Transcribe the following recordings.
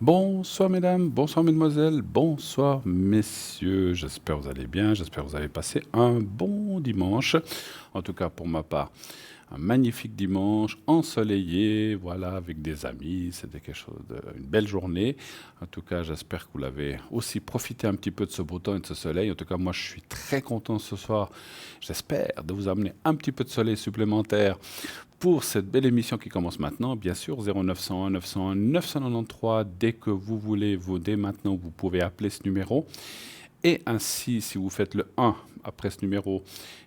Bonsoir mesdames, bonsoir mesdemoiselles, bonsoir messieurs. J'espère que vous allez bien, j'espère que vous avez passé un bon dimanche. En tout cas pour ma part, un magnifique dimanche ensoleillé, voilà, avec des amis. C'était une belle journée. En tout cas, j'espère que vous l'avez aussi profité un petit peu de ce beau temps et de ce soleil. En tout cas, moi, je suis très content ce soir. J'espère de vous amener un petit peu de soleil supplémentaire pour cette belle émission qui commence maintenant. Bien sûr, 0901 901 993. Dès que vous voulez, dès maintenant, vous pouvez appeler ce numéro. Et ainsi, si vous faites le 1 après ce numéro,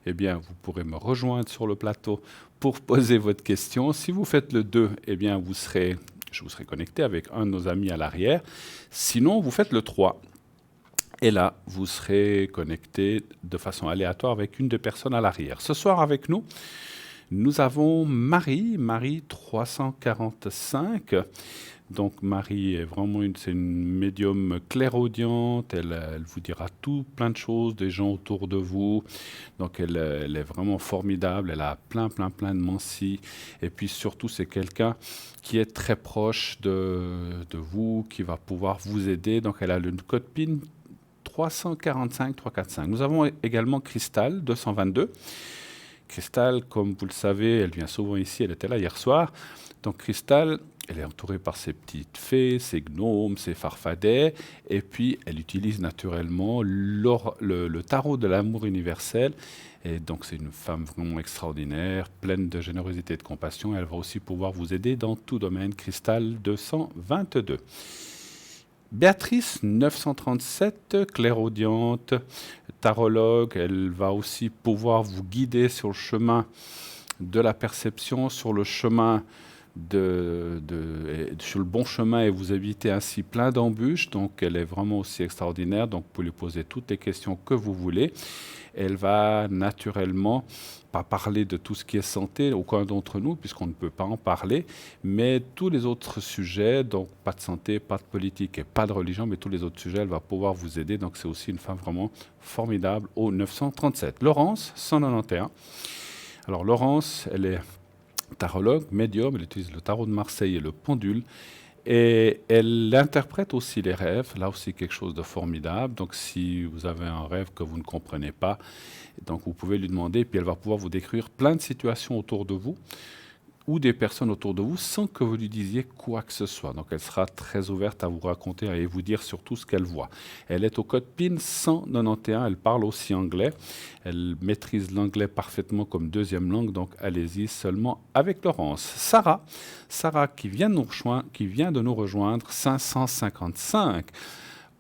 eh bien, vous pourrez me rejoindre sur le plateau pour poser votre question. Si vous faites le 2, eh bien, je vous serai connecté avec un de nos amis à l'arrière. Sinon, vous faites le 3. Et là, vous serez connecté de façon aléatoire avec une des personnes à l'arrière. Ce soir, avec nous, nous avons Marie 345. Donc Marie est vraiment c'est une médium clairaudiente, elle vous dira tout, plein de choses, des gens autour de vous. Donc elle est vraiment formidable, elle a plein de mancies. Et puis surtout, c'est quelqu'un qui est très proche de vous, qui va pouvoir vous aider. Donc elle a le code PIN 345. Nous avons également Cristal 222. Cristal, comme vous le savez, elle vient souvent ici, elle était là hier soir. Donc Cristal, elle est entourée par ses petites fées, ses gnomes, ses farfadets, et puis elle utilise naturellement le tarot de l'amour universel. Et donc c'est une femme vraiment extraordinaire, pleine de générosité et de compassion. Elle va aussi pouvoir vous aider dans tout domaine. Cristal 222. Béatrice 937, clairaudiente, tarologue, elle va aussi pouvoir vous guider sur le chemin de la perception, sur le chemin sur le bon chemin et vous éviter ainsi plein d'embûches. Donc elle est vraiment aussi extraordinaire. Donc vous pouvez lui poser toutes les questions que vous voulez. Elle va naturellement pas parler de tout ce qui est santé, aucun d'entre nous, puisqu'on ne peut pas en parler, mais tous les autres sujets, donc pas de santé, pas de politique et pas de religion, mais tous les autres sujets, elle va pouvoir vous aider. Donc c'est aussi une femme vraiment formidable au 937. Laurence, 191. Alors Laurence, elle est tarologue, médium, elle utilise le tarot de Marseille et le pendule. Et elle interprète aussi les rêves, là aussi quelque chose de formidable. Donc si vous avez un rêve que vous ne comprenez pas, donc vous pouvez lui demander, puis elle va pouvoir vous décrire plein de situations autour de vous ou des personnes autour de vous sans que vous lui disiez quoi que ce soit. Donc elle sera très ouverte à vous raconter et vous dire surtout ce qu'elle voit. Elle est au code PIN 191, elle parle aussi anglais, elle maîtrise l'anglais parfaitement comme deuxième langue, donc allez-y seulement avec Laurence. Sarah qui vient de nous rejoindre, 555.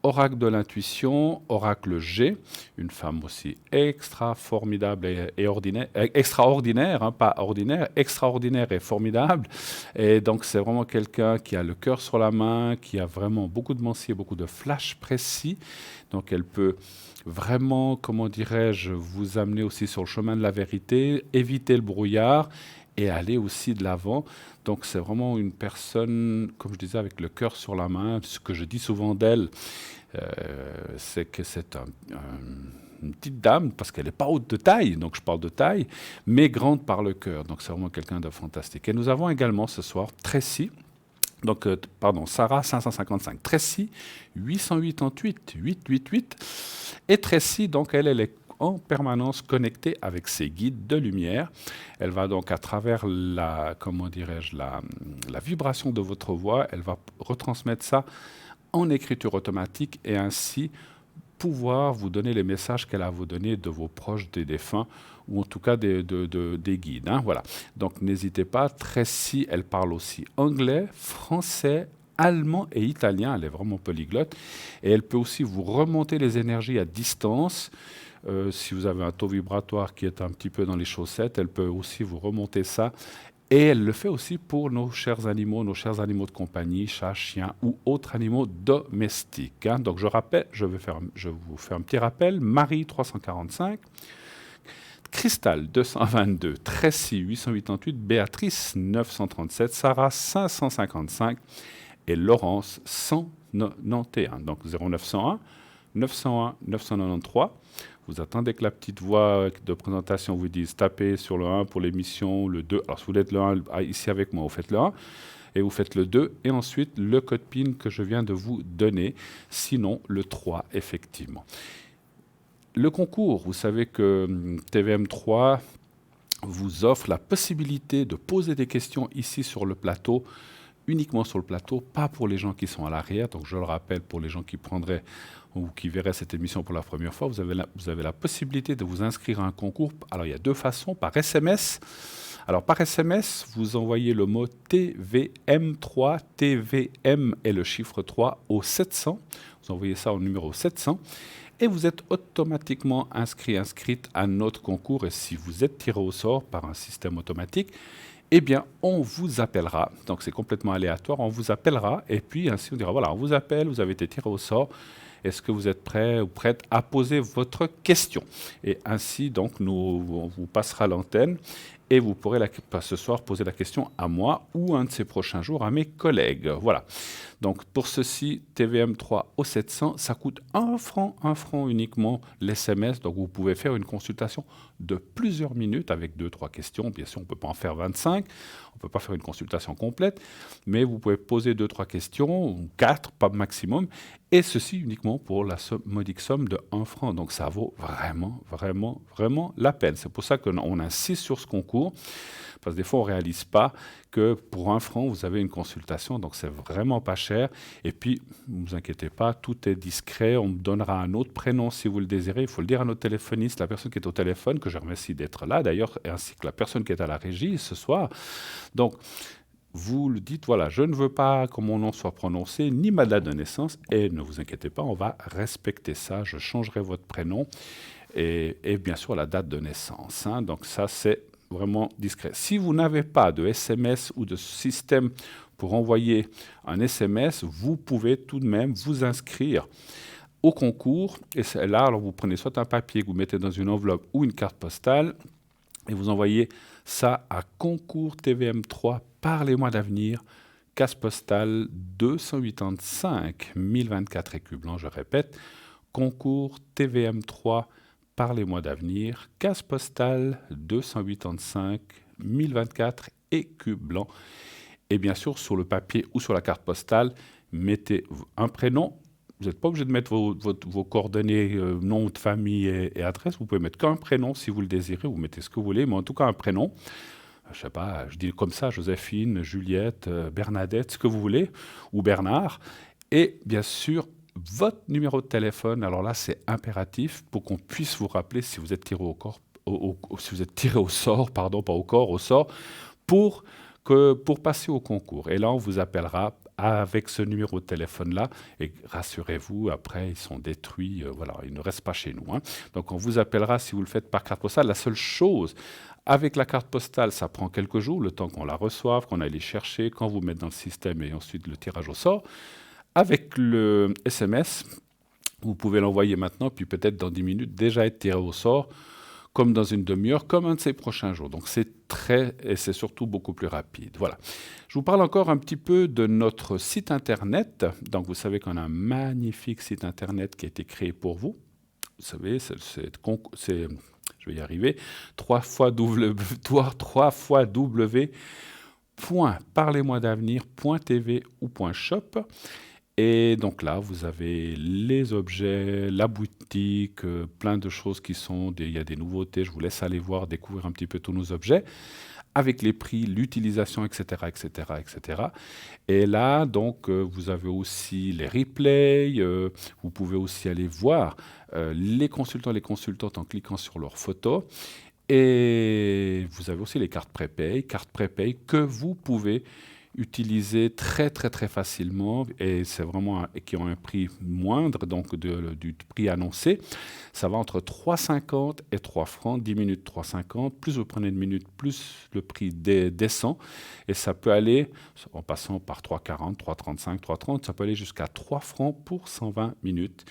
Oracle de l'intuition, Oracle G, une femme aussi extra formidable et ordinaire, extraordinaire, hein, pas ordinaire, extraordinaire et formidable. Et donc c'est vraiment quelqu'un qui a le cœur sur la main, qui a vraiment beaucoup de mensies, beaucoup de flashs précis. Donc elle peut vraiment, comment dirais-je, vous amener aussi sur le chemin de la vérité, éviter le brouillard et aller aussi de l'avant. Donc c'est vraiment une personne, comme je disais, avec le cœur sur la main. Ce que je dis souvent d'elle, c'est que c'est une petite dame, parce qu'elle n'est pas haute de taille, donc je parle de taille, mais grande par le cœur. Donc c'est vraiment quelqu'un de fantastique. Et nous avons également ce soir Tracy, Sarah 555, Tracy 888. Et Tracy, donc elle est en permanence connectée avec ses guides de lumière. Elle va donc à travers la vibration de votre voix, elle va retransmettre ça en écriture automatique et ainsi pouvoir vous donner les messages qu'elle a à vous donner de vos proches, des défunts, ou en tout cas des guides. Hein, voilà. Donc n'hésitez pas. Tracy, elle parle aussi anglais, français, allemand et italien. Elle est vraiment polyglotte. Et elle peut aussi vous remonter les énergies à distance. Si vous avez un taux vibratoire qui est un petit peu dans les chaussettes, elle peut aussi vous remonter ça. Et elle le fait aussi pour nos chers animaux de compagnie, chats, chiens ou autres animaux domestiques. Hein. Donc je vous fais un petit rappel. Marie 345, Cristal 222, Tracy 888, Béatrice 937, Sarah 555 et Laurence 191. Donc 0901 901 993. Vous attendez que la petite voix de présentation vous dise tapez sur le 1 pour l'émission, le 2. Alors si vous êtes le 1 ici avec moi, vous faites le 1 et vous faites le 2 et ensuite le code PIN que je viens de vous donner, sinon le 3 effectivement. Le concours, vous savez que TVM3 vous offre la possibilité de poser des questions ici sur le plateau, uniquement sur le plateau, pas pour les gens qui sont à l'arrière. Donc je le rappelle, pour les gens qui prendraient ou qui verraient cette émission pour la première fois, vous avez la possibilité de vous inscrire à un concours. Alors il y a deux façons, par SMS. Alors par SMS, vous envoyez le mot TVM3, TVM et le chiffre 3 au 700. Vous envoyez ça au numéro 700. Et vous êtes automatiquement inscrite à notre concours. Et si vous êtes tiré au sort par un système automatique, eh bien, on vous appellera. Donc, c'est complètement aléatoire. On vous appellera et puis ainsi, on dira, voilà, on vous appelle, vous avez été tiré au sort. Est-ce que vous êtes prêt ou prête à poser votre question? Et ainsi, donc, on vous passera l'antenne et vous pourrez ce soir poser la question à moi ou un de ces prochains jours à mes collègues. Voilà. Donc pour ceci, TVM3 au 700, ça coûte 1 franc uniquement l'SMS. Donc vous pouvez faire une consultation de plusieurs minutes avec 2-3 questions. Bien sûr, on ne peut pas en faire 25, on ne peut pas faire une consultation complète, mais vous pouvez poser 2-3 questions, ou 4, pas maximum, et ceci uniquement pour la modique somme de 1 franc. Donc ça vaut vraiment, vraiment, vraiment la peine. C'est pour ça qu'on insiste sur ce concours, parce que des fois on ne réalise pas que pour 1 franc, vous avez une consultation, donc c'est vraiment pas cher. Et puis, ne vous inquiétez pas, tout est discret, on me donnera un autre prénom si vous le désirez. Il faut le dire à notre téléphoniste, la personne qui est au téléphone, que je remercie d'être là d'ailleurs, ainsi que la personne qui est à la régie ce soir. Donc, vous le dites, voilà, je ne veux pas que mon nom soit prononcé, ni ma date de naissance, et ne vous inquiétez pas, on va respecter ça, je changerai votre prénom, et bien sûr la date de naissance. Hein. Donc ça, c'est vraiment discret. Si vous n'avez pas de SMS ou de système pour envoyer un SMS, vous pouvez tout de même vous inscrire au concours. Et là, alors vous prenez soit un papier que vous mettez dans une enveloppe ou une carte postale et vous envoyez ça à Concours TVM3 par les mois d'avenir, case postale 285 1024 écus blancs, je répète, Concours TVM3 par les mois d'avenir, case postale 285 1024 écus blancs. Et bien sûr, sur le papier ou sur la carte postale, mettez un prénom. Vous n'êtes pas obligé de mettre vos coordonnées, nom de famille et adresse. Vous pouvez mettre qu'un prénom si vous le désirez. Vous mettez ce que vous voulez, mais en tout cas un prénom. Je ne sais pas, je dis comme ça, Joséphine, Juliette, Bernadette, ce que vous voulez, ou Bernard. Et bien sûr, votre numéro de téléphone. Alors là, c'est impératif pour qu'on puisse vous rappeler si vous êtes tiré si vous êtes tiré au sort, pardon, pas au corps, au sort, pour passer au concours. Et là, on vous appellera avec ce numéro de téléphone-là. Et rassurez-vous, après, ils sont détruits. Voilà, ils ne restent pas chez nous. Hein. Donc, on vous appellera si vous le faites par carte postale. La seule chose, avec la carte postale, ça prend quelques jours, le temps qu'on la reçoive, qu'on aille les chercher, quand vous mettez dans le système et ensuite le tirage au sort. Avec le SMS, vous pouvez l'envoyer maintenant, puis peut-être dans 10 minutes, déjà être tiré au sort, comme dans une demi-heure, comme un de ces prochains jours. Donc c'est et c'est surtout beaucoup plus rapide. Voilà. Je vous parle encore un petit peu de notre site internet. Donc vous savez qu'on a un magnifique site internet qui a été créé pour vous. Vous savez, je vais y arriver, 3 fois www.parlez-moi-d'avenir.tv ou .shop. Et donc là, vous avez les objets, la boutique, plein de choses il y a des nouveautés. Je vous laisse aller voir, découvrir un petit peu tous nos objets, avec les prix, l'utilisation, etc., etc., etc. Et là, donc, vous avez aussi les replays. Vous pouvez aussi aller voir les consultants et les consultantes en cliquant sur leurs photos. Et vous avez aussi les cartes prépay que vous pouvez utiliser très très très facilement, et c'est vraiment qui ont un prix moindre donc du prix annoncé. Ça va entre 3,50 et 3 francs, 10 minutes 3,50, plus vous prenez de minutes, plus le prix descend, et ça peut aller, en passant par 3,40, 3,35, 3,30, ça peut aller jusqu'à 3 francs pour 120 minutes.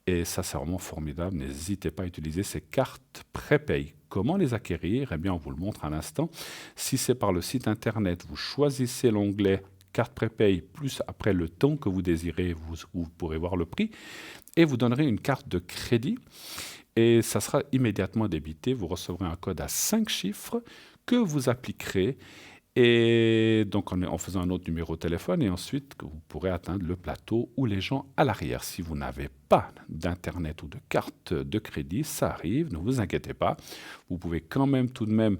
Et ça, c'est vraiment formidable. N'hésitez pas à utiliser ces cartes prépay. Comment les acquérir? Eh bien, on vous le montre à l'instant. Si c'est par le site internet, vous choisissez l'onglet carte prépay, plus après le temps que vous désirez, vous pourrez voir le prix, et vous donnerez une carte de crédit. et ça sera immédiatement débité. Vous recevrez un code à 5 chiffres que vous appliquerez et donc en faisant un autre numéro de téléphone et ensuite vous pourrez atteindre le plateau ou les gens à l'arrière. Si vous n'avez pas d'internet ou de carte de crédit, ça arrive, ne vous inquiétez pas. Vous pouvez quand même tout de même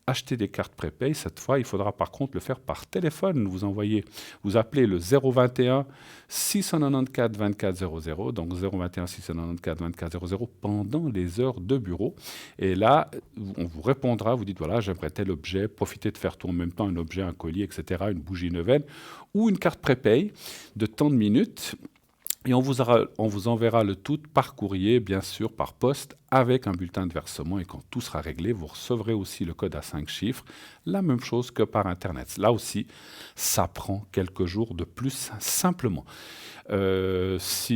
acheter des cartes prépay. Cette fois, il faudra par contre le faire par téléphone. Vous appelez le 021 694 24 00, donc 021 694 24 00 pendant les heures de bureau. Et là, on vous répondra, vous dites voilà, j'aimerais tel objet, profitez de faire tout en même temps, un objet, un colis, etc., une bougie neuvaine ou une carte prépay de tant de minutes. Et on vous enverra le tout par courrier, bien sûr, par poste, avec un bulletin de versement. Et quand tout sera réglé, vous recevrez aussi le code à 5 chiffres. La même chose que par Internet. Là aussi, ça prend quelques jours de plus, simplement. Qu'est-ce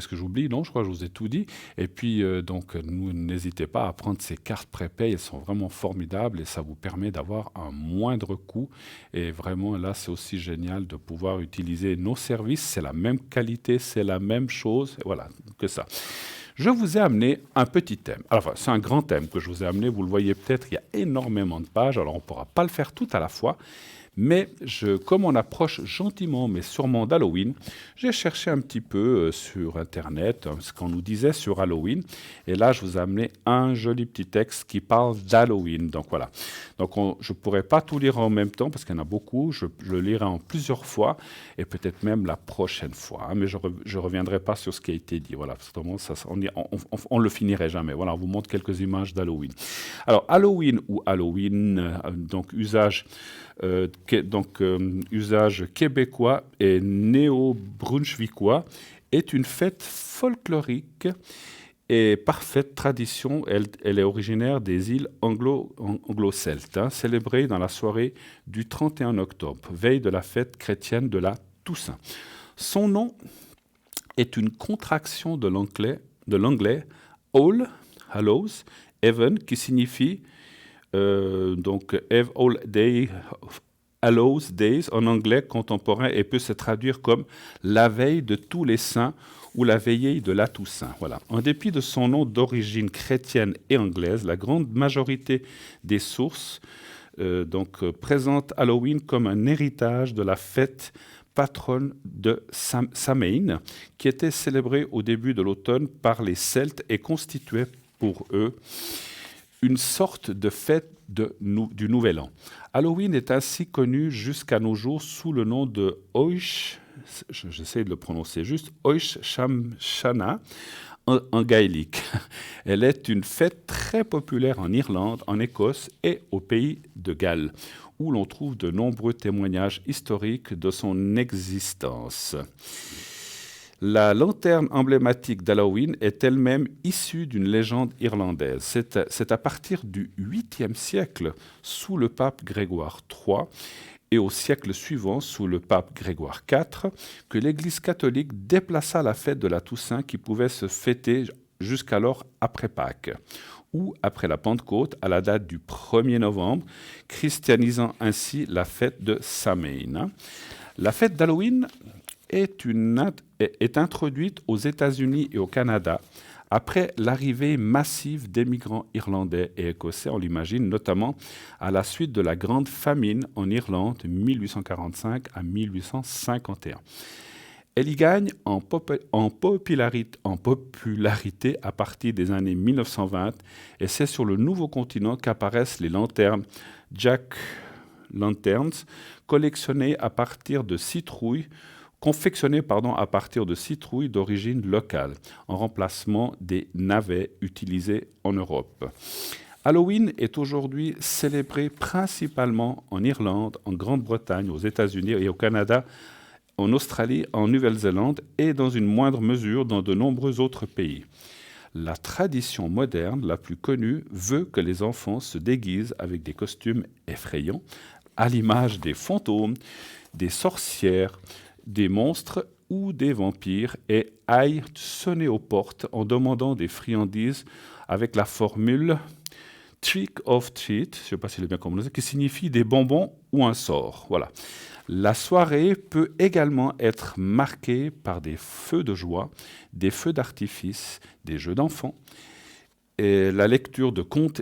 que j'oublie? Non, je crois que je vous ai tout dit. Et puis, donc, n'hésitez pas à prendre ces cartes prépay. Elles sont vraiment formidables et ça vous permet d'avoir un moindre coût. Et vraiment, là, c'est aussi génial de pouvoir utiliser nos services. C'est la même qualité, c'est la même chose. Voilà, que ça. Je vous ai amené un petit thème. Alors, enfin, c'est un grand thème que je vous ai amené. Vous le voyez peut-être, il y a énormément de pages. Alors, on ne pourra pas le faire tout à la fois. Mais comme on approche gentiment mais sûrement d'Halloween, j'ai cherché un petit peu sur Internet ce qu'on nous disait sur Halloween. Et là, je vous ai amené un joli petit texte qui parle d'Halloween. Donc voilà. Donc je ne pourrais pas tout lire en même temps parce qu'il y en a beaucoup. Je le lirai en plusieurs fois et peut-être même la prochaine fois. Hein, mais je ne reviendrai pas sur ce qui a été dit. Voilà, parce que on le finirait jamais. Voilà, on vous montre quelques images d'Halloween. Alors, Halloween ou Halloween, donc usage québécois et néo-brunswickois, est une fête folklorique et parfaite tradition. Elle est originaire des îles anglo-celtes, célébrée dans la soirée du 31 octobre, veille de la fête chrétienne de la Toussaint. Son nom est une contraction de l'anglais All Hallows Even, qui signifie donc Hallows Days en anglais contemporain et peut se traduire comme la veille de tous les saints ou la veillée de la Toussaint. Voilà. En dépit de son nom d'origine chrétienne et anglaise, la grande majorité des sources présentent Halloween comme un héritage de la fête patronne de Samhain, qui était célébrée au début de l'automne par les Celtes et constituait pour eux une sorte de fête du Nouvel An. Halloween est ainsi connu jusqu'à nos jours sous le nom de j'essaie de le prononcer juste, Oish Shamshana en gaélique. Elle est une fête très populaire en Irlande, en Écosse et au pays de Galles, où l'on trouve de nombreux témoignages historiques de son existence. La lanterne emblématique d'Halloween est elle-même issue d'une légende irlandaise. C'est à partir du 8e siècle, sous le pape Grégoire III, et au siècle suivant, sous le pape Grégoire IV, que l'Église catholique déplaça la fête de la Toussaint qui pouvait se fêter jusqu'alors après Pâques, ou après la Pentecôte à la date du 1er novembre, christianisant ainsi la fête de Samhain. La fête d'Halloween est introduite aux États-Unis et au Canada après l'arrivée massive d'émigrants irlandais et écossais, on l'imagine, notamment à la suite de la Grande Famine en Irlande de 1845 à 1851. Elle y gagne en popularité à partir des années 1920 et c'est sur le nouveau continent qu'apparaissent les lanternes Jack Lanterns, confectionnées à partir de citrouilles d'origine locale, en remplacement des navets utilisés en Europe. Halloween est aujourd'hui célébré principalement en Irlande, en Grande-Bretagne, aux États-Unis et au Canada, en Australie, en Nouvelle-Zélande et dans une moindre mesure dans de nombreux autres pays. La tradition moderne la plus connue veut que les enfants se déguisent avec des costumes effrayants, à l'image des fantômes, des sorcières, des monstres ou des vampires et aillent sonner aux portes en demandant des friandises avec la formule « trick or treat », je ne sais pas si c'est bien prononcé, qui signifie des bonbons ou un sort. Voilà. La soirée peut également être marquée par des feux de joie, des feux d'artifice, des jeux d'enfants, et la lecture de contes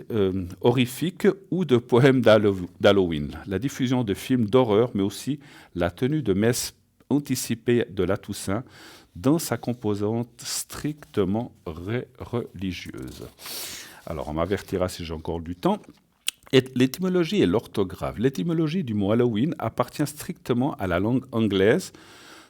horrifiques ou de poèmes d'Halloween, la diffusion de films d'horreur, mais aussi la tenue de messes anticipées de la Toussaint dans sa composante strictement religieuse. Alors, on m'avertira si j'ai encore du temps. Et l'étymologie et l'orthographe. L'étymologie du mot Halloween appartient strictement à la langue anglaise,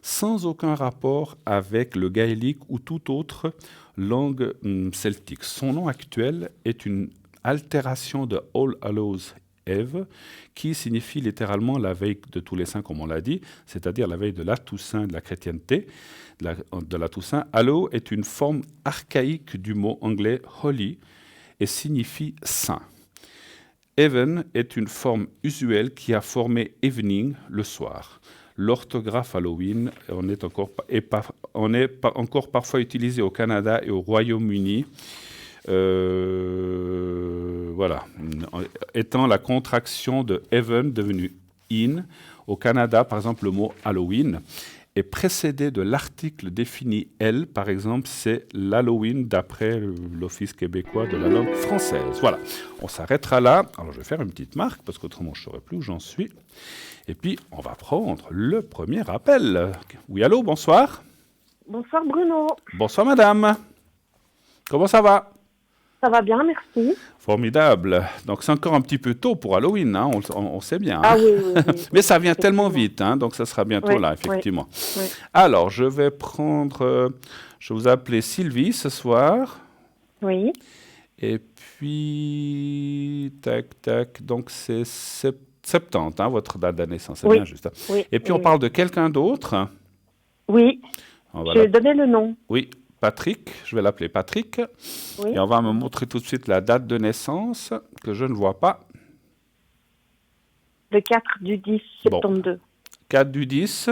sans aucun rapport avec le gaélique ou toute autre langue celtique. Son nom actuel est une altération de All Hallows Eve, qui signifie littéralement la veille de tous les saints, comme on l'a dit, c'est-à-dire la veille de la Toussaint, de la chrétienté, de la Toussaint. Hallow est une forme archaïque du mot anglais holy et signifie saint. Even est une forme usuelle qui a formé evening, le soir. L'orthographe Halloween est encore parfois utilisée au Canada et au Royaume-Uni, voilà, étant la contraction de Even devenu in. Au Canada, par exemple, le mot Halloween est précédé de l'article défini L, par exemple, c'est l'Halloween d'après l'Office québécois de la langue française. Voilà, on s'arrêtera là. Alors je vais faire une petite marque parce qu'autrement je ne saurais plus où j'en suis. Et puis on va prendre le premier appel. Oui, allô, bonsoir. Bonsoir Bruno. Bonsoir madame. Comment ça va? Ça va bien, merci. Formidable. Donc c'est encore un petit peu tôt pour Halloween, hein, on sait bien. Hein. Ah oui, oui, oui. Mais ça vient tellement vite, hein, donc ça sera bientôt oui, là, effectivement. Oui. Alors, je vais prendre... je vais vous appeler Sylvie ce soir. Oui. Et puis... Tac, tac. Donc c'est 70, hein, votre date de naissance, c'est bien juste. Hein. Oui. Et puis on parle de quelqu'un d'autre. Oui. Je vais donner le nom. Oui. Patrick, je vais l'appeler Patrick, oui. Et on va me montrer tout de suite la date de naissance, que je ne vois pas. Le 4 du 10, 72. Bon. 4 du 10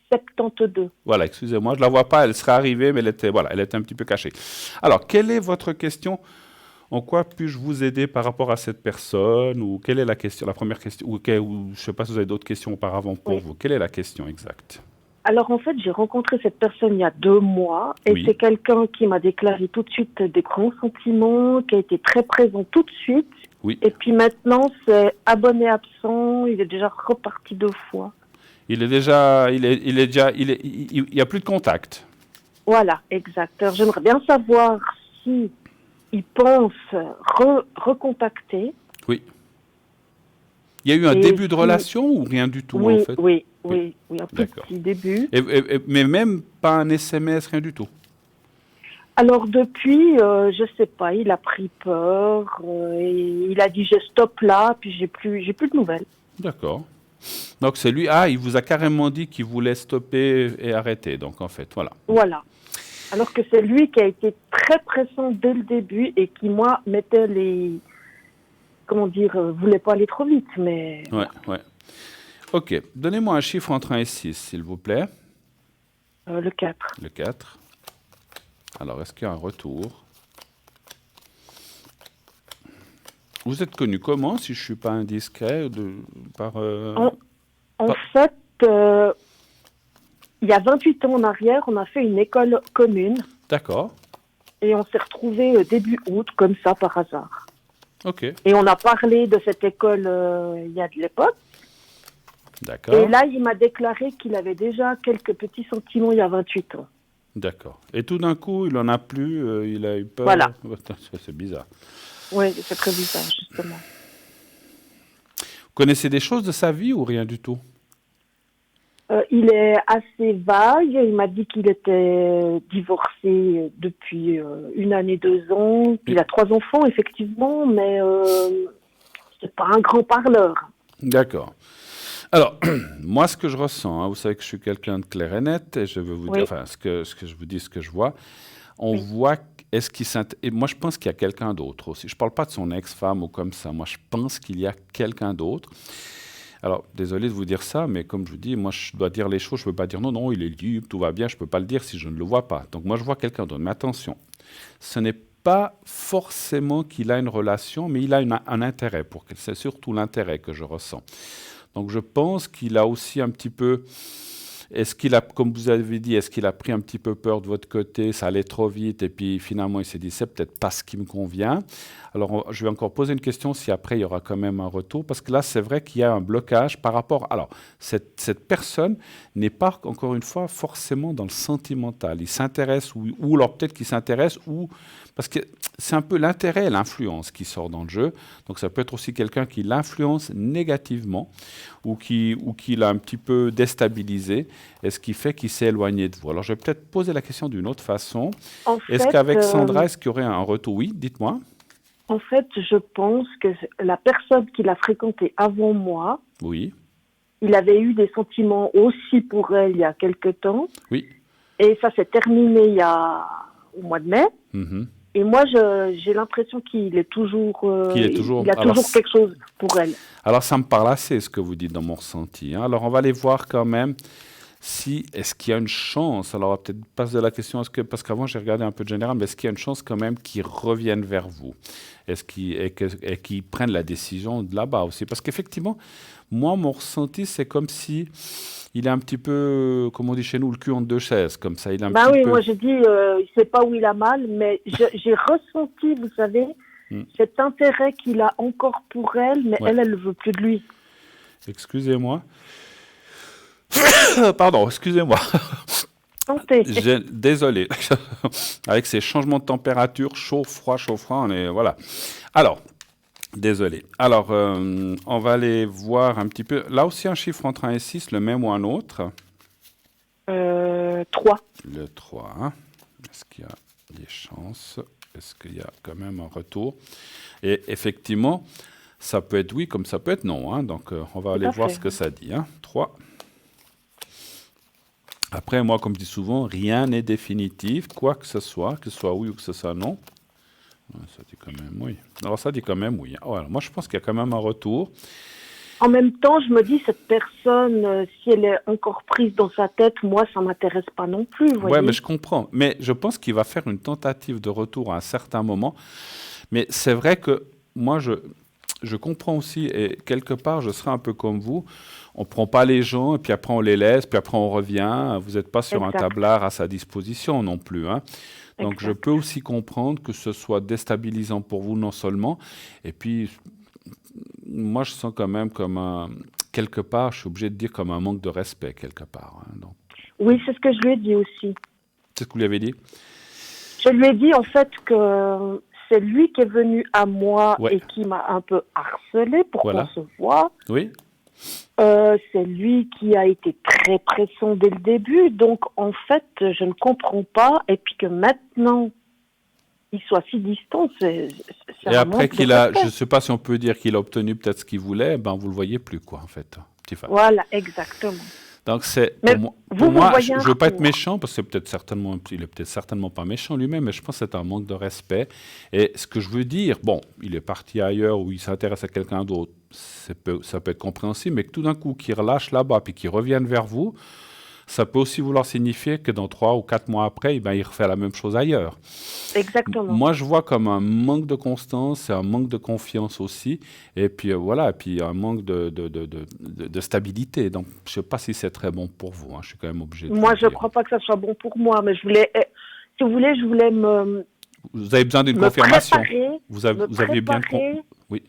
72. Voilà, excusez-moi, je ne la vois pas, elle serait arrivée, mais elle était un petit peu cachée. Alors, quelle est votre question? En quoi puis-je vous aider par rapport à cette personne? Ou quelle est la question, la première question? Ou je ne sais pas si vous avez d'autres questions auparavant pour vous. Quelle est la question exacte? Alors en fait, j'ai rencontré cette personne il y a 2 mois et c'est quelqu'un qui m'a déclaré tout de suite des grands sentiments, qui a été très présent tout de suite. Oui. Et puis maintenant, c'est abonné absent, il est déjà reparti 2 fois. Il n'y a plus de contact. Voilà, exact. Alors j'aimerais bien savoir si il pense recontacter. Oui. Il y a eu un début de relation ou rien du tout en fait? Oui, un petit début. Mais même pas un SMS, rien du tout? Alors depuis, je sais pas, il a pris peur, et il a dit je stoppe là, puis j'ai plus de nouvelles. D'accord. Donc c'est lui, il vous a carrément dit qu'il voulait stopper et arrêter, donc en fait, voilà. Voilà. Alors que c'est lui qui a été très pressant dès le début et qui, moi, mettait les... Comment dire, voulait pas aller trop vite, mais... Ouais. Ok, donnez-moi un chiffre entre 1 et 6, s'il vous plaît. Le 4. Le 4. Alors, est-ce qu'il y a un retour? Vous êtes connu comment, si je ne suis pas indiscret, En fait, il y a 28 ans en arrière, on a fait une école commune. D'accord. Et on s'est retrouvés début août, comme ça, par hasard. Ok. Et on a parlé de cette école il y a de l'époque. D'accord. Et là, il m'a déclaré qu'il avait déjà quelques petits sentiments il y a 28 ans. D'accord. Et tout d'un coup, il n'en a plus, il a eu peur. Voilà. C'est bizarre. Oui, c'est très bizarre, justement. Vous connaissez des choses de sa vie ou rien du tout? Il est assez vague. Il m'a dit qu'il était divorcé depuis 1 année, 2 ans. Il a 3 enfants, effectivement, mais c'est pas un grand parleur. D'accord. Alors, moi, ce que je ressens, vous savez que je suis quelqu'un de clair et net, et je veux vous dire, ce que je vous dis, ce que je vois, on voit, et moi, je pense qu'il y a quelqu'un d'autre aussi. Je ne parle pas de son ex-femme ou comme ça. Moi, je pense qu'il y a quelqu'un d'autre. Alors, désolé de vous dire ça, mais comme je vous dis, moi, je dois dire les choses. Je ne peux pas dire non, il est libre, tout va bien. Je ne peux pas le dire si je ne le vois pas. Donc, moi, je vois quelqu'un d'autre. Mais attention, ce n'est pas forcément qu'il a une relation, mais il a un intérêt. C'est surtout l'intérêt que je ressens. Donc je pense qu'il a aussi un petit peu... Est-ce qu'il a, comme vous avez dit, est-ce qu'il a pris un petit peu peur de votre côté, ça allait trop vite, et puis finalement il s'est dit, c'est peut-être pas ce qui me convient. Alors je vais encore poser une question si après il y aura quand même un retour, parce que là c'est vrai qu'il y a un blocage par rapport... Alors, cette personne n'est pas, encore une fois, forcément dans le sentimental. Il s'intéresse, ou alors peut-être qu'il s'intéresse, ou... Parce que c'est un peu l'intérêt et l'influence qui sort dans le jeu. Donc ça peut être aussi quelqu'un qui l'influence négativement ou qui l'a un petit peu déstabilisé, et ce qui fait qu'il s'est éloigné de vous. Alors je vais peut-être poser la question d'une autre façon. Est-ce qu'avec Sandra, est-ce qu'il y aurait un retour? Oui, dites-moi. En fait, je pense que la personne qui l'a fréquenté avant moi, oui, il avait eu des sentiments aussi pour elle il y a quelque temps. Oui. Et ça s'est terminé au mois de mai. Mm-hmm. Et moi, j'ai l'impression qu'il est toujours, il a toujours quelque chose pour elle. Alors, ça me parle assez, ce que vous dites dans mon ressenti. Hein. Alors, on va aller voir quand même est-ce qu'il y a une chance. Alors, on va peut-être passer la question, parce qu'avant, j'ai regardé un peu de général, mais est-ce qu'il y a une chance quand même qu'ils reviennent vers vous? Est-ce qu'ils prennent la décision de là-bas aussi? Parce qu'effectivement, moi, mon ressenti, c'est comme si il est un petit peu, comme on dit chez nous, le cul entre deux chaises, comme ça. Il a un petit peu... moi je dis, il ne sait pas où il a mal, mais j'ai ressenti, vous savez, cet intérêt qu'il a encore pour elle, mais elle ne veut plus de lui. Excusez-moi. Pardon, excusez-moi. Désolé. Avec ces changements de température, chaud, froid, on est... Voilà. Alors... Désolé. Alors, on va aller voir un petit peu. Là aussi, un chiffre entre 1 et 6, le même ou un autre? 3. Le 3. Hein. Est-ce qu'il y a des chances? Est-ce qu'il y a quand même un retour? Et effectivement, ça peut être oui comme ça peut être non. Hein. Donc, on va aller voir ce que ça dit. Hein. 3. Après, moi, comme je dis souvent, rien n'est définitif, quoi que ce soit oui ou que ce soit non. Ça dit quand même oui. Alors ça dit quand même oui. Voilà. Moi, je pense qu'il y a quand même un retour. En même temps, je me dis, cette personne, si elle est encore prise dans sa tête, moi, ça ne m'intéresse pas non plus. Oui, mais je comprends. Mais je pense qu'il va faire une tentative de retour à un certain moment. Mais c'est vrai que moi, je comprends aussi, et quelque part, je serais un peu comme vous. On ne prend pas les gens, et puis après, on les laisse, puis après, on revient. Vous n'êtes pas sur un tablard à sa disposition non plus, hein. Donc, je peux aussi comprendre que ce soit déstabilisant pour vous non seulement, et puis, moi, je sens quand même comme quelque part, je suis obligé de dire comme un manque de respect, quelque part. Hein, donc. Oui, c'est ce que je lui ai dit aussi. C'est ce que vous lui avez dit? Je lui ai dit, en fait, que c'est lui qui est venu à moi et qui m'a un peu harcelé pour qu'on se voit. Oui. C'est lui qui a été très pressant dès le début, donc en fait, je ne comprends pas. Et puis que maintenant, il soit si distant, c'est et après qu'il a, je ne sais pas si on peut dire qu'il a obtenu peut-être ce qu'il voulait, ben vous le voyez plus quoi en fait. Voilà, exactement. Donc c'est pour moi, je ne veux pas être méchant parce que il est peut-être certainement pas méchant lui-même, mais je pense que c'est un manque de respect. Et ce que je veux dire, bon, il est parti ailleurs ou il s'intéresse à quelqu'un d'autre, ça peut être compréhensible, mais que tout d'un coup qu'il relâche là-bas puis qu'il revienne vers vous, ça peut aussi vouloir signifier que dans 3 ou 4 mois après, il refait la même chose ailleurs. Exactement. Moi, je vois comme un manque de constance et un manque de confiance aussi. Et puis voilà, et puis un manque de stabilité. Donc, je ne sais pas si c'est très bon pour vous. Hein. Je suis quand même obligé de moi, je ne crois pas que ça soit bon pour moi, mais si vous voulez, je voulais me... Vous avez besoin d'une confirmation. Vous aviez bien... Oui.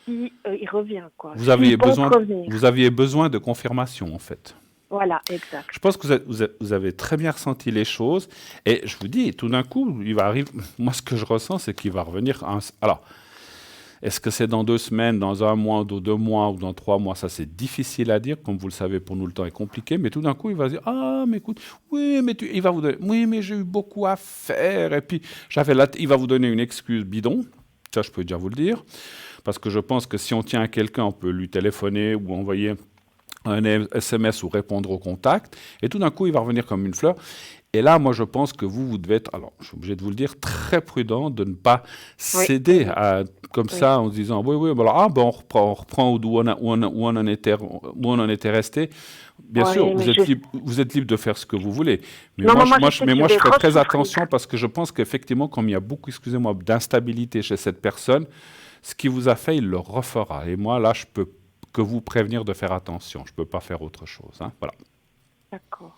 Si, il revient, quoi. Vous aviez besoin de confirmation, en fait. Voilà, exact. Je pense que vous avez très bien ressenti les choses. Et je vous dis, tout d'un coup, il va arriver... Moi, ce que je ressens, c'est qu'il va revenir... Alors, est-ce que c'est dans 2 semaines, dans 1 mois, dans 2 mois ou dans 3 mois? Ça, c'est difficile à dire. Comme vous le savez, pour nous, le temps est compliqué. Mais tout d'un coup, il va se dire, ah, mais écoute, oui, mais il va vous donner, oui, mais j'ai eu beaucoup à faire. Et puis, il va vous donner une excuse bidon. Ça, je peux déjà vous le dire. Parce que je pense que si on tient à quelqu'un, on peut lui téléphoner ou envoyer un SMS ou répondre au contact, et tout d'un coup, il va revenir comme une fleur. Et là, moi, je pense que vous devez être, alors, je suis obligé de vous le dire, très prudent de ne pas céder comme ça, en se disant, oui, alors, on reprend où on en était resté. Bien sûr, vous êtes libre de faire ce que vous voulez. Mais moi, je fais très attention parce que je pense qu'effectivement, comme il y a beaucoup, d'instabilité chez cette personne, ce qu'il vous a fait, il le refera. Et moi, là, je peux que vous prévenir de faire attention. Je ne peux pas faire autre chose. Hein. Voilà. D'accord.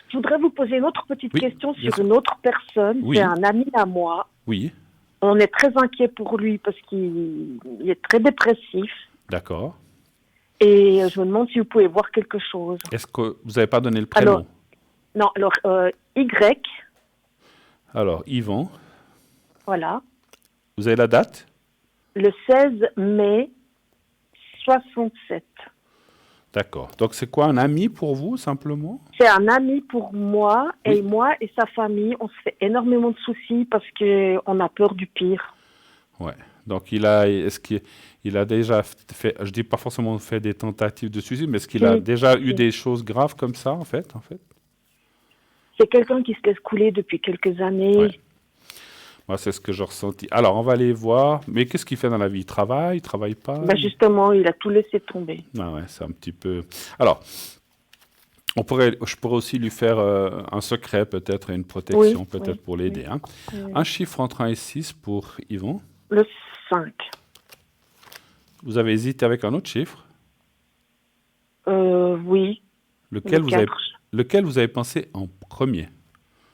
Je voudrais vous poser une autre petite Oui, question bien sur sûr. une autre personne. Oui. C'est un ami à moi. Oui, On est très inquiet pour lui parce qu'il est très dépressif. d'accord. Et je me demande si vous pouvez voir quelque chose. Est-ce que vous n'avez pas donné le prénom? Alors, Y, Alors, Yvan, voilà, vous avez la date? le 16 mai 67. D'accord. Donc, c'est quoi, un ami pour vous, simplement? C'est un ami pour moi, Oui. et moi et sa famille, on se fait énormément de soucis parce qu'on a peur du pire. Ouais. Donc, est-ce qu'il a déjà fait, je dis pas forcément fait des tentatives de suicide, mais est-ce qu'il a Si, déjà eu si. des choses graves comme ça, en fait? C'est quelqu'un qui se laisse couler depuis quelques années. Ouais. Moi, c'est ce que j'ai ressenti. Alors, on va aller voir. Mais qu'est-ce qu'il fait dans la vie? Il travaille pas? Bah justement, il a tout laissé tomber. Ah ouais, c'est un petit peu... Alors, je pourrais aussi lui faire un secret, peut-être, et une protection, Oui, peut-être, oui, pour l'aider. oui. Hein. Oui. Un chiffre entre 1 et 6 pour Yvon. Le 5. Vous avez hésité avec un autre chiffre? Oui, Lequel le 4. lequel vous avez pensé en premier?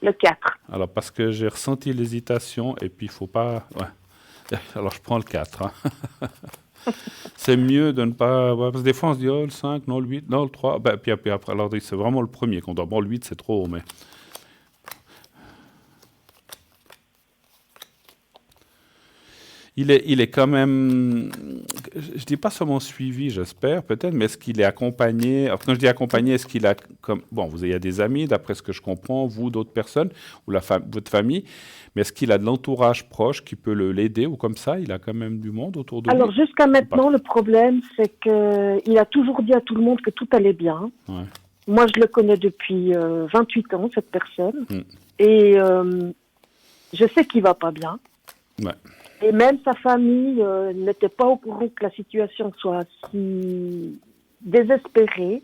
Le 4. Alors, parce que j'ai ressenti l'hésitation, et puis il faut pas... Ouais. Alors, je prends le 4. Hein. C'est mieux de ne pas... ouais, parce que des fois, on se dit, oh, le 5, non, le 8, non, le 3. Ben, puis après, alors, c'est vraiment le premier qu'on doit... Bon, le 8, c'est trop, mais... Il est quand même, je dis pas seulement suivi, j'espère, peut-être, mais est-ce qu'il est accompagné? Alors, quand je dis accompagné, est-ce qu'il a, comme, bon, il y a des amis, d'après ce que je comprends, vous, d'autres personnes, ou votre famille, mais est-ce qu'il a de l'entourage proche qui peut l'aider, ou comme ça, il a quand même du monde autour de Alors lui? jusqu'à maintenant, le problème, c'est qu'il a toujours dit à tout le monde que tout allait bien. Ouais. Moi, je le connais depuis 28 ans, cette personne. Mm. Et je sais qu'il va pas bien. Ouais. Et même sa famille n'était pas au courant que la situation soit si désespérée.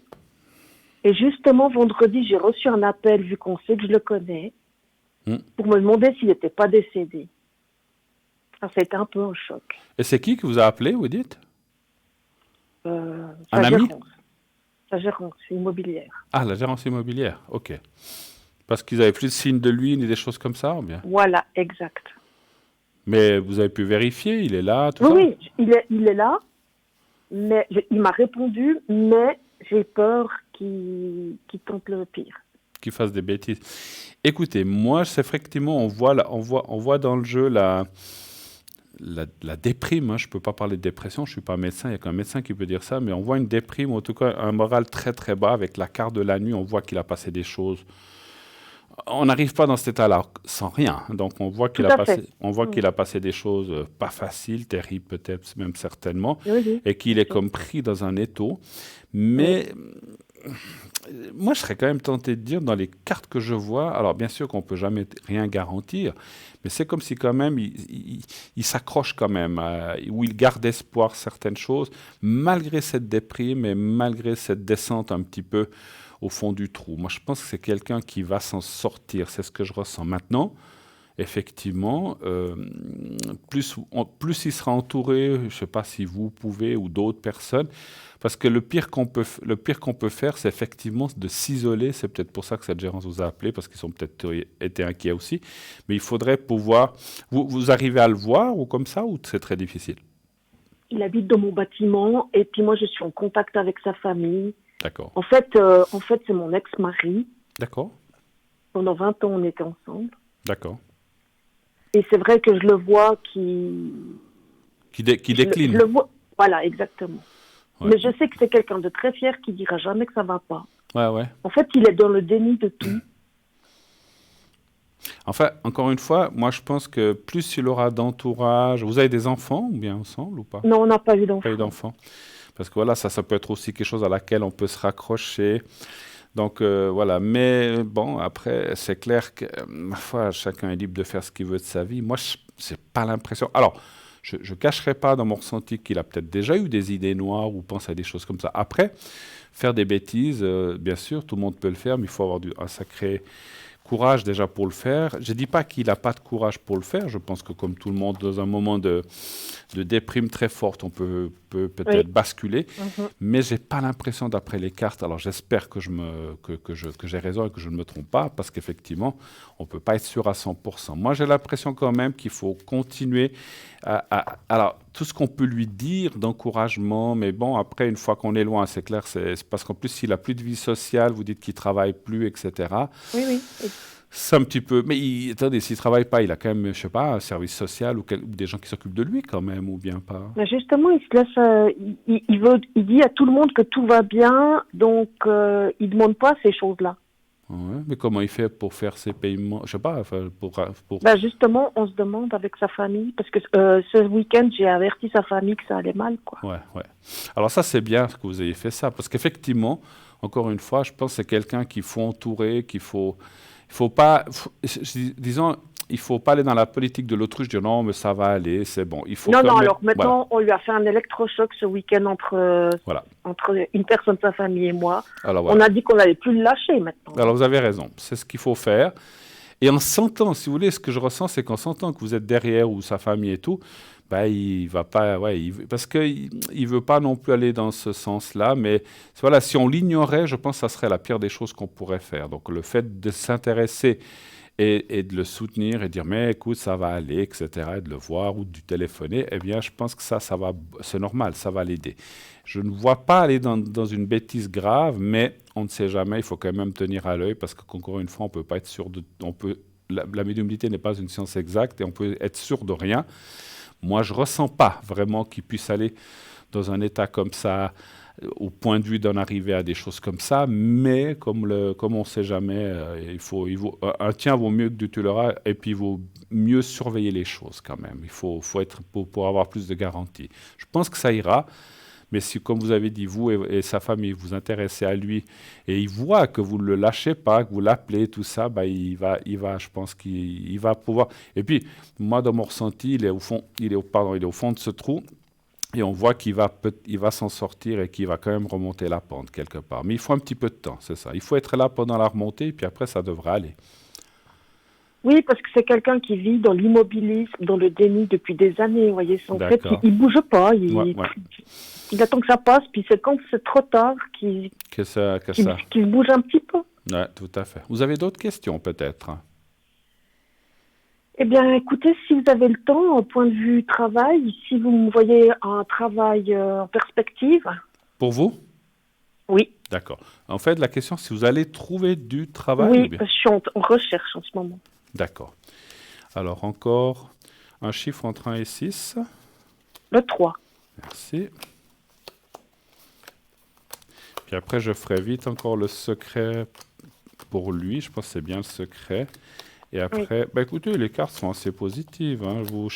Et justement, vendredi, j'ai reçu un appel, vu qu'on sait que je le connais, pour me demander s'il n'était pas décédé. Alors, c'était un peu un choc. Et c'est qui vous a appelé, vous dites? Un Sa ami? gérance. Sa gérance immobilière. Ah, la gérance immobilière, ok. Parce qu'ils avaient plus de signes de lui, ni des choses comme ça, ou bien? Voilà, exact. Mais vous avez pu vérifier, il est là, tout ça? Oui, il est là, mais il m'a répondu, mais j'ai peur qu'il tente le pire. Qu'il fasse des bêtises. Écoutez, moi, c'est effectivement, on voit dans le jeu la déprime. Hein. Je ne peux pas parler de dépression, je ne suis pas médecin, il n'y a qu'un médecin qui peut dire ça, mais on voit une déprime, en tout cas un moral très très bas avec la carte de la nuit, on voit qu'il a passé des choses. On n'arrive pas dans cet état-là sans rien. Donc on voit qu'il a passé des choses pas faciles, terribles peut-être, même certainement, Oui. et qu'il est comme pris dans un étau. Mais moi, je serais quand même tenté de dire, dans les cartes que je vois, alors bien sûr qu'on ne peut jamais rien garantir, mais c'est comme si quand même il s'accroche quand même, ou il garde espoir certaines choses, malgré cette déprime et malgré cette descente un petit peu au fond du trou. Moi, je pense que c'est quelqu'un qui va s'en sortir, c'est ce que je ressens maintenant. Effectivement, plus il sera entouré, je ne sais pas si vous pouvez ou d'autres personnes, parce que le pire qu'on peut faire, c'est effectivement de s'isoler. C'est peut-être pour ça que cette gérance vous a appelé, parce qu'ils ont peut-être été inquiets aussi. Mais il faudrait pouvoir... Vous arrivez à le voir ou comme ça, ou c'est très difficile? Il habite dans mon bâtiment, et puis moi, je suis en contact avec sa famille. D'accord. En fait, c'est mon ex-mari. D'accord. Pendant 20 ans, on était ensemble. D'accord. Et c'est vrai que je le vois qui décline. Je le vois, voilà, exactement. Ouais. Mais je sais que c'est quelqu'un de très fier qui dira jamais que ça va pas. Ouais. En fait, il est dans le déni de tout. Enfin, encore une fois, moi je pense que plus il aura d'entourage... Vous avez des enfants ou bien ensemble ou pas? Non, on n'a pas eu d'enfant. Pas eu d'enfants. Parce que voilà, ça peut être aussi quelque chose à laquelle on peut se raccrocher. Donc voilà, mais bon, après, c'est clair que ma foi, chacun est libre de faire ce qu'il veut de sa vie. Moi, je n'ai pas l'impression... Alors, je ne cacherai pas dans mon ressenti qu'il a peut-être déjà eu des idées noires ou pense à des choses comme ça. Après, faire des bêtises, bien sûr, tout le monde peut le faire, mais il faut avoir un sacré courage déjà pour le faire. Je ne dis pas qu'il n'a pas de courage pour le faire. Je pense que comme tout le monde, dans un moment de déprime très forte, on peut peut peut-être Oui. basculer, Mhm. mais j'ai pas l'impression d'après les cartes. Alors j'espère que j'ai raison et que je ne me trompe pas, parce qu'effectivement, on peut pas être sûr à 100%. Moi, j'ai l'impression quand même qu'il faut continuer alors, tout ce qu'on peut lui dire d'encouragement, mais bon, après, une fois qu'on est loin, c'est clair, c'est parce qu'en plus, s'il a plus de vie sociale, vous dites qu'il travaille plus, etc. Oui, oui. C'est un petit peu. Mais attendez, s'il travaille pas, il a quand même, je sais pas, un service social ou des gens qui s'occupent de lui quand même, ou bien pas. Mais justement, il se laisse, il dit à tout le monde que tout va bien, donc il demande pas ces choses-là. Ouais, mais comment il fait pour faire ses paiements? Je sais pas, enfin, pour... Ben justement, on se demande avec sa famille, parce que ce week-end, j'ai averti sa famille que ça allait mal, quoi. Ouais, ouais. Alors ça, c'est bien que vous ayez fait ça, parce qu'effectivement, encore une fois, je pense que c'est quelqu'un qu'il faut entourer, il faut pas, disons, il faut pas aller dans la politique de l'autruche, dire non, mais ça va aller, c'est bon. Il faut Non, quand non, même, alors voilà, maintenant, on lui a fait un électrochoc ce week-end voilà. entre une personne de sa famille et moi. Alors On voilà. a dit qu'on n'allait plus le lâcher maintenant. Alors vous avez raison, c'est ce qu'il faut faire. Et en sentant, si vous voulez, ce que je ressens, c'est qu'en sentant que vous êtes derrière ou sa famille et tout, bah, il va pas, ouais, parce qu'il il veut pas non plus aller dans ce sens-là. Mais voilà, si on l'ignorait, je pense que ça serait la pire des choses qu'on pourrait faire. Donc le fait de s'intéresser et de le soutenir et dire mais écoute ça va aller, etc., et de le voir ou de lui téléphoner, eh bien je pense que ça va, c'est normal, ça va l'aider. Je ne vois pas aller dans une bêtise grave, mais on ne sait jamais, il faut quand même tenir à l'œil parce qu'encore une fois on peut pas être sûr de, la médiumnité n'est pas une science exacte et on peut être sûr de rien. Moi je ressens pas vraiment qu'il puisse aller dans un état comme ça au point de vue d'en arriver à des choses comme ça, mais comme on ne sait jamais, un tien vaut mieux que du tu l'auras, et puis il vaut mieux surveiller les choses quand même. Faut être pour avoir plus de garanties. Je pense que ça ira, mais si, comme vous avez dit, vous et sa famille, vous intéressez à lui, et il voit que vous ne le lâchez pas, que vous l'appelez, tout ça, bah, je pense qu'il va pouvoir. Et puis, moi, dans mon ressenti, il est au fond de ce trou. Et on voit il va s'en sortir et qu'il va quand même remonter la pente quelque part. Mais il faut un petit peu de temps, c'est ça. Il faut être là pendant la remontée, et puis après, ça devrait aller. Oui, parce que c'est quelqu'un qui vit dans l'immobilisme, dans le déni depuis des années. Vous voyez, en fait, D'accord. il bouge pas. Ouais, ouais. Il attend que ça passe, puis c'est quand c'est trop tard qu'il Que ça. qu'il bouge un petit peu. Ouais, tout à fait. Vous avez d'autres questions, peut-être? Eh bien, écoutez, si vous avez le temps, au point de vue travail, si vous me voyez un travail en perspective, Pour vous? oui. D'accord. En fait, la question, c'est si vous allez trouver du travail ou Oui, bien? parce que je suis en recherche en ce moment. D'accord. Alors, encore un chiffre entre 1 et 6. Le 3. Merci. Puis après, je ferai vite encore le secret pour lui. Je pense que c'est bien le secret. Et après, bah écoutez, les cartes sont assez positives. Hein. Vous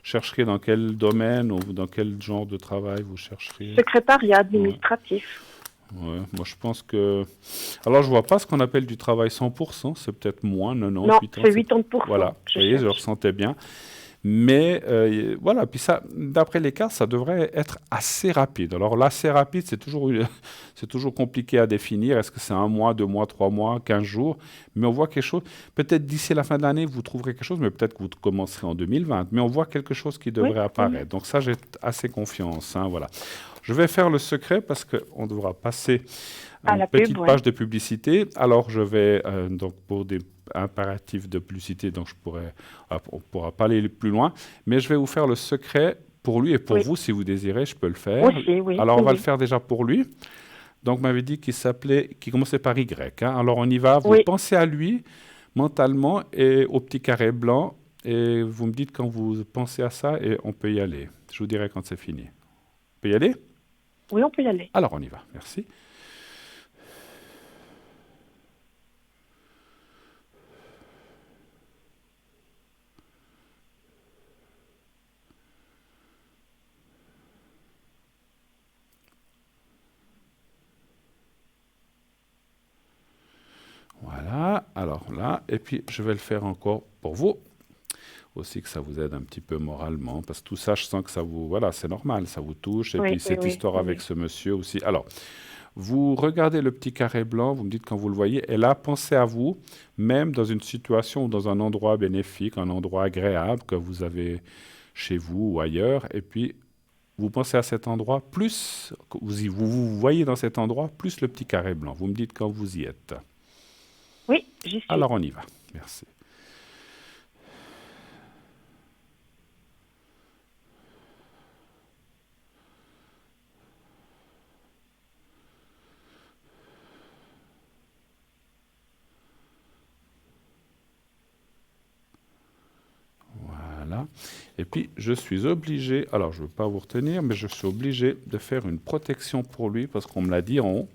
chercherez dans quel domaine ou dans quel genre de travail vous chercherez? Secrétariat administratif. Ouais, moi je pense que... Alors je vois pas ce qu'on appelle du travail 100%, c'est peut-être moins, 90, Non, 80. c'est 80%. Voilà, vous voyez, je le ressentais bien. Mais voilà, puis ça, d'après les cartes, ça devrait être assez rapide. Alors l'assez rapide, c'est toujours compliqué à définir. Est-ce que c'est 1 mois, 2 mois, 3 mois, 15 jours? Mais on voit quelque chose. Peut-être d'ici la fin de l'année, vous trouverez quelque chose, mais peut-être que vous commencerez en 2020. Mais on voit quelque chose qui devrait apparaître. Donc ça, j'ai assez confiance. Hein, voilà. Je vais faire le secret parce qu'on devra passer à une petite page de publicité. Alors je vais, donc pour des impératif de publicité, donc on ne pourra pas aller plus loin, mais je vais vous faire le secret pour lui et pour vous, si vous désirez, je peux le faire. Aussi, oui. Alors, on va le faire déjà pour lui. Donc, vous m'avez dit qu'il commençait par Y. Hein. Alors, on y va. Vous pensez à lui mentalement et au petit carré blanc, et vous me dites quand vous pensez à ça, et on peut y aller. Je vous dirai quand c'est fini. On peut y aller? Oui, on peut y aller. Alors, on y va. Merci. Voilà, alors là, et puis je vais le faire encore pour vous, aussi que ça vous aide un petit peu moralement, parce que tout ça, je sens que ça vous, voilà, c'est normal, ça vous touche, et puis cette histoire avec ce monsieur aussi. Alors, vous regardez le petit carré blanc, vous me dites quand vous le voyez, et là, pensez à vous, même dans une situation ou dans un endroit bénéfique, un endroit agréable que vous avez chez vous ou ailleurs, et puis vous pensez à cet endroit, plus vous voyez dans cet endroit, plus le petit carré blanc. Vous me dites quand vous y êtes. Oui, j'y suis. Alors on y va. Merci. Voilà. Et puis, je suis obligé, alors je ne veux pas vous retenir, mais je suis obligé de faire une protection pour lui parce qu'on me l'a dit en haut.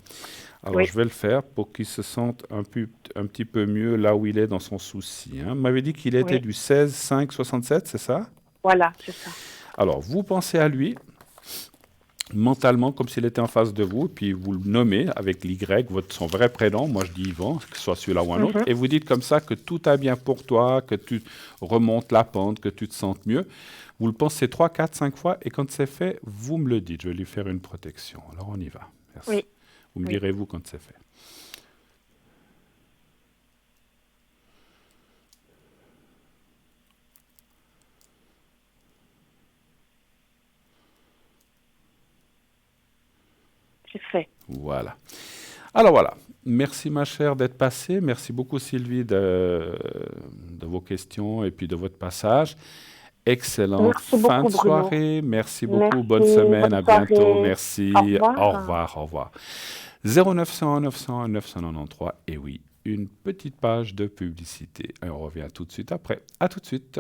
Alors, Oui, je vais le faire pour qu'il se sente un petit peu mieux là où il est dans son souci. Hein. Vous m'avez dit qu'il était oui. du 16-5-67, c'est ça? Voilà, c'est ça. Alors, vous pensez à lui mentalement comme s'il était en face de vous, puis vous le nommez avec l'Y, son vrai prénom, moi je dis Yvan, que ce soit celui-là ou un autre, Mhm. et vous dites comme ça que tout va bien pour toi, que tu remontes la pente, que tu te sentes mieux. Vous le pensez 3, 4, 5 fois, et quand c'est fait, vous me le dites. Je vais lui faire une protection. Alors on y va. Merci. Oui, Vous me oui. direz vous quand c'est fait. C'est fait. Voilà. Alors voilà. Merci ma chère d'être passée. Merci beaucoup Sylvie de vos questions et puis de votre passage. Excellente Merci fin beaucoup, de Bruno. soirée. Merci beaucoup. Merci, Bonne semaine. bonne À bientôt. soirée. Au Merci. Au revoir. revoir. Au revoir. 0900 901 993. Et oui, une petite page de publicité. Et on revient tout de suite après. À tout de suite.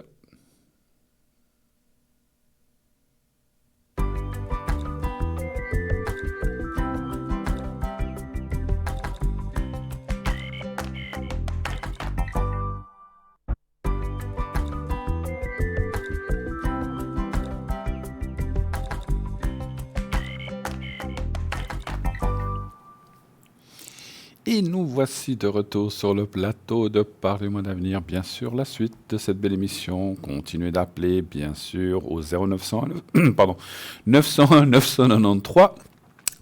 Et nous voici de retour sur le plateau de Parlez-moi d'avenir. Bien sûr, la suite de cette belle émission. Continuez d'appeler, bien sûr, au 0900, pardon, 901 993.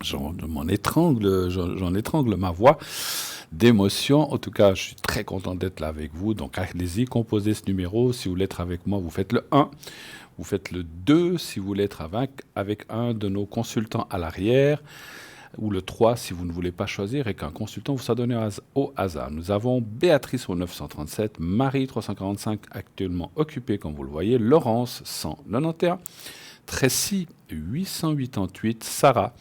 J'en étrangle ma voix d'émotion. En tout cas, je suis très content d'être là avec vous. Donc, allez-y, composez ce numéro. Si vous voulez être avec moi, vous faites le 1. Vous faites le 2 si vous voulez être avec un de nos consultants à l'arrière. Ou le 3 si vous ne voulez pas choisir et qu'un consultant vous a donné au hasard. Nous avons Béatrice au 937, Marie 345 actuellement occupée comme vous le voyez, Laurence 191, Tracy 888, Sarah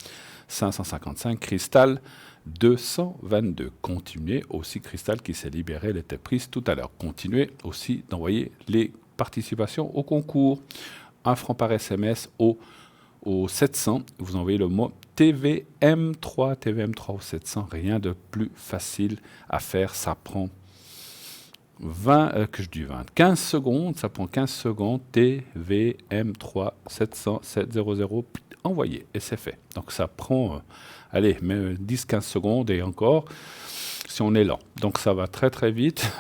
555, Cristal 222. Continuez aussi, Cristal qui s'est libérée, elle était prise tout à l'heure. Continuez aussi d'envoyer les participations au concours. 1 franc par SMS au 700, vous envoyez le mot TVM3 au 700, rien de plus facile à faire, ça prend 15 secondes, ça prend 15 secondes, TVM3 700 700, envoyé, et c'est fait. Donc ça prend, allez, 10-15 secondes et encore, si on est lent. Donc ça va très très vite,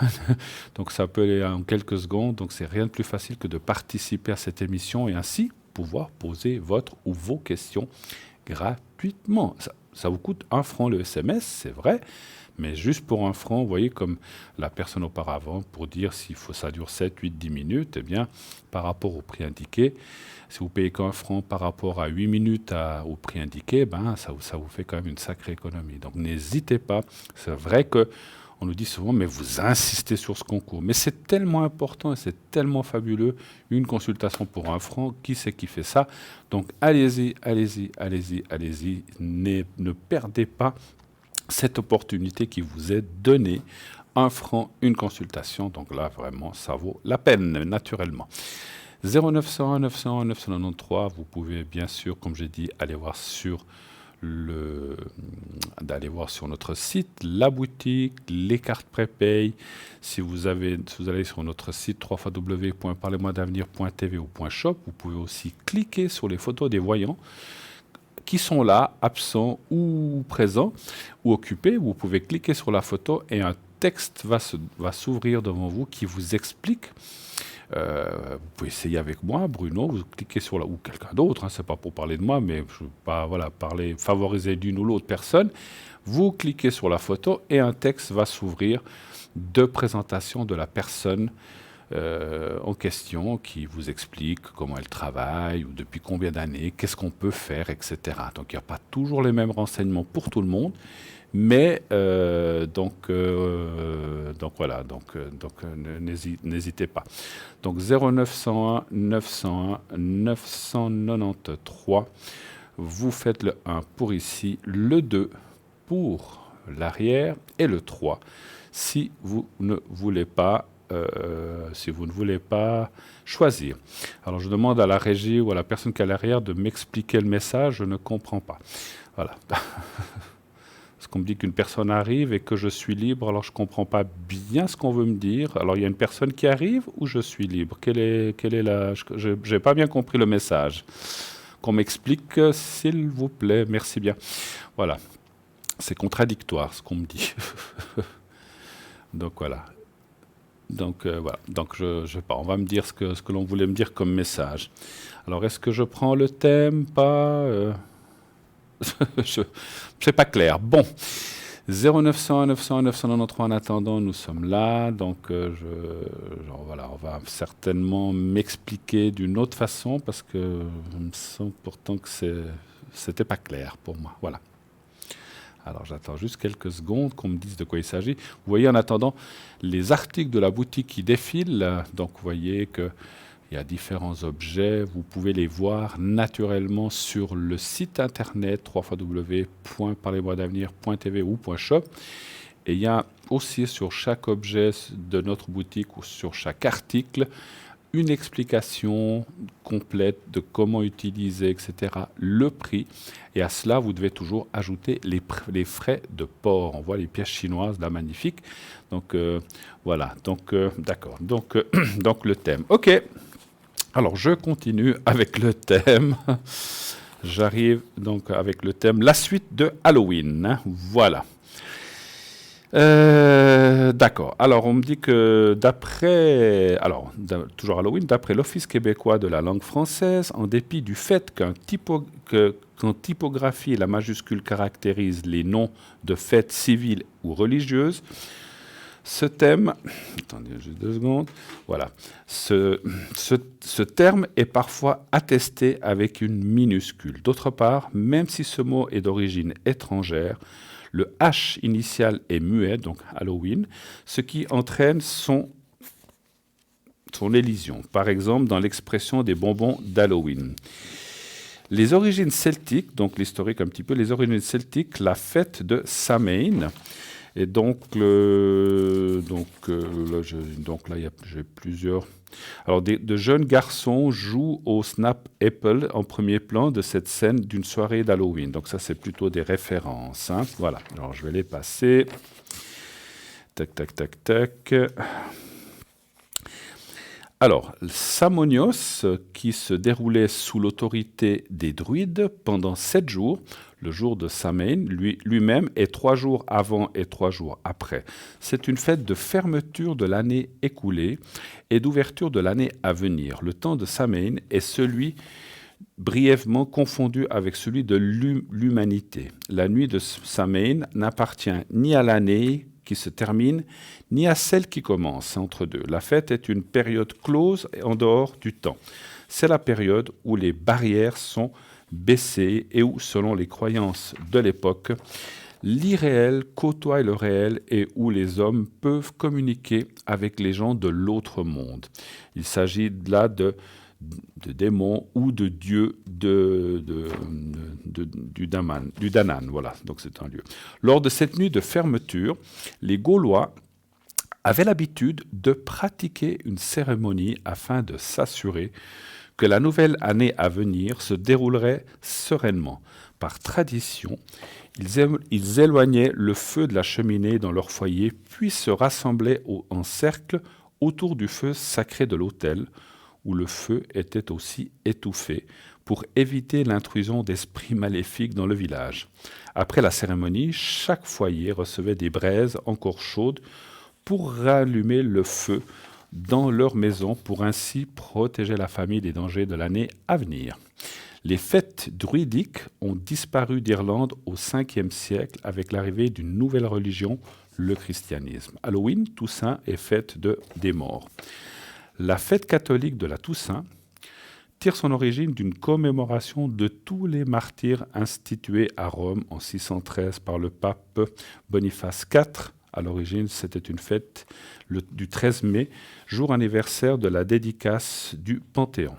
donc ça peut aller en quelques secondes, donc c'est rien de plus facile que de participer à cette émission et ainsi pouvoir poser votre ou vos questions gratuitement. Ça vous coûte 1 franc le SMS, c'est vrai, mais juste pour 1 franc, vous voyez, comme la personne auparavant, pour dire s'il faut ça dure 7, 8, 10 minutes, eh bien, par rapport au prix indiqué, si vous payez qu'1 franc par rapport à 8 minutes au prix indiqué, ben, ça vous fait quand même une sacrée économie. Donc n'hésitez pas, c'est vrai que on nous dit souvent, mais vous insistez sur ce concours. Mais c'est tellement important et c'est tellement fabuleux. Une consultation pour 1 franc, qui c'est qui fait ça? Donc allez-y, allez-y, allez-y, allez-y. Ne perdez pas cette opportunité qui vous est donnée. 1 franc, une consultation. Donc là, vraiment, ça vaut la peine, naturellement. 0901 901 993. Vous pouvez bien sûr, comme j'ai dit, aller voir sur d'aller voir sur notre site, la boutique, les cartes prépay. Si vous allez sur notre site www.parlez-moi-d'avenir.tv ou .shop, vous pouvez aussi cliquer sur les photos des voyants qui sont là, absents ou présents ou occupés. Vous pouvez cliquer sur la photo et un texte va s'ouvrir devant vous qui vous explique. Vous pouvez essayer avec moi, Bruno, vous cliquez sur ou quelqu'un d'autre, hein, c'est pas pour parler de moi, mais je ne veux pas favoriser l'une ou l'autre personne. Vous cliquez sur la photo et un texte va s'ouvrir de présentation de la personne en question qui vous explique comment elle travaille ou depuis combien d'années, qu'est-ce qu'on peut faire, etc. Donc il n'y a pas toujours les mêmes renseignements pour tout le monde, mais voilà, n'hésitez pas. Donc 0901 901 993, vous faites le 1 pour ici, le 2 pour l'arrière et le 3 si vous ne voulez pas choisir. Alors je demande à la régie ou à la personne qui est à l'arrière de m'expliquer le message, je ne comprends pas. Voilà. Parce qu'on me dit qu'une personne arrive et que je suis libre, alors je ne comprends pas bien ce qu'on veut me dire. Alors il y a une personne qui arrive ou je suis libre? Quelle est la... Je n'ai pas bien compris le message. Qu'on m'explique, s'il vous plaît, merci bien. Voilà. C'est contradictoire ce qu'on me dit. Donc voilà. Donc voilà. Donc je sais pas. On va me dire ce que l'on voulait me dire comme message. Alors est-ce que je prends le thème? Pas. C'est pas clair. Bon. 0901 901 993 en attendant, nous sommes là. Donc voilà, on va certainement m'expliquer d'une autre façon parce que je me sens pourtant que c'était pas clair pour moi. Voilà. Alors j'attends juste quelques secondes qu'on me dise de quoi il s'agit. Vous voyez en attendant les articles de la boutique qui défilent. Donc vous voyez qu'il y a différents objets. Vous pouvez les voir naturellement sur le site internet www.parlez-moi-d'avenir.tv ou .shop. Et il y a aussi sur chaque objet de notre boutique ou sur chaque article une explication complète de comment utiliser, etc., le prix. Et à cela, vous devez toujours ajouter les frais de port. On voit les pièces chinoises, là, magnifiques. Donc, voilà. Donc, d'accord. Donc, le thème. OK. Alors, je continue avec le thème. J'arrive donc avec le thème, la suite de Halloween. Hein. Voilà. D'accord. Alors, on me dit que toujours Halloween, d'après l'Office québécois de la langue française, en dépit du fait qu'en typographie, la majuscule caractérise les noms de fêtes civiles ou religieuses, ce thème, attendez juste 2 secondes, voilà, ce terme est parfois attesté avec une minuscule. D'autre part, même si ce mot est d'origine étrangère, le H initial est muet, donc Halloween, ce qui entraîne son élision. Par exemple, dans l'expression des bonbons d'Halloween. Les origines celtiques, donc l'historique un petit peu, les origines celtiques, la fête de Samhain. Et donc là, j'ai plusieurs. Alors, de jeunes garçons jouent au Snap Apple en premier plan de cette scène d'une soirée d'Halloween. Donc ça, c'est plutôt des références. Hein. Voilà. Alors, je vais les passer. Tac, tac, tac, tac. Alors, Samonios, qui se déroulait sous l'autorité des druides pendant 7 jours, le jour de Samhain, lui-même est 3 jours avant et 3 jours après. C'est une fête de fermeture de l'année écoulée et d'ouverture de l'année à venir. Le temps de Samhain est celui brièvement confondu avec celui de l'humanité. La nuit de Samhain n'appartient ni à l'année qui se termine, ni à celle qui commence, entre deux. La fête est une période close en dehors du temps. C'est la période où les barrières sont baissées et où, selon les croyances de l'époque, l'irréel côtoie le réel et où les hommes peuvent communiquer avec les gens de l'autre monde. Il s'agit là de démons ou de dieux du Danann. Voilà, donc c'est un lieu. Lors de cette nuit de fermeture, les Gaulois avaient l'habitude de pratiquer une cérémonie afin de s'assurer que la nouvelle année à venir se déroulerait sereinement. Par tradition, ils éloignaient le feu de la cheminée dans leur foyer, puis se rassemblaient en cercle autour du feu sacré de l'autel, où le feu était aussi étouffé, pour éviter l'intrusion d'esprits maléfiques dans le village. Après la cérémonie, chaque foyer recevait des braises encore chaudes pour rallumer le feu dans leur maison, pour ainsi protéger la famille des dangers de l'année à venir. Les fêtes druidiques ont disparu d'Irlande au 5e siècle avec l'arrivée d'une nouvelle religion, le christianisme. Halloween, Toussaint et fête des morts. La fête catholique de la Toussaint tire son origine d'une commémoration de tous les martyrs institués à Rome en 613 par le pape Boniface IV. À l'origine, c'était une fête du 13 mai, jour anniversaire de la dédicace du Panthéon.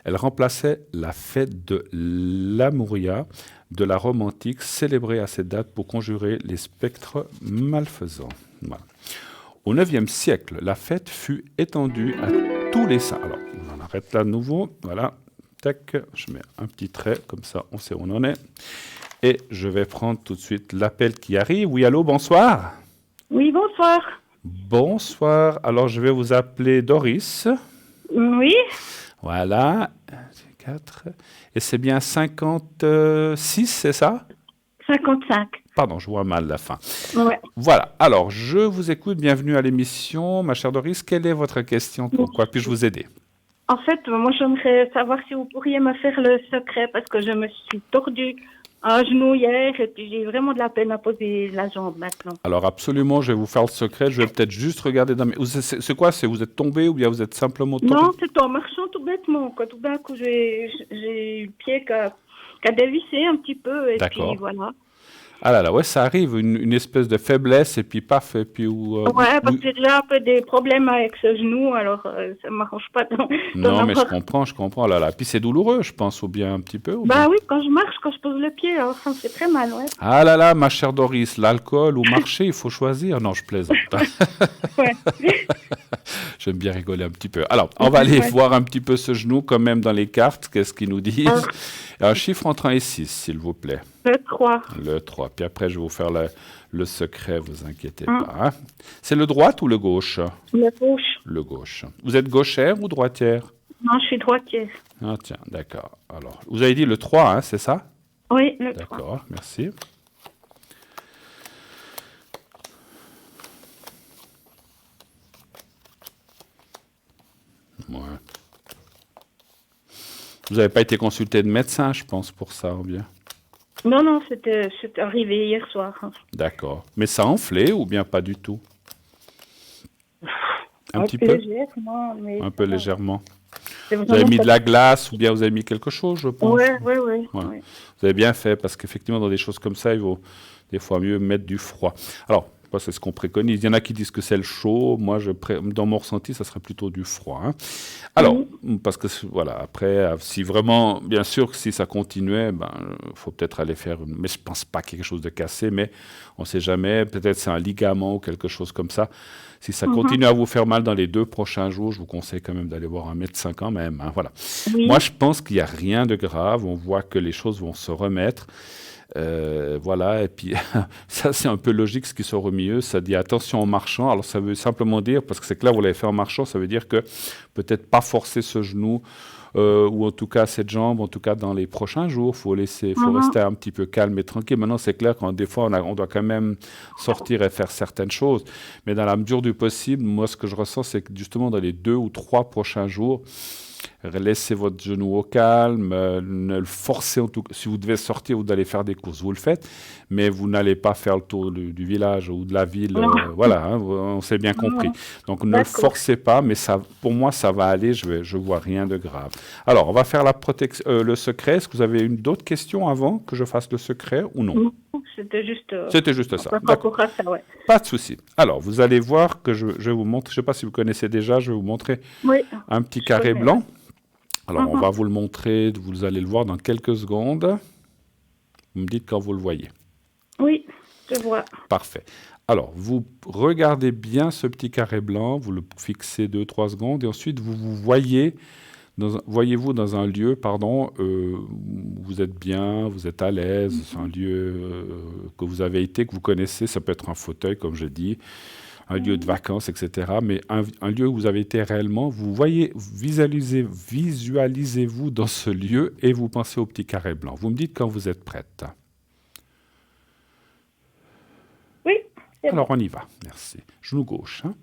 Elle remplaçait la fête de l'Amouria de la Rome antique, célébrée à cette date pour conjurer les spectres malfaisants. Voilà. Au IXe siècle, la fête fut étendue à tous les saints. Alors, on en arrête là de nouveau. Voilà. Tac, je mets un petit trait, comme ça on sait où on en est. Et je vais prendre tout de suite l'appel qui arrive. Oui, allô, bonsoir. Oui, bonsoir. Bonsoir. Alors, je vais vous appeler Doris. Oui, Voilà. 4. Et c'est bien 56, c'est ça? 55. Pardon, je vois mal la fin. Ouais. Voilà. Alors, je vous écoute. Bienvenue à l'émission. Ma chère Doris, quelle est votre question? Pourquoi puis-je vous aider? En fait, moi, j'aimerais savoir si vous pourriez me faire le secret parce que je me suis tordue un genou hier et puis j'ai vraiment de la peine à poser la jambe maintenant. Alors, absolument, je vais vous faire le secret. Je vais peut-être juste regarder dans mes... C'est quoi? Vous êtes tombé ou bien vous êtes simplement tombé? Non, c'est en marchant tout bêtement. Quoi. Tout d'un coup, j'ai eu le pied qui a dévissé un petit peu et D'accord. puis voilà. Ah là là, ouais, ça arrive, une espèce de faiblesse, et puis paf, et puis... Ouais, parce que j'ai déjà un peu des problèmes avec ce genou, alors ça ne m'arrange pas. Non, mais je comprends, là là. Puis c'est douloureux, je pense, ou bien un petit peu. Bah oui, quand je marche, quand je pose le pied, alors ça me fait très mal, ouais. Ah là là, ma chère Doris, l'alcool ou marcher, il faut choisir. Non, je plaisante. Ouais. J'aime bien rigoler un petit peu. Alors, on va aller voir un petit peu ce genou quand même dans les cartes, qu'est-ce qu'ils nous disent. Un chiffre entre 1 et 6, s'il vous plaît. Le 3. Le 3. Puis après, je vais vous faire le secret, vous inquiétez pas. Hein. C'est le droit ou le gauche? Le gauche. Le gauche. Vous êtes gauchère ou droitière? Non, je suis droitière. Ah tiens, d'accord. Alors, vous avez dit le 3, hein, c'est ça? Oui, le 3. D'accord, merci. Ouais. Vous n'avez pas été consulté de médecin, je pense, pour ça, ou bien? Non, c'était arrivé hier soir. D'accord. Mais ça a enflé ou bien pas du tout? Un petit peu? Légèrement, mais Un peu légèrement. c'est Vous vraiment avez mis pas- de la glace ou bien vous avez mis quelque chose, je pense? Ouais. Ouais. Vous avez bien fait parce qu'effectivement, dans des choses comme ça, il vaut des fois mieux mettre du froid. Alors, c'est ce qu'on préconise. Il y en a qui disent que c'est le chaud. Moi, dans mon ressenti, ça serait plutôt du froid. Hein. Alors, parce que voilà, après, si vraiment, bien sûr, que si ça continuait, faut peut-être aller faire mais je pense pas quelque chose de cassé, mais on sait jamais. Peut-être c'est un ligament ou quelque chose comme ça. Si ça continue à vous faire mal dans les 2 prochains jours, je vous conseille quand même d'aller voir un médecin quand même. Hein, voilà. Oui. Moi, je pense qu'il n'y a rien de grave. On voit que les choses vont se remettre. Voilà, et puis ça c'est un peu logique ce qui sort au milieu, ça dit attention en marchant, alors ça veut simplement dire, parce que c'est que là vous l'avez fait en marchant, ça veut dire que peut-être pas forcer ce genou, ou en tout cas cette jambe, en tout cas dans les prochains jours, faut rester un petit peu calme et tranquille. Maintenant c'est clair quand des fois on doit quand même sortir et faire certaines choses, mais dans la mesure du possible, moi ce que je ressens c'est que justement dans les 2 ou 3 prochains jours, laissez votre genou au calme, ne le forcez en tout cas. Si vous devez sortir ou d'aller faire des courses, vous le faites, mais vous n'allez pas faire le tour du village ou de la ville. Voilà, hein, on s'est bien compris. Donc ne le forcez pas, mais ça, pour moi, ça va aller. Je vois rien de grave. Alors, on va faire le secret. Est-ce que vous avez d'autres questions avant que je fasse le secret ou non? Non, c'était juste. C'était juste ça. Par rapport à ça, ouais. Pas de souci. Alors, vous allez voir que je vais vous montrer. Je ne sais pas si vous connaissez déjà. Je vais vous montrer un petit carré blanc. Alors, on va vous le montrer, vous allez le voir dans quelques secondes. Vous me dites quand vous le voyez. Oui, je vois. Parfait. Alors, vous regardez bien ce petit carré blanc, vous le fixez 2-3 secondes, et ensuite, voyez-vous dans un lieu, vous êtes bien, vous êtes à l'aise, c'est un lieu que vous avez été, que vous connaissez, ça peut être un fauteuil, comme je dis, un lieu de vacances, etc. Mais un lieu où vous avez été réellement, visualisez-vous dans ce lieu et vous pensez au petit carré blanc. Vous me dites quand vous êtes prête. Oui. Alors on y va, merci. Genou gauche. Hein.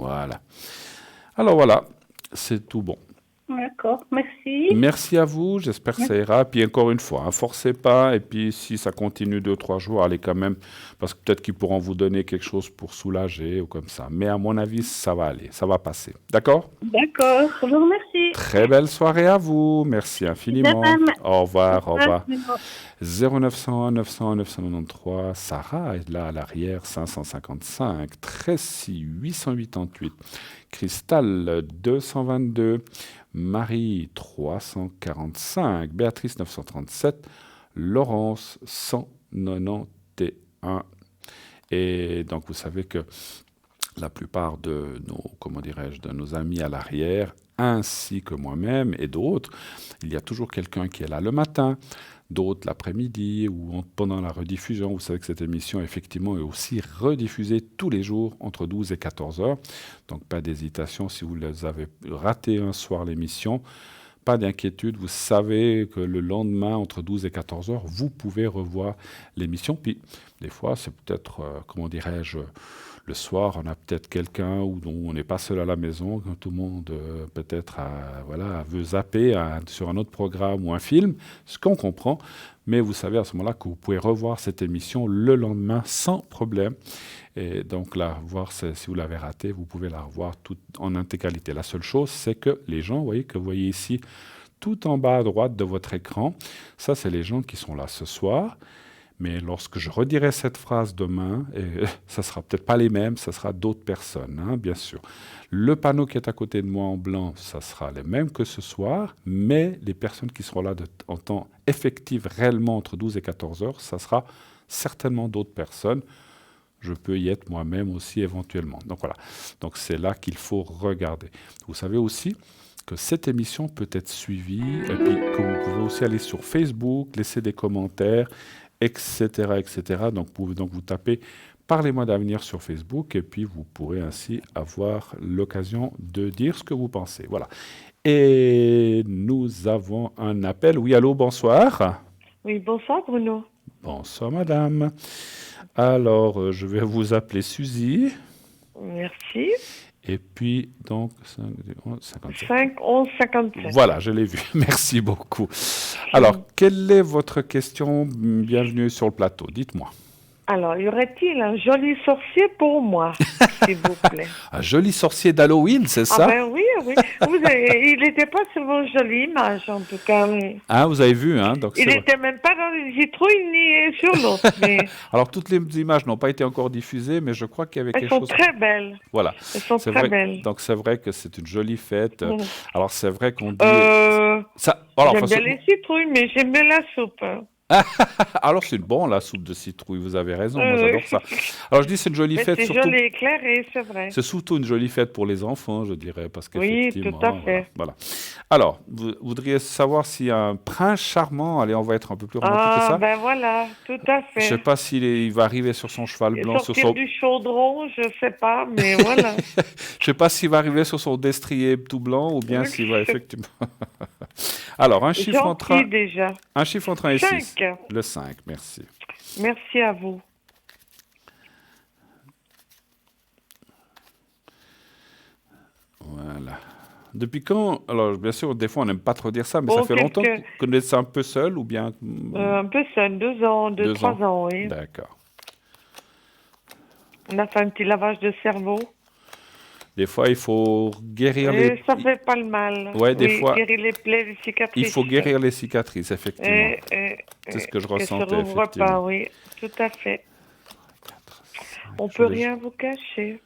Voilà. Alors voilà, c'est tout bon. D'accord, merci. Merci à vous, j'espère que ça ira. Puis encore une fois, forcez pas. Et puis si ça continue 2, 3 jours, allez quand même, parce que peut-être qu'ils pourront vous donner quelque chose pour soulager ou comme ça. Mais à mon avis, ça va aller, ça va passer. D'accord? D'accord, je vous remercie. Très belle soirée à vous. Merci infiniment. De même. Au revoir, au revoir. Au 0900 900 993, Sarah est là à l'arrière, 555, Tracy 888, Cristal 222, Marie 345, Béatrice 937, Laurence 191. Et donc vous savez que la plupart de nos, de nos amis à l'arrière, ainsi que moi-même et d'autres, il y a toujours quelqu'un qui est là le matin, d'autres l'après-midi ou pendant la rediffusion. Vous savez que cette émission, effectivement, est aussi rediffusée tous les jours entre 12 et 14 heures. Donc, pas d'hésitation si vous les avez raté un soir l'émission. Pas d'inquiétude, vous savez que le lendemain, entre 12 et 14 heures, vous pouvez revoir l'émission. Puis, des fois, c'est peut-être, le soir, on a peut-être quelqu'un où on n'est pas seul à la maison, quand tout le monde peut-être veut zapper sur un autre programme ou un film, ce qu'on comprend. Mais vous savez à ce moment-là que vous pouvez revoir cette émission le lendemain sans problème. Et donc là, voir si vous l'avez raté, vous pouvez la revoir toute en intégralité. La seule chose, c'est que les gens, vous voyez ici, tout en bas à droite de votre écran, ça, c'est les gens qui sont là ce soir. Mais lorsque je redirai cette phrase demain, ça ne sera peut-être pas les mêmes, ça sera d'autres personnes, bien sûr. Le panneau qui est à côté de moi en blanc, ça sera les mêmes que ce soir, mais les personnes qui seront là en temps effectif réellement entre 12 et 14 heures, ça sera certainement d'autres personnes. Je peux y être moi-même aussi éventuellement. Donc voilà, donc c'est là qu'il faut regarder. Vous savez aussi que cette émission peut être suivie, et puis que vous pouvez aussi aller sur Facebook, laisser des commentaires, etc., etc. Donc vous tapez « Parlez-moi d'avenir » sur Facebook et puis vous pourrez ainsi avoir l'occasion de dire ce que vous pensez. Voilà. Et nous avons un appel. Oui, allô, bonsoir. Oui, bonsoir Bruno. Bonsoir madame. Alors, je vais vous appeler Suzy. Merci. Et puis, donc, 5, 57. 5, 11, 57. Voilà, je l'ai vu. Merci beaucoup. Alors, quelle est votre question? Bienvenue sur le plateau. Dites-moi. Alors, y aurait-il un joli sorcier pour moi, s'il vous plaît? Un joli sorcier d'Halloween, c'est ça? Ah ben oui, oui. Il n'était pas sur vos jolies images, en tout cas. Ah, vous avez vu, hein? Donc, il n'était même pas dans les citrouilles ni sur l'autre. Mais... Alors, toutes les images n'ont pas été encore diffusées, mais je crois qu'il y avait quelque chose... Elles sont très belles. Voilà. Elles sont très belles. Donc, c'est vrai que c'est une jolie fête. Alors, c'est vrai qu'on dit... J'aime bien les citrouilles, mais j'aime bien la soupe. Alors, c'est bon, la soupe de citrouille, vous avez raison, moi j'adore ça. Alors, je dis c'est une jolie fête. C'est surtout... joli éclairé, c'est vrai. C'est surtout une jolie fête pour les enfants, je dirais, parce qu'effectivement... Oui, tout à fait. Voilà. Alors, vous voudriez savoir s'il y a un prince charmant, allez, on va être un peu plus romantique que ça. Ah, ben voilà, tout à fait. Je ne sais pas s'il va arriver sur son cheval blanc. Sortir du chaudron, je ne sais pas, mais voilà. Je ne sais pas s'il va arriver sur son destrier tout blanc ou bien s'il va effectivement... Alors, un chiffre entre 1 et 6. Le 5, merci. Merci à vous. Voilà. Depuis quand? Alors, bien sûr, des fois, on n'aime pas trop dire ça, mais ça fait longtemps que vous êtes un peu seul ou bien... Un peu seul, 2 ans, 3 ans, oui. D'accord. On a fait un petit lavage de cerveau. Des fois, il faut guérir les... Ça fait pas le mal. Ouais, des fois... guérir les plaies, les cicatrices. Il faut guérir les cicatrices, effectivement. C'est ce que je ressentais, effectivement. Pas, oui, tout à fait. 4, 5, on peut rien vous cacher.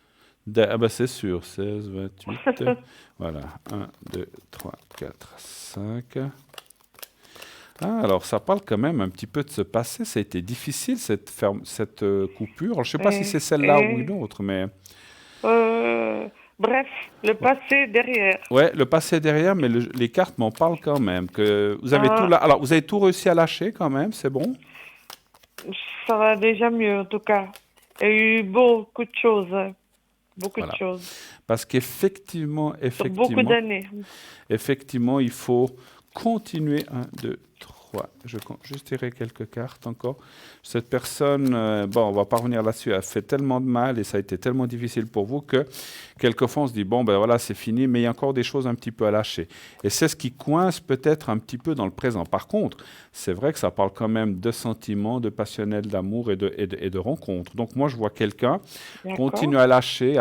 Ah ben c'est sûr, 16, 28... Voilà, 1, 2, 3, 4, 5... Ah, alors ça parle quand même un petit peu de ce passé. Ça a été difficile, cette coupure. Alors, je ne sais pas si c'est celle-là ou une autre, mais... Bref, le passé derrière. Ouais, le passé derrière, mais les cartes m'en parlent quand même. Que vous avez tout là. Alors, vous avez tout réussi à lâcher quand même, c'est bon? Ça va déjà mieux, en tout cas. Il y a eu beaucoup de choses. Beaucoup de choses. Parce qu'effectivement... Sur beaucoup d'années. Effectivement, il faut continuer. 1, 2, 3... Ouais, je compte juste tirer quelques cartes encore. Cette personne, bon, on va pas revenir là-dessus, elle fait tellement de mal et ça a été tellement difficile pour vous que quelquefois on se dit, bon, ben voilà, c'est fini, mais il y a encore des choses un petit peu à lâcher. Et c'est ce qui coince peut-être un petit peu dans le présent. Par contre, c'est vrai que ça parle quand même de sentiments, de passionnel, d'amour et de rencontres. Donc moi, je vois quelqu'un D'accord. continue à lâcher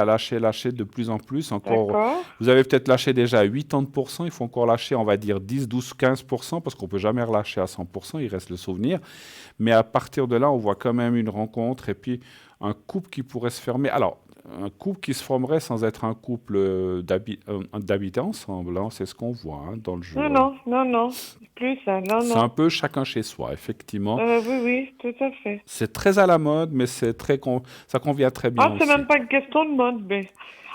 de plus en plus. Encore, D'accord. vous avez peut-être lâché déjà à 80%, il faut encore lâcher, on va dire 10, 12, 15%, parce qu'on ne peut jamais relâcher à 100%, il reste le souvenir. Mais à partir de là, on voit quand même une rencontre et puis un couple qui pourrait se fermer. Alors, un couple qui se formerait sans être un couple d'habiter ensemble, hein, c'est ce qu'on voit hein, dans le jeu. Non, Hein. non, non, non. Plus ça, non, C'est un non. peu chacun chez soi, effectivement. Oui, oui, tout à fait. C'est très à la mode, mais ça convient très bien Ah, c'est aussi. même pas une question de mode, mais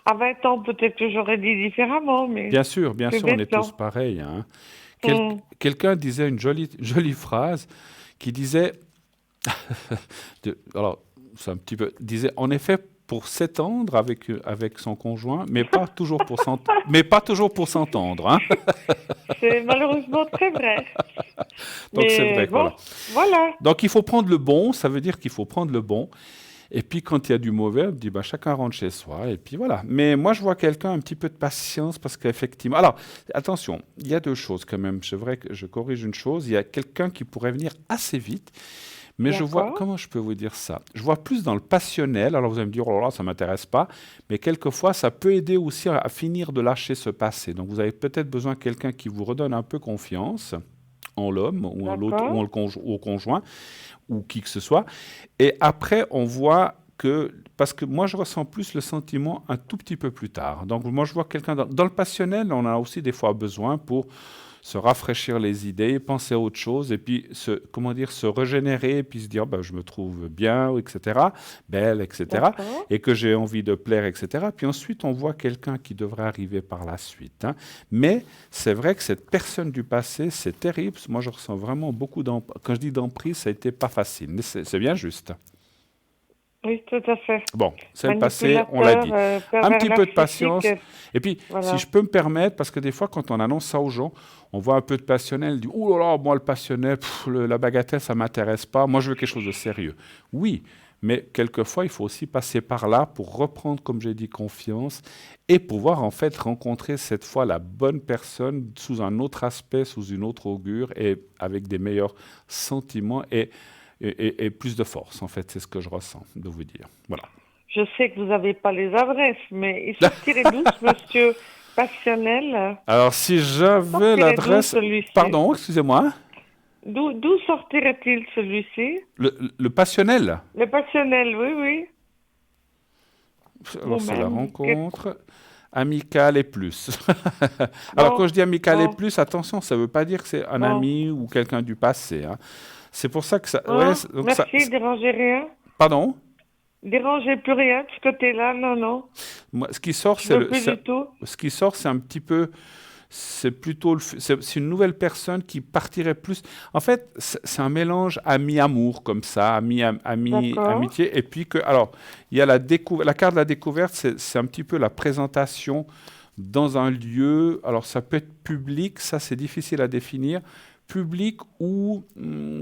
à 20 ans, peut-être que j'aurais dit différemment, mais Bien sûr, c'est on est tous maintenant. pareils. Hein. Hmm. Quelqu'un disait une jolie phrase qui disait, alors c'est un petit peu, disait en effet pour s'étendre avec son conjoint, mais pas toujours pour s'entendre. Hein. C'est malheureusement très vrai. Donc c'est Mais vrai que bon, voilà. voilà. Donc il faut prendre le bon, ça veut dire qu'il faut prendre le bon. Et puis quand il y a du mauvais, on dit bah, chacun rentre chez soi. Et puis voilà. Mais moi je vois quelqu'un un petit peu de patience parce qu'effectivement. Alors attention, il y a deux choses quand même. C'est vrai que je corrige une chose. Il y a quelqu'un qui pourrait venir assez vite. Mais je vois, D'accord. comment je peux vous dire ça? Je vois plus dans le passionnel. Alors vous allez me dire, oh là là, ça ne m'intéresse pas. Mais quelquefois, ça peut aider aussi à finir de lâcher ce passé. Donc vous avez peut-être besoin de quelqu'un qui vous redonne un peu confiance en l'homme ou en l'autre ou, D'accord. ou au conjoint ou qui que ce soit. Et après, on voit que, parce que moi, je ressens plus le sentiment un tout petit peu plus tard. Donc moi, je vois quelqu'un dans le passionnel, on a aussi des fois besoin pour se rafraîchir les idées, penser à autre chose, et puis comment dire, se régénérer, et puis se dire, ben, je me trouve bien, etc., belle, etc., D'accord. et que j'ai envie de plaire, etc. Puis ensuite, on voit quelqu'un qui devrait arriver par la suite. Hein. Mais c'est vrai que cette personne du passé, c'est terrible. Moi, je ressens vraiment beaucoup d'emprise. Quand je dis d'emprise, ça a été pas facile, mais c'est bien juste. Oui, tout à fait. Bon, c'est le passé, on l'a Manipulateur, dit. Un pervers petit peu de narcissique, patience. Et puis, si voilà. je peux me permettre, parce que des fois, quand on annonce ça aux gens, on voit un peu de passionnel, on dit, oh là là, moi, le passionnel, la bagatelle, ça ne m'intéresse pas. Moi, je veux quelque chose de sérieux. Oui, mais quelquefois, il faut aussi passer par là pour reprendre, comme j'ai dit, confiance et pouvoir, en fait, rencontrer cette fois la bonne personne sous un autre aspect, sous une autre augure et avec des meilleurs sentiments et plus de force, en fait. C'est ce que je ressens, de vous dire. Voilà. Je sais que vous n'avez pas les adresses, mais il sortirait d'où, ce monsieur passionnel? Alors, si j'avais Sortirait d'où l'adresse... celui-ci? Pardon, excusez-moi. D'où sortirait-il celui-ci? Le passionnel. Le passionnel, oui, oui. Alors, c'est la Vous-même. rencontre amicale et plus. Alors, quand Bon, je dis amicale et bon, plus, attention, ça ne veut pas dire que c'est un bon. ami ou quelqu'un du passé. Hein. C'est pour ça que ça... Ouais, Hein? donc Merci, dérangez rien. pardon. Dérangez plus rien de ce côté-là, non, non. Moi, ce qui sort, Je veux plus du tout. ce qui sort, c'est un petit peu... C'est plutôt c'est une nouvelle personne qui partirait plus. En fait, c'est un mélange ami-amour comme ça, D'accord, amitié. Et puis que, alors, il y a la carte de la découverte, c'est un petit peu la présentation dans un lieu. Alors, ça peut être public, ça c'est difficile à définir. Public ou,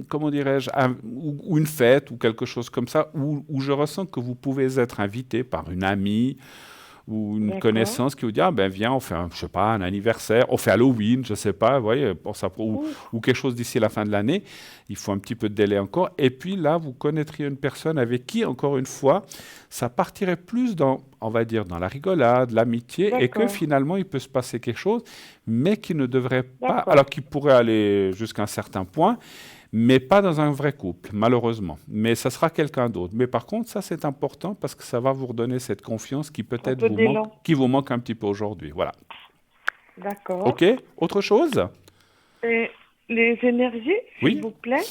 comment dirais-je, ou une fête ou quelque chose comme ça, où je ressens que vous pouvez être invité par une amie ou une d'accord. connaissance qui vous dit ah ben viens on fait je sais pas un anniversaire, on fait Halloween, je sais pas, vous voyez, pour ça, Ouh, ou quelque chose d'ici la fin de l'année. Il faut un petit peu de délai encore. Et puis là, vous connaîtriez une personne avec qui, encore une fois, ça partirait plus dans, on va dire, dans la rigolade, l'amitié, et que d'accord, finalement il peut se passer quelque chose, mais qui ne devrait pas, d'accord. alors qui pourrait aller jusqu'à un certain point, mais pas dans un vrai couple, malheureusement. Mais ça sera quelqu'un d'autre. Mais par contre, ça c'est important parce que ça va vous redonner cette confiance qui Un peut-être peu vous manque, d'élan. qui vous manque un petit peu aujourd'hui. Voilà. D'accord. OK? Autre chose? Et les énergies, s'il Oui? vous plaît,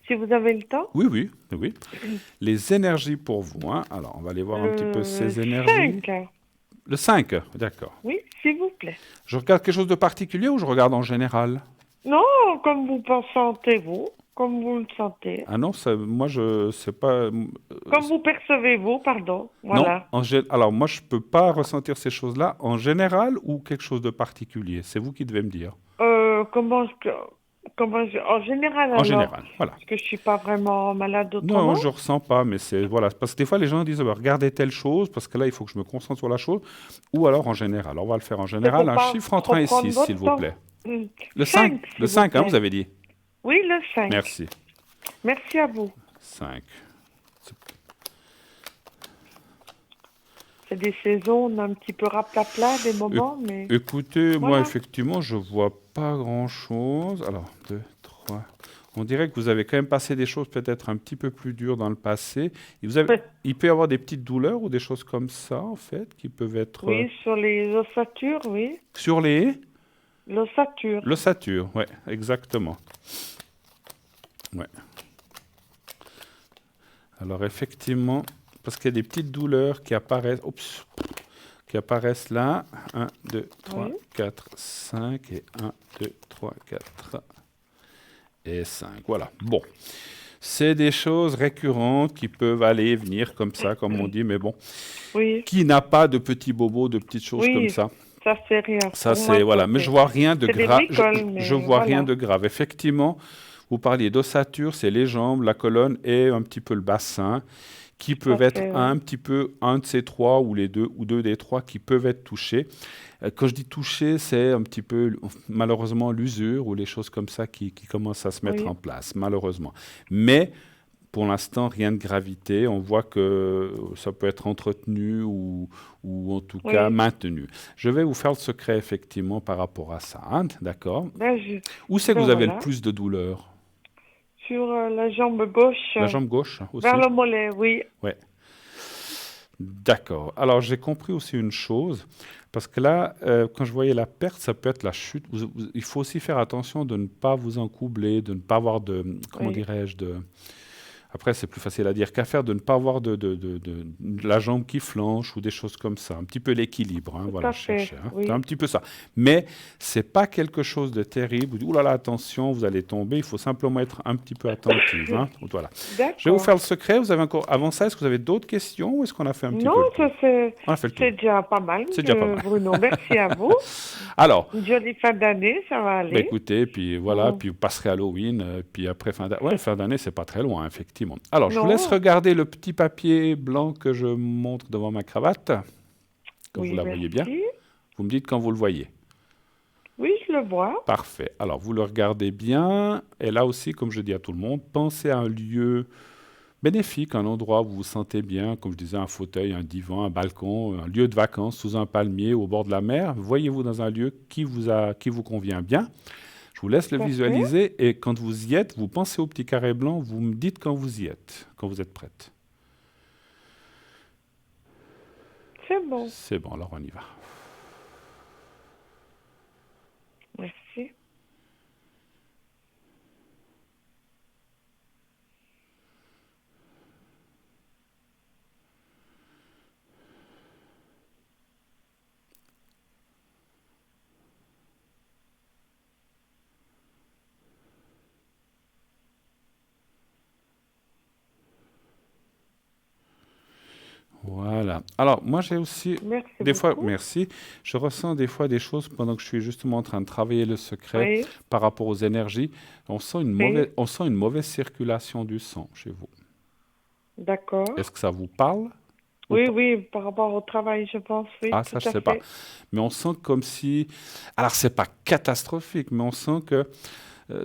si vous avez le temps. Oui, oui, oui. Les énergies pour vous. Hein. Alors, on va aller voir un petit peu Le ces énergies. 5. Le 5, d'accord. Oui, s'il vous plaît. Je regarde quelque chose de particulier ou je regarde en général? Non, comme vous sentez-vous, comme vous le sentez. Ah non, moi je sais pas. Comme vous percevez-vous, pardon. Non, Voilà. alors moi je peux pas ressentir ces choses-là en général ou quelque chose de particulier. C'est vous qui devez me dire. Comment, En général, En alors, général, voilà. parce que je suis pas vraiment malade Non, autrement. je ressens pas, mais c'est voilà, parce que des fois les gens disent bah, regardez telle chose, parce que là il faut que je me concentre sur la chose, ou alors en général. On va le faire en C'est général, pour un pas chiffre entre trop 1 et prendre 6, s'il votre vous temps. plaît. Hmm. Le 5, 5, le s'il vous 5, hein, vous plaît. avez dit. Oui, le 5. Merci. Merci à vous. 5. C'est des saisons, on a un petit peu raplapla des moments, mais Écoutez, moi voilà. effectivement, je vois pas grand-chose. Alors, 2, 3. On dirait que vous avez quand même passé des choses peut-être un petit peu plus dures dans le passé. Et il peut y avoir des petites douleurs ou des choses comme ça, en fait, qui peuvent être Oui, sur les ossatures, oui. sur les L'ossature. l'ossature. Ouais, exactement. Ouais. Alors effectivement, parce qu'il y a des petites douleurs qui apparaissent, qui apparaissent là. 1, 2, 3, Oui. 4, 5 et 1, 2, 3, 4 et 5. Voilà. Bon. C'est des choses récurrentes qui peuvent aller et venir comme ça, comme on dit, mais bon. Oui, Qui n'a pas de petits bobos, de petites choses comme oui, ça? ça c'est rien. Ça, Pour moi, c'est, voilà. Mais je vois rien de c'est des grave. bricoles, Je mais vois rien voilà. de grave. Effectivement, vous parliez d'ossature, c'est les jambes, la colonne et un petit peu le bassin, qui Tout à peuvent être fait, un oui. petit peu un de ces trois ou les deux ou deux des trois qui peuvent être touchés. Quand je dis toucher, c'est un petit peu malheureusement l'usure ou les choses comme ça qui commencent à se mettre Oui, en place, malheureusement. Mais pour l'instant, rien de gravité. On voit que ça peut être entretenu ou en tout cas oui. maintenu. Je vais vous faire le secret effectivement par rapport à ça, hein, d'accord? Ben, Où c'est que ben vous avez le voilà. plus de douleur? Sur la jambe gauche, La jambe gauche vers aussi? le mollet, oui. Ouais. D'accord. Alors j'ai compris aussi une chose, parce que là, quand je voyais la perte, ça peut être la chute. Il faut aussi faire attention de ne pas vous encoubler, de ne pas avoir de, comment Oui, dirais-je, de, après, c'est plus facile à dire qu'à faire de ne pas avoir de la jambe qui flanche ou des choses comme ça. Un petit peu l'équilibre, hein, tout voilà, à fait, chercher. Hein. C'est un oui. petit peu ça. Mais c'est pas quelque chose de terrible. Vous dites, ouh là là, attention, vous allez tomber. Il faut simplement être un petit peu attentive. Hein. Voilà. Je vais vous faire D'accord. le secret. Vous avez encore, avant ça, est-ce que vous avez d'autres questions ou est-ce qu'on a fait un petit Non, peu le tour? ça c'est On a fait le tour. c'est déjà pas mal, C'est déjà pas mal. Bruno. Merci à vous. Alors, Une jolie fin d'année, ça va bah aller. écoutez, puis voilà, Mm. puis vous passerez Halloween, puis après fin d'année. Ouais, fin d'année, c'est pas très loin, effectivement. Alors, je vous laisse Non, regarder le petit papier blanc que je montre devant ma cravate, quand vous oui, la voyez bien. merci. Vous me dites quand vous le voyez. Oui, je le vois. Parfait. Alors, vous le regardez bien. Et là aussi, comme je dis à tout le monde, pensez à un lieu bénéfique, un endroit où vous vous sentez bien, comme je disais, un fauteuil, un divan, un balcon, un lieu de vacances sous un palmier au bord de la mer. Voyez-vous dans un lieu qui vous convient bien. Je vous laisse le Tout à fait. visualiser et quand vous y êtes, vous pensez au petit carré blanc, vous me dites quand vous y êtes, quand vous êtes prête. C'est bon. C'est bon, alors on y va. Merci. Voilà. Alors, moi j'ai aussi, Merci des fois, beaucoup. merci, je ressens des fois des choses pendant que je suis justement en train de travailler le secret Oui, par rapport aux énergies. oui, On sent une mauvaise circulation du sang chez vous. d'accord. Est-ce que ça vous parle ou Oui, pas? oui, par rapport au travail, je pense, oui, Ah, tout ça, je à sais pas. fait. Mais on sent comme si... Alors, c'est pas catastrophique, mais on sent que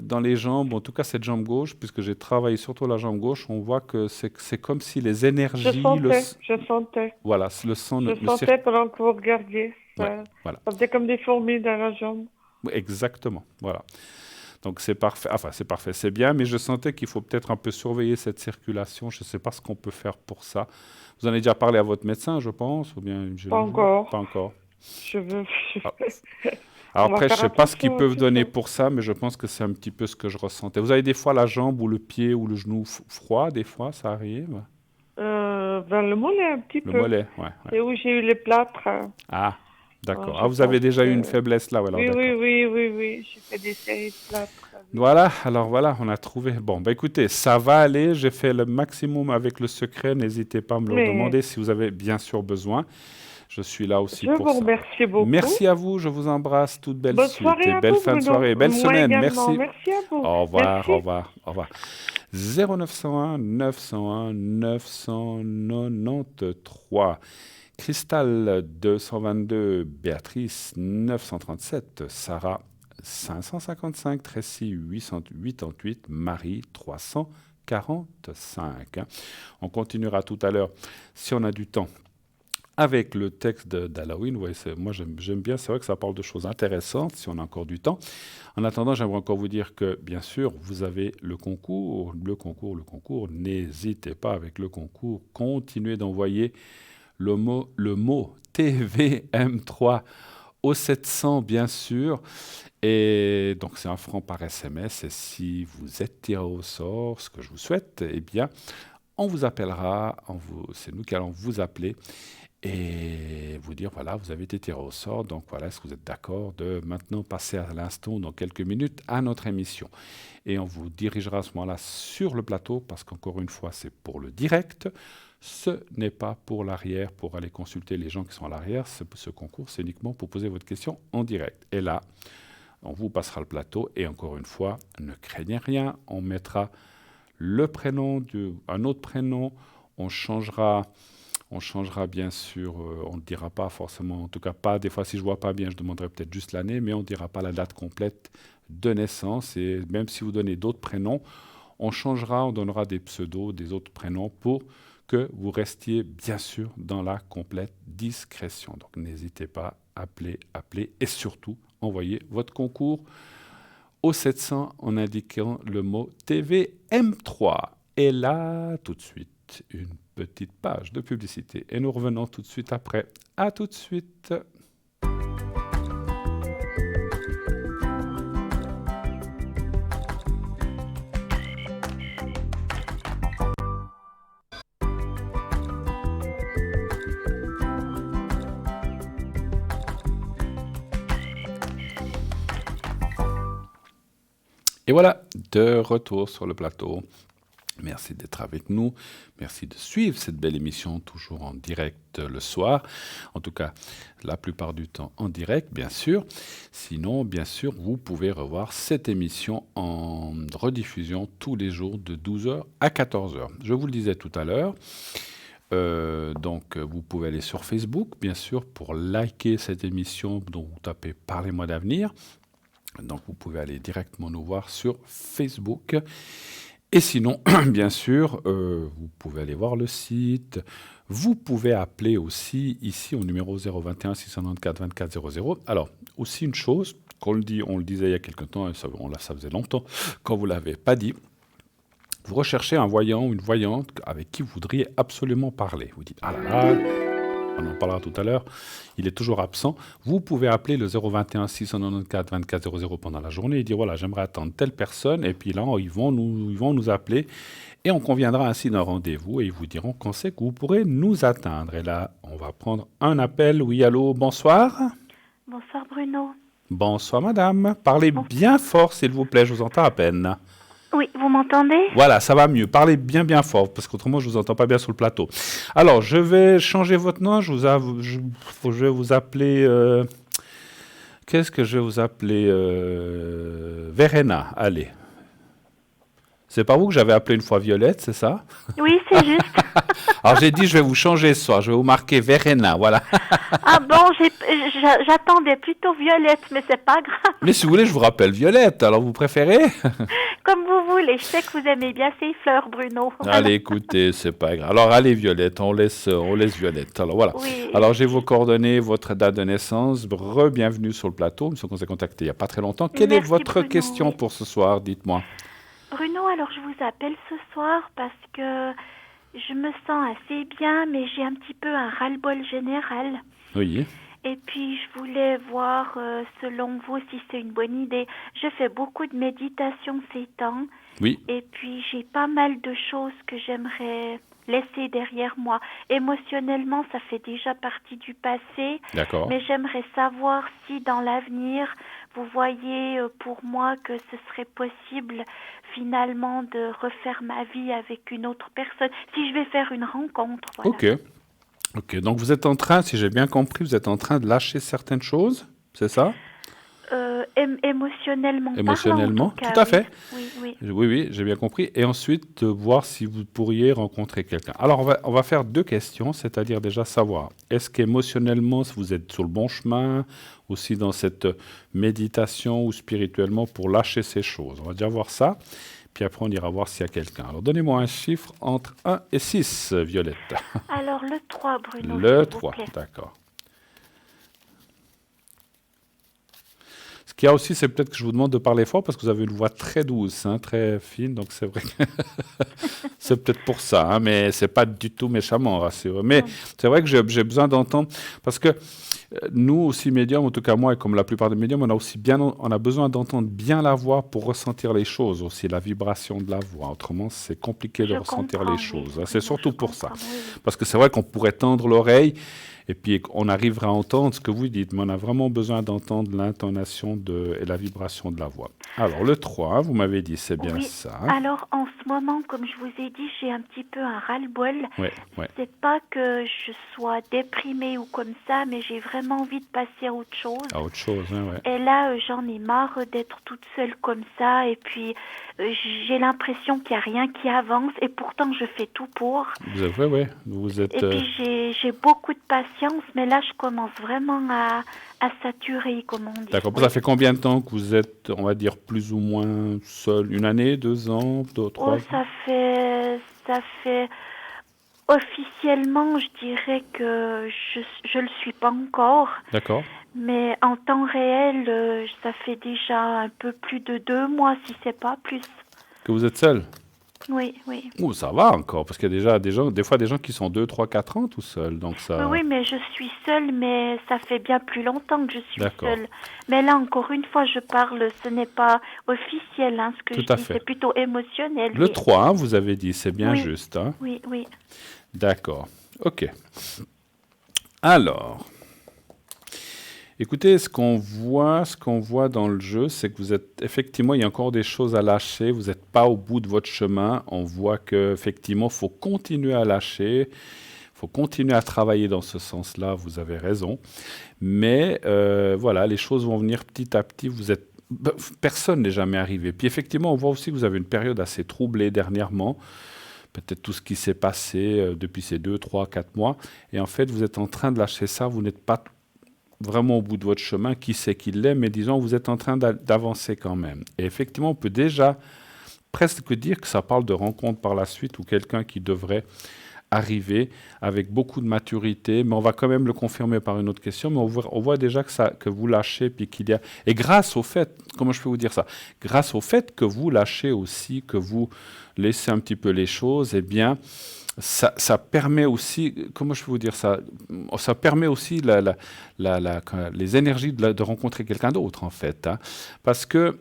dans les jambes, en tout cas cette jambe gauche, puisque j'ai travaillé surtout la jambe gauche, on voit que c'est comme si les énergies, Je sentais. voilà, le sang Je ne sentais pendant que vous regardiez. Ouais, voilà. Ça faisait comme des fourmis dans la jambe. Oui, exactement, voilà. Donc c'est parfait, enfin c'est parfait, c'est bien, mais je sentais qu'il faut peut-être un peu surveiller cette circulation. Je ne sais pas ce qu'on peut faire pour ça. Vous en avez déjà parlé à votre médecin, je pense, ou bien Pas encore. pas encore. Je veux. Ah. Alors On va après, je ne faire sais pas ce qu'ils attention à peuvent tout donner ça. pour ça, mais je pense que c'est un petit peu ce que je ressentais. Vous avez des fois la jambe ou le pied ou le genou froid, des fois, ça arrive. Vers le mollet un petit Le peu. mollet, ouais. C'est où j'ai eu les plâtres. Ah, d'accord. Ah, Je vous avez pense déjà eu une que. faiblesse là, ouais, alors Oui, oui, d'accord. oui, oui, oui. J'ai fait des séries de plâtres. Oui. Voilà, alors voilà, on a trouvé. Bon, bah écoutez, ça va aller. J'ai fait le maximum avec le secret. N'hésitez pas à me le Mais demander si vous avez bien sûr besoin. Je suis là aussi Je pour vous ça. remercie beaucoup. Merci à vous, je vous embrasse. Toute belle Bonne suite soirée et à belle vous, fin de Bruno. soirée et belle Moi semaine. également. Merci. Merci à vous. Au revoir, Merci. au revoir, au revoir. 0901 901 993. Cristal 222, Béatrice 937, Sarah 555, Tracy 888, Marie 345. On continuera tout à l'heure, si on a du temps, avec le texte d'Halloween. Ouais, moi j'aime bien, c'est vrai que ça parle de choses intéressantes, si on a encore du temps. En attendant, j'aimerais encore vous dire que, bien sûr, vous avez le concours. N'hésitez pas avec le concours, continuez d'envoyer le mot TVM3 au 700, bien sûr. Et donc, c'est 1 franc par SMS. Et si vous êtes tiré au sort, ce que je vous souhaite, eh bien, on vous appellera. C'est nous qui allons vous appeler et vous dire, voilà, vous avez été tiré au sort. Donc, voilà, est-ce que vous êtes d'accord de maintenant passer à l'instant, dans quelques minutes, à notre émission. Et on vous dirigera à ce moment-là sur le plateau, parce qu'encore une fois, c'est pour le direct. Ce n'est pas pour l'arrière, pour aller consulter les gens qui sont à l'arrière. Ce concours, c'est uniquement pour poser votre question en direct. Et là, on vous passera le plateau. Et encore une fois, ne craignez rien. On mettra le prénom, un autre prénom. On changera bien sûr. On ne dira pas forcément, en tout cas pas. Des fois, si je ne vois pas bien, je demanderai peut-être juste l'année. Mais on ne dira pas la date complète de naissance. Et même si vous donnez d'autres prénoms, on donnera des pseudos, des autres prénoms pour que vous restiez bien sûr dans la complète discrétion. Donc n'hésitez pas, appelez et surtout envoyez votre concours au 700 en indiquant le mot TVM3. Et là, tout de suite, une petite page de publicité. Et nous revenons tout de suite après. À tout de suite. Et voilà, de retour sur le plateau. Merci d'être avec nous. Merci de suivre cette belle émission, toujours en direct le soir. En tout cas, la plupart du temps en direct, bien sûr. Sinon, bien sûr, vous pouvez revoir cette émission en rediffusion tous les jours de 12h à 14h. Je vous le disais tout à l'heure. Donc, vous pouvez aller sur Facebook, bien sûr, pour liker cette émission dont vous tapez « Parlez-moi d'avenir ». Donc, vous pouvez aller directement nous voir sur Facebook. Et sinon, bien sûr, vous pouvez aller voir le site. Vous pouvez appeler aussi ici au numéro 021 694 24 00. Alors, aussi une chose, on le disait il y a quelque temps, et ça faisait longtemps quand vous ne l'avez pas dit. Vous recherchez un voyant ou une voyante avec qui vous voudriez absolument parler. Vous dites, ah là là, on en parlera tout à l'heure, il est toujours absent. Vous pouvez appeler le 021 694 24 00 pendant la journée et dire, voilà, j'aimerais attendre telle personne. Et puis là, ils vont nous appeler et on conviendra ainsi d'un rendez-vous et ils vous diront quand c'est que vous pourrez nous atteindre. Et là, on va prendre un appel. Oui, allô, bonsoir. Bonsoir Bruno. Bonsoir madame. Parlez bien fort, s'il vous plaît, je vous entends à peine. Oui, vous m'entendez? Voilà, ça va mieux. Parlez bien fort, parce qu'autrement, je ne vous entends pas bien sur le plateau. Alors, je vais changer votre nom. Je vais vous appeler... qu'est-ce que je vais vous appeler Verena, allez. C'est pas vous que j'avais appelé une fois Violette, c'est ça? Oui, c'est juste. Alors, j'ai dit, je vais vous changer ce soir. Je vais vous marquer Verena, voilà. Ah bon, j'attendais plutôt Violette, mais c'est pas grave. Mais si vous voulez, je vous rappelle Violette. Alors, vous préférez? Comme vous voulez. Je sais que vous aimez bien ces fleurs, Bruno. Allez, écoutez, c'est pas grave. Alors, allez, Violette, on laisse Violette. Alors, voilà. Oui. Alors, j'ai vos coordonnées, votre date de naissance. Bienvenue sur le plateau. Nous sommes contactés il n'y a pas très longtemps. Quelle est votre Bruno, question pour ce soir? Dites-moi. Bruno, alors je vous appelle ce soir parce que je me sens assez bien, mais j'ai un petit peu un ras-le-bol général. Oui. Et puis, je voulais voir, selon vous, si c'est une bonne idée. Je fais beaucoup de méditation ces temps. Oui. Et puis, j'ai pas mal de choses que j'aimerais laisser derrière moi. Émotionnellement, ça fait déjà partie du passé. D'accord. Mais j'aimerais savoir si, dans l'avenir, vous voyez pour moi que ce serait possible, finalement, de refaire ma vie avec une autre personne. Si je vais faire une rencontre, voilà. Ok. Ok, donc vous êtes en train, si j'ai bien compris, vous êtes en train de lâcher certaines choses, c'est ça? Émotionnellement parlant, en tout Émotionnellement? Tout cas, à oui. fait. Oui, oui. Oui, oui, j'ai bien compris. Et ensuite, voir si vous pourriez rencontrer quelqu'un. Alors, on va faire deux questions, c'est-à-dire déjà savoir, est-ce qu'émotionnellement, vous êtes sur le bon chemin, aussi dans cette méditation ou spirituellement pour lâcher ces choses? On va déjà voir ça, puis après on ira voir s'il y a quelqu'un. Alors, donnez-moi un chiffre entre 1 et 6, Violette. Alors, le 3, Bruno, Le s'il vous 3, plaît. d'accord. Ce qu'il y a aussi, c'est peut-être que je vous demande de parler fort parce que vous avez une voix très douce, hein, très fine, donc c'est vrai que c'est peut-être pour ça, hein, mais c'est pas du tout méchamment, rassurez. Mais c'est vrai que j'ai besoin d'entendre parce que nous aussi médiums, en tout cas moi et comme la plupart des médiums, on a besoin d'entendre bien la voix pour ressentir les choses aussi, la vibration de la voix. Autrement, c'est compliqué de Je ressentir comprends, les oui, choses, hein. Bruno, C'est je surtout pour ça. comprends, oui, oui. Parce que c'est vrai qu'on pourrait tendre l'oreille et puis on arrivera à entendre ce que vous dites, mais on a vraiment besoin d'entendre l'intonation et la vibration de la voix. Alors, le 3, vous m'avez dit, c'est bien Oui, ça. alors en ce moment, comme je vous ai dit, j'ai un petit peu un ras-le-bol. Ouais, ouais. C'est pas que je sois déprimée ou comme ça, mais j'ai vraiment envie de passer à autre chose. À autre chose, hein, ouais. Et là, j'en ai marre d'être toute seule comme ça. Et puis, j'ai l'impression qu'il n'y a rien qui avance. Et pourtant, je fais tout pour. Vous êtes... Et puis, j'ai beaucoup de patience. Mais là, je commence vraiment à saturer, comme on dit. D'accord. Oui. Ça fait combien de temps que vous êtes, on va dire, plus ou moins seul? Une année, 2 ans, 3 Oh, ans? ça fait officiellement, je dirais que je le suis pas encore, D'accord. mais en temps réel, ça fait déjà un peu plus de 2 mois, si c'est pas plus. Que vous êtes seul? Oui, oui. Ouh, ça va encore, parce qu'il y a déjà des fois des gens qui sont 2, 3, 4 ans tout seuls, donc Oui, ça... oui, mais je suis seule, mais ça fait bien plus longtemps que je suis D'accord. seule. Mais là, encore une fois, je parle, ce n'est pas officiel, hein, ce que Tout je à dis, fait. c'est plutôt émotionnel. Le Oui, 3, hein, vous avez dit, c'est bien oui, juste, hein? oui, oui. D'accord. OK. Alors, écoutez, ce qu'on voit dans le jeu, c'est que vous êtes effectivement, il y a encore des choses à lâcher. Vous n'êtes pas au bout de votre chemin. On voit que effectivement, faut continuer à lâcher, faut continuer à travailler dans ce sens-là. Vous avez raison. Mais voilà, les choses vont venir petit à petit. Personne n'est jamais arrivé. Puis effectivement, on voit aussi que vous avez une période assez troublée dernièrement. Peut-être tout ce qui s'est passé depuis ces 2, 3, 4 mois. Et en fait, vous êtes en train de lâcher ça. Vous n'êtes pas vraiment au bout de votre chemin, qui sait qu'il l'est, mais disons, vous êtes en train d'avancer quand même. Et effectivement, on peut déjà presque dire que ça parle de rencontre par la suite ou quelqu'un qui devrait arriver avec beaucoup de maturité, mais on va quand même le confirmer par une autre question, mais on voit déjà que vous lâchez, puis qu'il y a... Et grâce au fait, comment je peux vous dire ça? Grâce au fait que vous lâchez aussi, que vous laissez un petit peu les choses, eh bien, ça permet aussi, comment je peux vous dire ça? Ça permet aussi les énergies de rencontrer quelqu'un d'autre, en fait, hein. Parce que,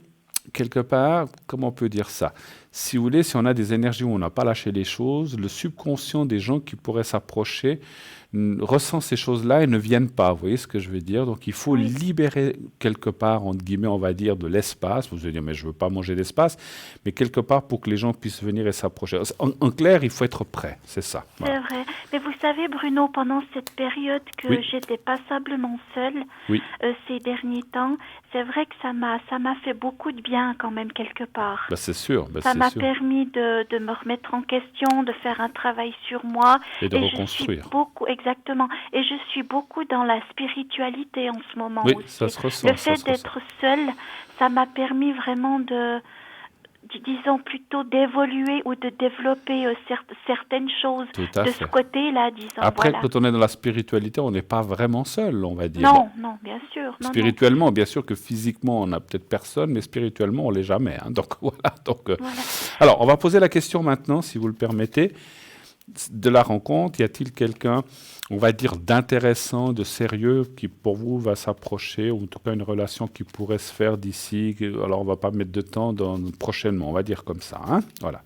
quelque part, comment on peut dire ça? Si vous voulez, si on a des énergies où on n'a pas lâché les choses, le subconscient des gens qui pourraient s'approcher ressent ces choses-là et ne viennent pas. Vous voyez ce que je veux dire? Donc il faut Oui. libérer quelque part, entre guillemets, on va dire, de l'espace. Vous allez dire, mais je ne veux pas manger d'espace. Mais quelque part pour que les gens puissent venir et s'approcher. En clair, il faut être prêt. C'est ça. Voilà. C'est vrai. Mais vous savez, Bruno, pendant cette période que Oui. j'étais passablement seule, Oui. ces derniers temps, c'est vrai que ça m'a fait beaucoup de bien quand même quelque part. Ben, c'est sûr. Ben, Ça c'est m'a sûr. permis de me remettre en question, de faire un travail sur moi. Et de je reconstruire. suis beaucoup, exactement. Et je suis beaucoup dans la spiritualité en ce moment Oui, aussi. ça se ressent. Le ça fait se ressent. d'être seule, ça m'a permis vraiment disons plutôt d'évoluer ou de développer certaines choses Tout à de fait. ce côté-là, disons. Après, voilà. quand on est dans la spiritualité, on n'est pas vraiment seul, on va dire. Non, non, bien sûr. Non, non. Spirituellement, bien sûr que physiquement, on n'a peut-être personne, mais spirituellement, on l'est jamais, hein. Donc voilà. Voilà. Alors, on va poser la question maintenant, si vous le permettez, de la rencontre. Y a-t-il quelqu'un, on va dire, d'intéressant, de sérieux, qui pour vous va s'approcher, ou en tout cas une relation qui pourrait se faire d'ici? Alors, on va pas mettre de temps prochainement, on va dire comme ça, hein. Voilà.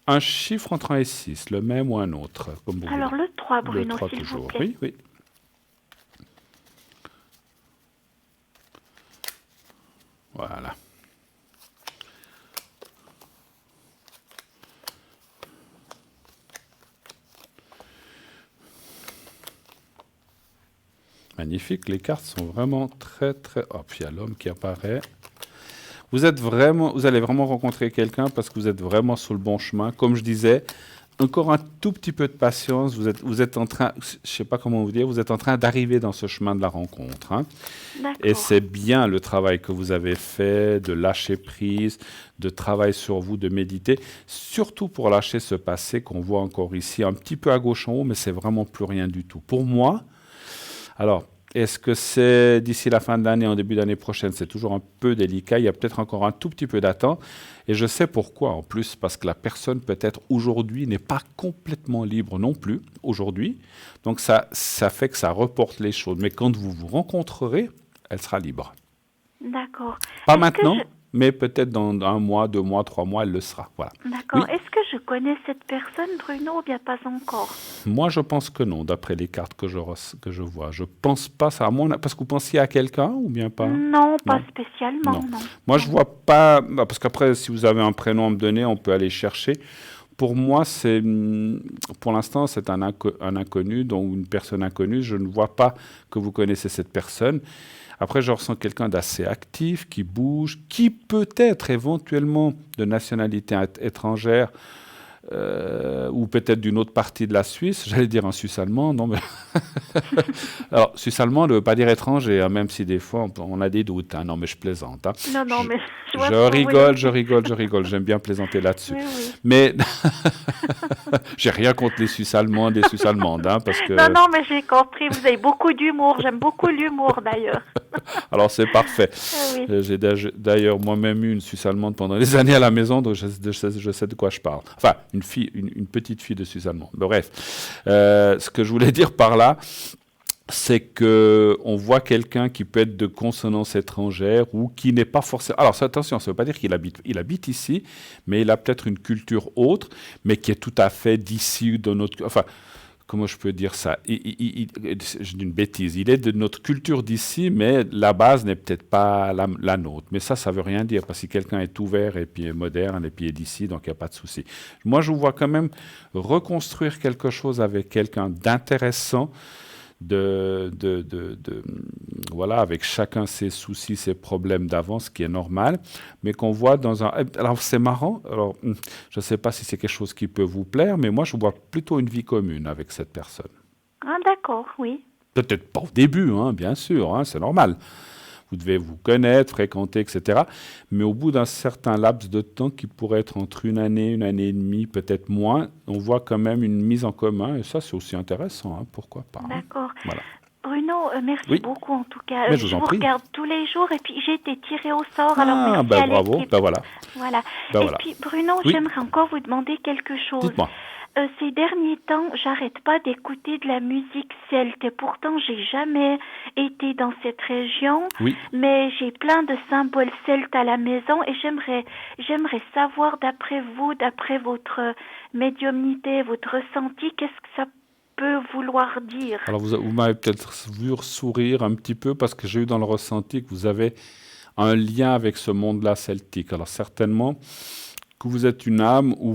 Un chiffre entre 1 et 6, le même ou un autre, comme vous Alors voulez. le 3, Le Bruno, 3 s'il vous toujours. plaît. Oui, oui. Voilà. magnifique. Les cartes sont vraiment très, très... Hop, il y a l'homme qui apparaît. Vous allez vraiment rencontrer quelqu'un parce que vous êtes vraiment sur le bon chemin. Comme je disais, encore un tout petit peu de patience. Vous êtes en train, je ne sais pas comment vous dire, vous êtes en train d'arriver dans ce chemin de la rencontre. Hein. Et c'est bien le travail que vous avez fait, de lâcher prise, de travail sur vous, de méditer, surtout pour lâcher ce passé qu'on voit encore ici, un petit peu à gauche en haut, mais c'est vraiment plus rien du tout. Pour moi, alors, est-ce que c'est d'ici la fin de l'année, en début d'année prochaine? C'est toujours un peu délicat. Il y a peut-être encore un tout petit peu d'attente. Et je sais pourquoi en plus, parce que la personne peut-être aujourd'hui n'est pas complètement libre non plus, aujourd'hui. Donc ça fait que ça reporte les choses. Mais quand vous vous rencontrerez, elle sera libre. D'accord. Pas maintenant, mais peut-être dans 1 mois, 2 mois, 3 mois, elle le sera. Voilà. D'accord. Oui. Est-ce que je connais cette personne, Bruno, ou bien pas encore? Moi, je pense que non, d'après les cartes que je vois. Je pense pas ça. Parce que vous pensiez à quelqu'un ou bien pas? Non, pas Non. spécialement, non. Moi, je vois pas... Parce qu'après, si vous avez un prénom à me donner, on peut aller chercher. Pour moi, pour l'instant, c'est un inconnu, donc une personne inconnue. Je ne vois pas que vous connaissez cette personne. Après, je ressens quelqu'un d'assez actif, qui bouge, qui peut être éventuellement de nationalité étrangère, ou peut-être d'une autre partie de la Suisse. J'allais dire un Suisse allemand, non mais... Alors, Suisse allemand ne veut pas dire étranger, hein, même si des fois on a des doutes. Hein. Non, mais je plaisante. Hein. Non, mais je rigole. J'aime bien plaisanter là-dessus. Oui. Mais j'ai rien contre les Suisses allemands, des Suisses allemandes, hein, parce que... Non, mais j'ai compris. Vous avez beaucoup d'humour. J'aime beaucoup l'humour, d'ailleurs. Alors, c'est parfait. Oui. J'ai d'ailleurs moi-même eu une Suisse allemande pendant des années à la maison, donc je sais de quoi je parle. Enfin, une petite fille de Suisse allemande. Bref, ce que je voulais dire par là, c'est qu'on voit quelqu'un qui peut être de consonance étrangère ou qui n'est pas forcément... Alors attention, ça ne veut pas dire qu'il habite ici, mais il a peut-être une culture autre, mais qui est tout à fait d'ici ou de notre... Enfin, comment je peux dire ça? Je dis une bêtise. Il est de notre culture d'ici, mais la base n'est peut-être pas la nôtre. Mais ça ne veut rien dire, parce que quelqu'un est ouvert et puis est moderne et puis est d'ici, donc il n'y a pas de souci. Moi, je vous vois quand même reconstruire quelque chose avec quelqu'un d'intéressant, voilà, avec chacun ses soucis, ses problèmes d'avance, ce qui est normal, mais qu'on voit dans un... Alors, c'est marrant, alors, je ne sais pas si c'est quelque chose qui peut vous plaire, mais moi, je vois plutôt une vie commune avec cette personne. Ah, d'accord, oui. Peut-être pas au début, hein, bien sûr, hein, c'est normal. Vous devez vous connaître, fréquenter, etc. Mais au bout d'un certain laps de temps, qui pourrait être entre 1 année, 1 année et demie, peut-être moins, on voit quand même une mise en commun. Et ça, c'est aussi intéressant. Hein, pourquoi pas? D'accord. Hein, voilà. Bruno, merci beaucoup en tout cas. Mais je vous regarde tous les jours et puis j'ai été tirée au sort. Alors merci à bravo, l'équipe. voilà. Puis Bruno, j'aimerais encore vous demander quelque chose. Dites-moi. Ces derniers temps, j'arrête pas d'écouter de la musique celte et pourtant j'ai jamais été dans cette région. Oui. Mais j'ai plein de symboles celtes à la maison et j'aimerais savoir d'après vous, d'après votre médiumnité, votre ressenti, qu'est-ce que ça peut vouloir dire? Alors vous m'avez peut-être vu sourire un petit peu parce que j'ai eu dans le ressenti que vous avez un lien avec ce monde-là celtique. Alors certainement que vous êtes une âme ou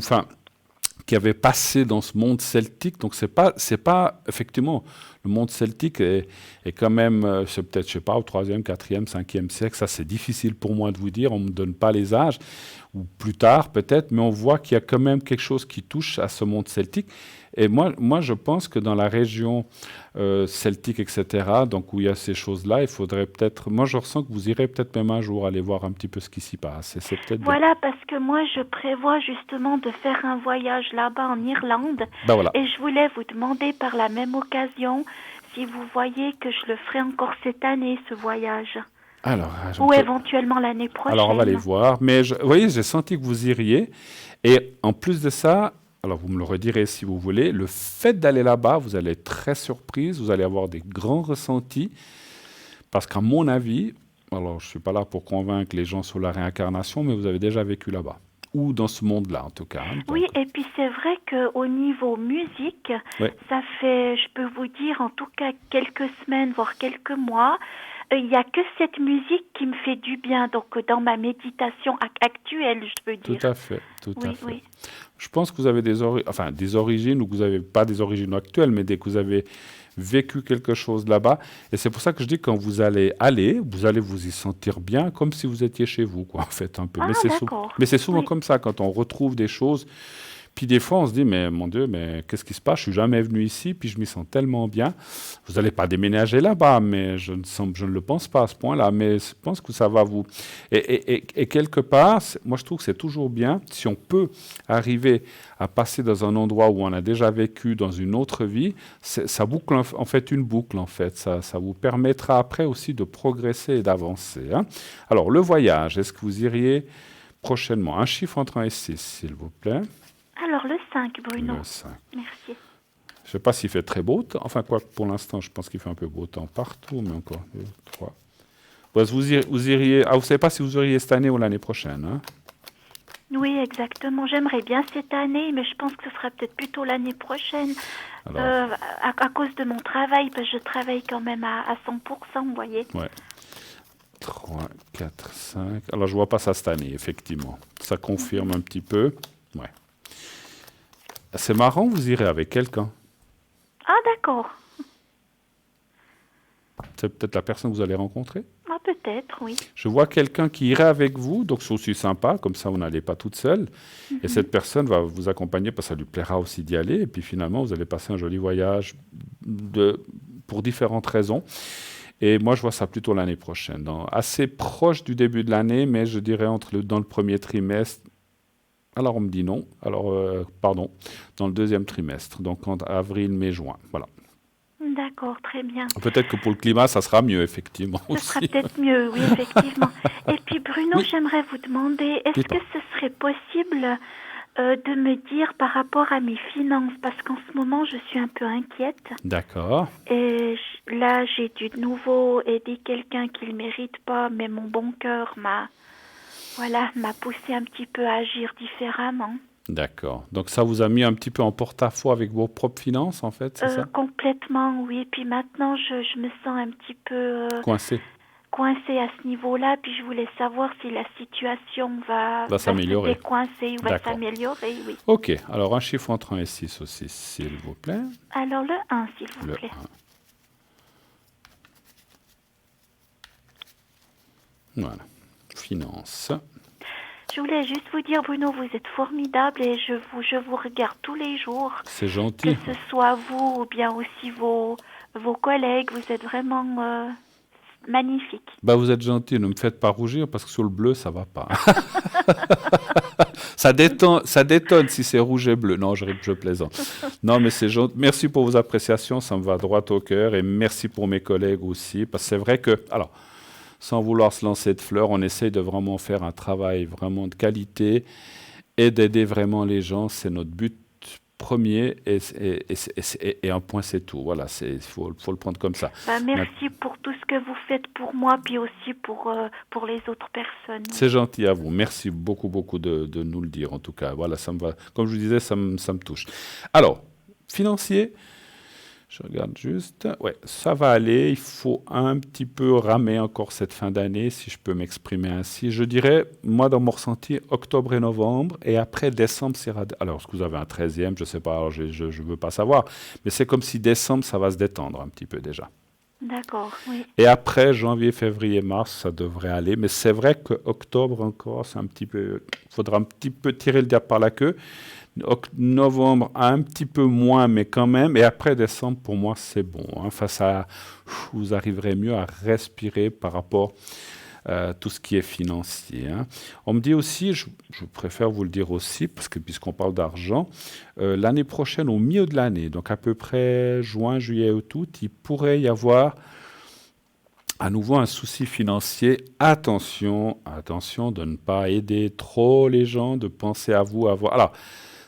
qui avait passé dans ce monde celtique, donc c'est pas effectivement, le monde celtique est quand même, c'est peut-être, je sais pas, au 3e, 4e, 5e siècle, ça c'est difficile pour moi de vous dire, on me donne pas les âges, ou plus tard peut-être, mais on voit qu'il y a quand même quelque chose qui touche à ce monde celtique, et moi je pense que dans la région celtique, etc., donc où il y a ces choses-là, il faudrait peut-être, moi je ressens que vous irez peut-être même un jour aller voir un petit peu ce qui s'y passe, et c'est peut-être voilà, parce que moi je prévois justement de faire un voyage là-bas en Irlande, voilà. Et je voulais vous demander par la même occasion si vous voyez que je le ferai encore cette année, ce voyage. Alors, ou éventuellement l'année prochaine. Alors on va les voir, mais vous voyez, j'ai senti que vous iriez, et en plus de ça, alors vous me le redirez si vous voulez, le fait d'aller là-bas, vous allez être très surprise, vous allez avoir des grands ressentis, parce qu'à mon avis, alors je ne suis pas là pour convaincre les gens sur la réincarnation, mais vous avez déjà vécu là-bas, ou dans ce monde-là en tout cas. Hein, oui, et puis c'est vrai qu'au niveau musique, ça fait, je peux vous dire, en tout cas quelques semaines, voire quelques mois, il n'y a que cette musique qui me fait du bien, donc dans ma méditation actuelle, je peux Tout dire. à fait, tout à Oui, fait. oui. Je pense que vous avez des origines, ou que vous n'avez pas des origines actuelles, mais dès que vous avez vécu quelque chose là-bas. Et c'est pour ça que je dis que quand vous allez vous y sentir bien, comme si vous étiez chez vous, quoi, en fait, un peu. Ah, d'accord. Mais c'est souvent Oui. comme ça, quand on retrouve des choses. Puis des fois, on se dit, mais mon Dieu, mais qu'est-ce qui se passe? Je suis jamais venu ici, puis je m'y sens tellement bien. Vous n'allez pas déménager là-bas, mais je ne le pense pas à ce point-là. Mais je pense que ça va vous... Et quelque part, moi, je trouve que c'est toujours bien, si on peut arriver à passer dans un endroit où on a déjà vécu dans une autre vie, ça boucle en fait une boucle, en fait. Ça vous permettra après aussi de progresser et d'avancer. Hein. Alors, le voyage, est-ce que vous iriez prochainement? Un chiffre entre 1 et 6, s'il vous plaît. Alors, le 5, Bruno. Le 5. Merci. Je ne sais pas s'il fait très beau temps. Enfin, quoi, pour l'instant, je pense qu'il fait un peu beau temps partout, mais encore 2, 3. Bon, vous iriez... Ah, vous ne savez pas si vous iriez cette année ou l'année prochaine, hein? Oui, exactement. J'aimerais bien cette année, mais je pense que ce sera peut-être plutôt l'année prochaine. Alors, À cause de mon travail, parce que je travaille quand même à 100%, vous voyez. ouais. 3, 4, 5. Alors, je ne vois pas ça cette année, effectivement. Ça confirme un petit peu. Ouais. C'est marrant, vous irez avec quelqu'un. Ah, d'accord. C'est peut-être la personne que vous allez rencontrer. Ah, peut-être, oui. Je vois quelqu'un qui irait avec vous, donc c'est aussi sympa, comme ça vous n'allez pas toute seule. Et cette personne va vous accompagner parce que ça lui plaira aussi d'y aller. Et puis finalement, vous allez passer un joli voyage pour différentes raisons. Et moi, je vois ça plutôt l'année prochaine, assez proche du début de l'année, mais je dirais dans le premier trimestre. Alors on me dit non, dans le deuxième trimestre, donc entre avril, mai, juin. Voilà. D'accord, très bien. Peut-être que pour le climat, ça sera mieux, effectivement. Ce aussi. sera peut-être mieux, oui, effectivement. Et puis, Bruno, Oui. j'aimerais vous demander, est-ce Dites-moi. que ce serait possible de me dire par rapport à mes finances, parce qu'en ce moment, je suis un peu inquiète. D'accord. Et là, j'ai dû de nouveau aider quelqu'un qui ne le mérite pas, mais mon bon cœur m'a poussé un petit peu à agir différemment. D'accord. Donc ça vous a mis un petit peu en porte-à-faux avec vos propres finances, en fait, c'est ça? Complètement, oui. Puis maintenant, je me sens un petit peu Coincé. coincée à ce niveau-là. Puis je voulais savoir si la situation va s'améliorer. se décoincer ou va D'accord. s'améliorer, oui. Ok. Alors un chiffre entre 1 et 6 aussi, s'il vous plaît. Alors le 1, s'il vous Le plaît. 1. Voilà. Finances. Je voulais juste vous dire, Bruno, vous êtes formidable et je vous regarde tous les jours. C'est gentil. Que ce soit vous ou bien aussi vos collègues, vous êtes vraiment magnifiques. Bah vous êtes gentil, ne me faites pas rougir parce que sur le bleu, ça va pas. Ça détonne si c'est rouge et bleu. Non, je plaisante. Non, mais c'est gentil. Merci pour vos appréciations, ça me va droit au cœur. Et merci pour mes collègues aussi. Parce que c'est vrai que, alors, sans vouloir se lancer de fleurs, on essaye de vraiment faire un travail vraiment de qualité et d'aider vraiment les gens. C'est notre but premier et un point, c'est tout. Voilà, il faut le prendre comme ça. Merci pour tout ce que vous faites pour moi, puis aussi pour les autres personnes. C'est gentil à vous. Merci beaucoup, beaucoup de nous le dire, en tout cas. Voilà, ça me va. Comme je vous disais, ça me touche. Alors, financier, je regarde juste. Ouais, ça va aller. Il faut un petit peu ramer encore cette fin d'année, si je peux m'exprimer ainsi. Je dirais, moi, dans mon ressenti, octobre et novembre, et après décembre, c'est... Alors, est-ce que vous avez un 13e? Je ne sais pas, alors je ne veux pas savoir. Mais c'est comme si décembre, ça va se détendre un petit peu déjà. D'accord, oui. Et après, janvier, février, mars, ça devrait aller. Mais c'est vrai que octobre encore, c'est un petit peu... Il faudra un petit peu tirer le diable par la queue. Novembre, un petit peu moins, mais quand même. Et après décembre, pour moi, c'est bon. Hein. Vous arriverez mieux à respirer par rapport à tout ce qui est financier. Hein. On me dit aussi, je préfère vous le dire aussi, parce que puisqu'on parle d'argent, l'année prochaine, au milieu de l'année, donc à peu près juin, juillet, août, il pourrait y avoir à nouveau un souci financier. Attention de ne pas aider trop les gens, de penser à vous, Alors,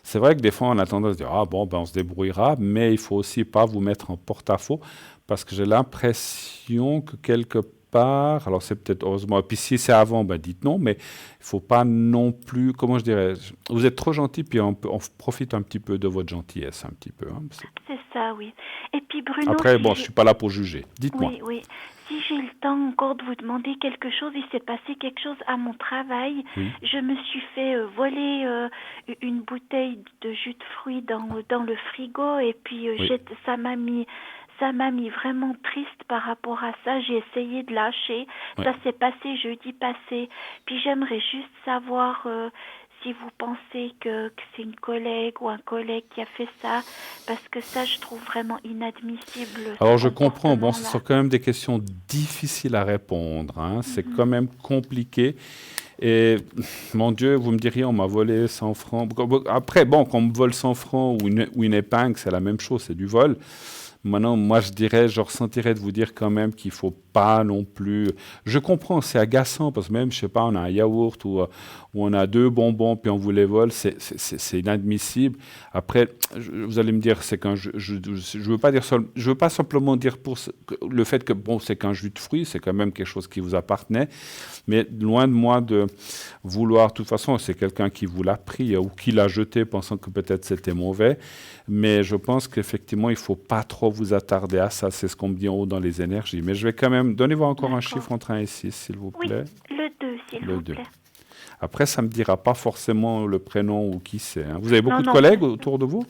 c'est vrai que des fois, on a tendance à se dire « Ah bon, on se débrouillera », mais il ne faut aussi pas vous mettre en porte-à-faux, parce que j'ai l'impression que quelque part, alors c'est peut-être heureusement, et puis si c'est avant, dites non, mais il ne faut pas non plus, comment je dirais, vous êtes trop gentil, puis on profite un petit peu de votre gentillesse, un petit peu. Hein, c'est ça, oui. Et puis Bruno, Après, si bon, je j'ai- suis pas là pour juger. Dites-moi. oui, oui. Si j'ai le temps encore de vous demander quelque chose, il s'est passé quelque chose à mon travail. Oui. Je me suis fait voler une bouteille de jus de fruits dans le frigo et puis Oui. ça m'a mis vraiment triste par rapport à ça. J'ai essayé de lâcher. Ouais. Ça s'est passé jeudi passé. Puis j'aimerais juste savoir si vous pensez que c'est une collègue ou un collègue qui a fait ça, parce que ça, je trouve vraiment inadmissible. Alors, ce je comprends. Bon, ce comportement-là. sont quand même des questions difficiles à répondre, hein. C'est quand même compliqué. Et mon Dieu, vous me diriez, on m'a volé 100 francs. Après, bon, qu'on me vole 100 francs ou une épingle, c'est la même chose, c'est du vol. Maintenant, moi, je ressentirais de vous dire quand même qu'il ne faut pas non plus... Je comprends, c'est agaçant, parce que même, je ne sais pas, on a un yaourt ou on a 2 bonbons, puis on vous les vole, c'est inadmissible. Après, vous allez me dire, c'est qu'un... Je veux pas dire je veux pas simplement dire le fait que, bon, c'est qu'un jus de fruits, c'est quand même quelque chose qui vous appartenait, mais loin de moi de vouloir... De toute façon, c'est quelqu'un qui vous l'a pris ou qui l'a jeté pensant que peut-être c'était mauvais. Mais je pense qu'effectivement, il ne faut pas trop vous attarder à ça. C'est ce qu'on me dit en haut dans les énergies. Mais je vais quand même... Donnez-moi encore un D'accord. chiffre entre 1 et 6, s'il vous Oui, plaît. le 2, s'il Le vous 2. plaît. Après, ça ne me dira pas forcément le prénom ou qui c'est, hein. Vous avez beaucoup de Non. collègues autour de vous?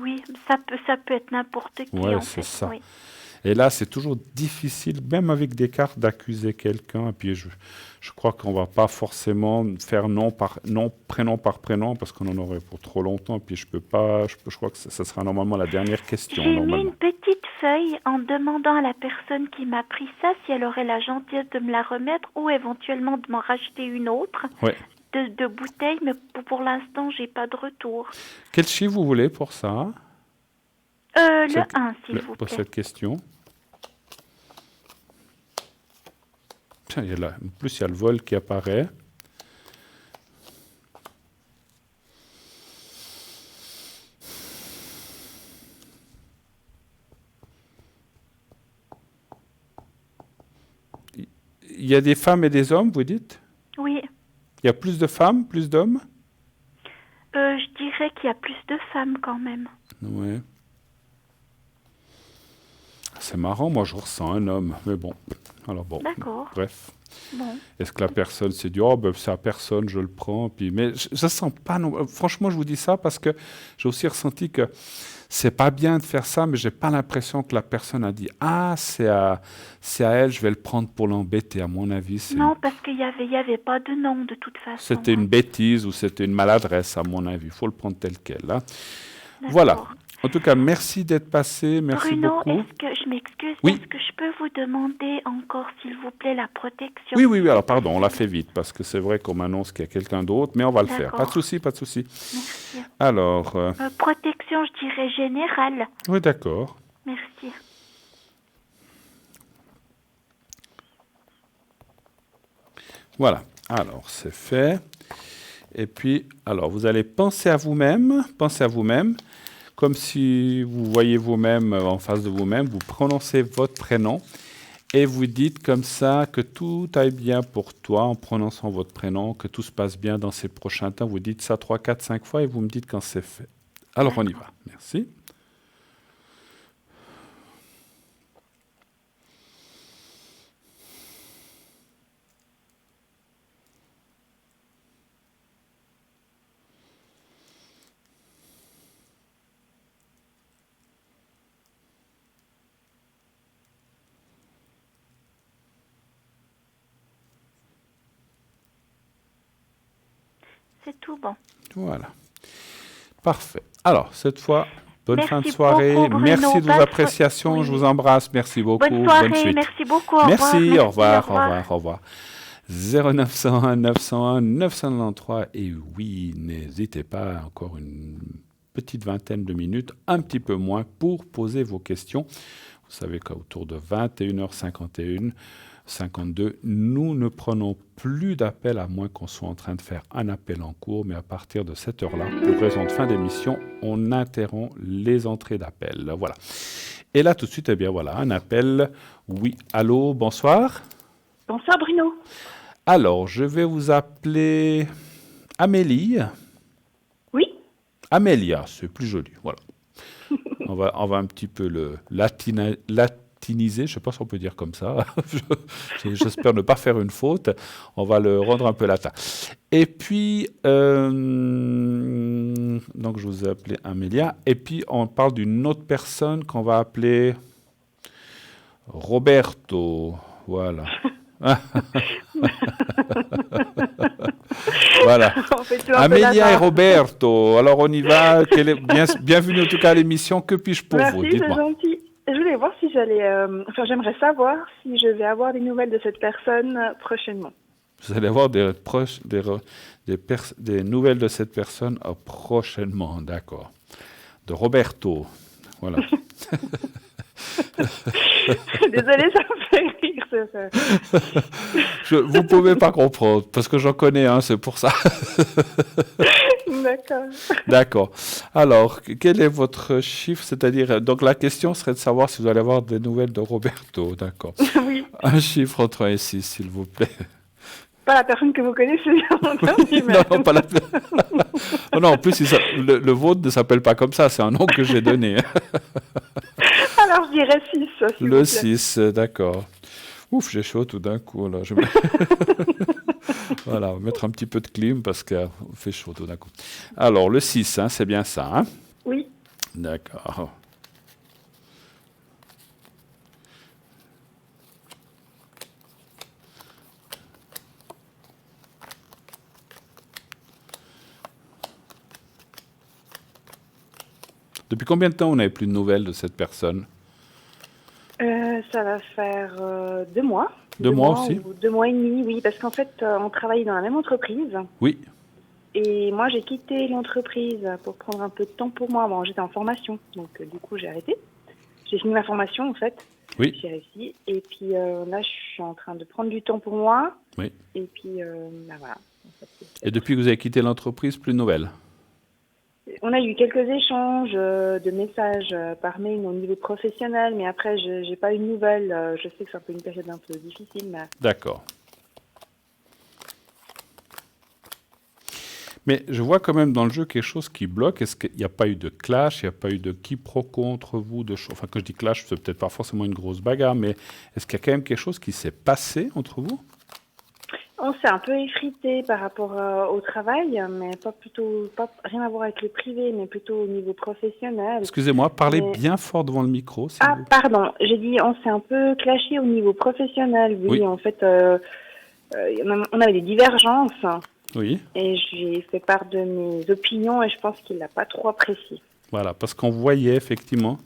Oui, ça peut être n'importe qui, Ouais, en c'est fait. ça. Oui. Et là, c'est toujours difficile, même avec des cartes, d'accuser quelqu'un. Et puis, je crois qu'on ne va pas forcément faire prénom par prénom, parce qu'on en aurait pour trop longtemps. Et puis, je crois que ça sera normalement la dernière question. J'ai mis Normalement. une petite feuille en demandant à la personne qui m'a pris ça si elle aurait la gentillesse de me la remettre ou éventuellement de m'en racheter une autre Ouais. de bouteille, mais pour l'instant, j'ai pas de retour. Quel chiffre vous voulez pour ça? Le 1, s'il vous Pour plaît. cette question. Tiens, en plus, il y a le vol qui apparaît. Il y a des femmes et des hommes, vous dites? Oui, Il y a plus de femmes, plus d'hommes? je dirais qu'il y a plus de femmes quand même. Ouais. C'est marrant, moi je ressens un homme, mais bon. Alors bon, D'accord. bref. Bon. Est-ce que la personne s'est dit, oh ben c'est à personne, je le prends, puis mais je sens pas non. Franchement, je vous dis ça parce que j'ai aussi ressenti que c'est pas bien de faire ça, mais j'ai pas l'impression que la personne a dit, ah c'est à elle, je vais le prendre pour l'embêter. À mon avis, Non, parce qu'il y avait pas de nom de toute façon. c'était une bêtise ou c'était une maladresse, à mon avis. Il faut le prendre tel quel. Hein. D'accord. Voilà. En tout cas, merci d'être passé, merci Bruno, beaucoup. je m'excuse, Oui. est-ce que je peux vous demander encore, s'il vous plaît, la protection? Oui, alors pardon, on l'a fait vite, parce que c'est vrai qu'on m'annonce qu'il y a quelqu'un d'autre, mais on va le faire. D'accord. Pas de souci, pas de souci. Merci. Alors, Protection, je dirais générale. oui, d'accord. Merci. Voilà, alors c'est fait. Et puis, alors, vous allez penser à vous-même, comme si vous voyez vous-même en face de vous-même, vous prononcez votre prénom et vous dites comme ça que tout aille bien pour toi en prononçant votre prénom, que tout se passe bien dans ces prochains temps. Vous dites ça 3, 4, 5 fois et vous me dites quand c'est fait. Alors, on y va. Merci. C'est tout bon. Voilà. Parfait. Alors, cette fois, bonne Merci fin de soirée. beaucoup, Bruno. Merci de vos Bonne appréciations. oui. Je vous embrasse. Merci beaucoup. Bonne soirée, suite. merci beaucoup. Au Merci, revoir. au revoir, Merci, au revoir. 0901 901 993. Et oui, n'hésitez pas, encore une petite vingtaine de minutes, un petit peu moins, pour poser vos questions. Vous savez qu'autour de 21h51, 52, nous ne prenons plus d'appels, à moins qu'on soit en train de faire un appel en cours, mais à partir de cette heure-là, pour raison de fin d'émission, on interrompt les entrées d'appels. Voilà. Et là, tout de suite, eh bien voilà, un appel. Oui, allô, bonsoir. Bonsoir Bruno. Alors, je vais vous appeler Amélie. Oui. Amélia, c'est plus joli, voilà. On va un petit peu le latiniser, je ne sais pas si on peut dire comme ça. J'espère ne pas faire une faute. On va le rendre un peu latin. Et puis, donc je vous ai appelé Amélia. Et puis, on parle d'une autre personne qu'on va appeler Roberto. Voilà. Voilà. Amélia et Roberto. Alors, on y va. Bienvenue en tout cas à l'émission. Que puis-je pour vous? Merci, c'est gentil. Je voulais voir si j'aimerais savoir si je vais avoir des nouvelles de cette personne prochainement. Vous allez avoir des nouvelles de cette personne prochainement, d'accord. De Roberto, voilà. Désolée, ça me fait rire. Vous ne pouvez pas comprendre, parce que j'en connais un, c'est pour ça. D'accord. D'accord. Alors, quel est votre chiffre? C'est-à-dire, donc la question serait de savoir si vous allez avoir des nouvelles de Roberto, d'accord. Oui. Un chiffre entre 1 et 6, s'il vous plaît. Pas la personne que vous connaissez. Non, pas la non, en plus, le vôtre ne s'appelle pas comme ça, c'est un nom que j'ai donné. Alors, je dirais 6. Le 6, d'accord. Ouf, j'ai chaud tout d'un coup. Là. Voilà, on va mettre un petit peu de clim parce qu'il fait chaud tout d'un coup. Alors, le 6, hein, c'est bien ça, hein? Oui. D'accord. Depuis combien de temps vous n'avez plus de nouvelles de cette personne? Ça va faire 2 mois. 2 mois aussi? 2 mois et demi, oui, parce qu'en fait, on travaillait dans la même entreprise. Oui. Et moi, j'ai quitté l'entreprise pour prendre un peu de temps pour moi. Bon, j'étais en formation, donc du coup, j'ai arrêté. J'ai fini ma formation, en fait. Oui. J'ai réussi. Et puis là, je suis en train de prendre du temps pour moi. Oui. Et puis, voilà. Et depuis que vous avez quitté l'entreprise, plus de nouvelles? On a eu quelques échanges de messages par mail au niveau professionnel, mais après, je n'ai pas eu de nouvelles. Je sais que c'est un peu une période un peu difficile. Mais... D'accord. Mais je vois quand même dans le jeu quelque chose qui bloque. Est-ce qu'il n'y a pas eu de clash, il n'y a pas eu de quiproquo entre vous, enfin, quand je dis clash, c'est peut-être pas forcément une grosse bagarre, mais est-ce qu'il y a quand même quelque chose qui s'est passé entre vous? On s'est un peu effrité par rapport au travail, mais pas rien à voir avec le privé, mais plutôt au niveau professionnel. Excusez-moi, parlez bien fort devant le micro. Pardon, j'ai dit on s'est un peu clashé au niveau professionnel. Oui. En fait, on avait des divergences. Oui. Et j'ai fait part de mes opinions et je pense qu'il l'a pas trop apprécié. Voilà, parce qu'on voyait effectivement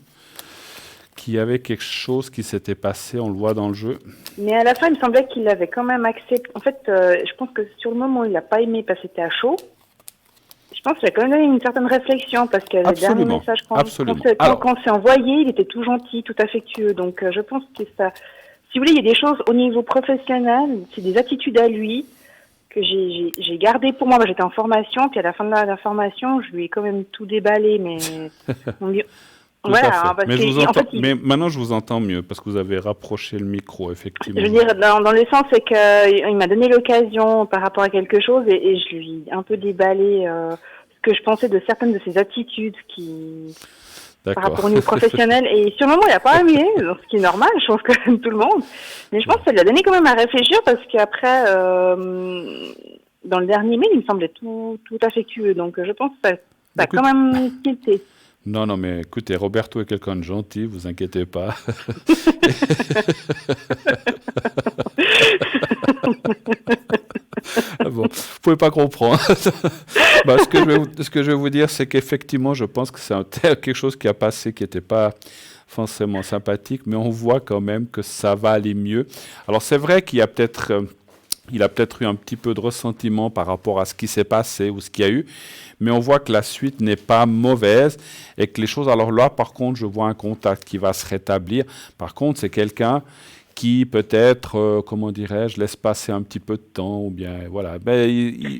qu'il y avait quelque chose qui s'était passé, on le voit dans le jeu. Mais à la fin, il me semblait qu'il avait quand même accepté. En fait, je pense que sur le moment, il n'a pas aimé parce que c'était à chaud. Je pense qu'il a quand même donné une certaine réflexion parce que le dernier message qu'on s'est envoyé, il était tout gentil, tout affectueux. Donc, je pense que ça... Si vous voulez, il y a des choses au niveau professionnel, c'est des attitudes à lui que j'ai gardées pour moi. Moi, j'étais en formation, puis à la fin de la formation, je lui ai quand même tout déballé, mais... Voilà, mais maintenant je vous entends mieux parce que vous avez rapproché le micro, effectivement. Je veux dire, dans le sens, c'est qu'il m'a donné l'occasion par rapport à quelque chose et je lui ai un peu déballé ce que je pensais de certaines de ses attitudes par rapport au niveau professionnel. Et sur le moment, il n'a pas aimé, ce qui est normal, je pense que tout le monde. Mais je pense que ça lui a donné quand même à réfléchir parce qu'après, dans le dernier mail, il me semblait tout affectueux. Donc je pense que ça a quand même tilté. Non, mais écoutez, Roberto est quelqu'un de gentil, vous inquiétez pas. Bon, vous pouvez pas comprendre. Ce que je vais vous dire, c'est qu'effectivement, je pense que c'est quelque chose qui a passé, qui n'était pas forcément sympathique, mais on voit quand même que ça va aller mieux. Alors c'est vrai qu'il y a peut-être... Il a peut-être eu un petit peu de ressentiment par rapport à ce qui s'est passé ou ce qu'il y a eu, mais on voit que la suite n'est pas mauvaise et que les choses... Alors là, par contre, je vois un contact qui va se rétablir. Par contre, c'est quelqu'un qui peut-être, comment dirais-je, laisse passer un petit peu de temps ou bien, voilà.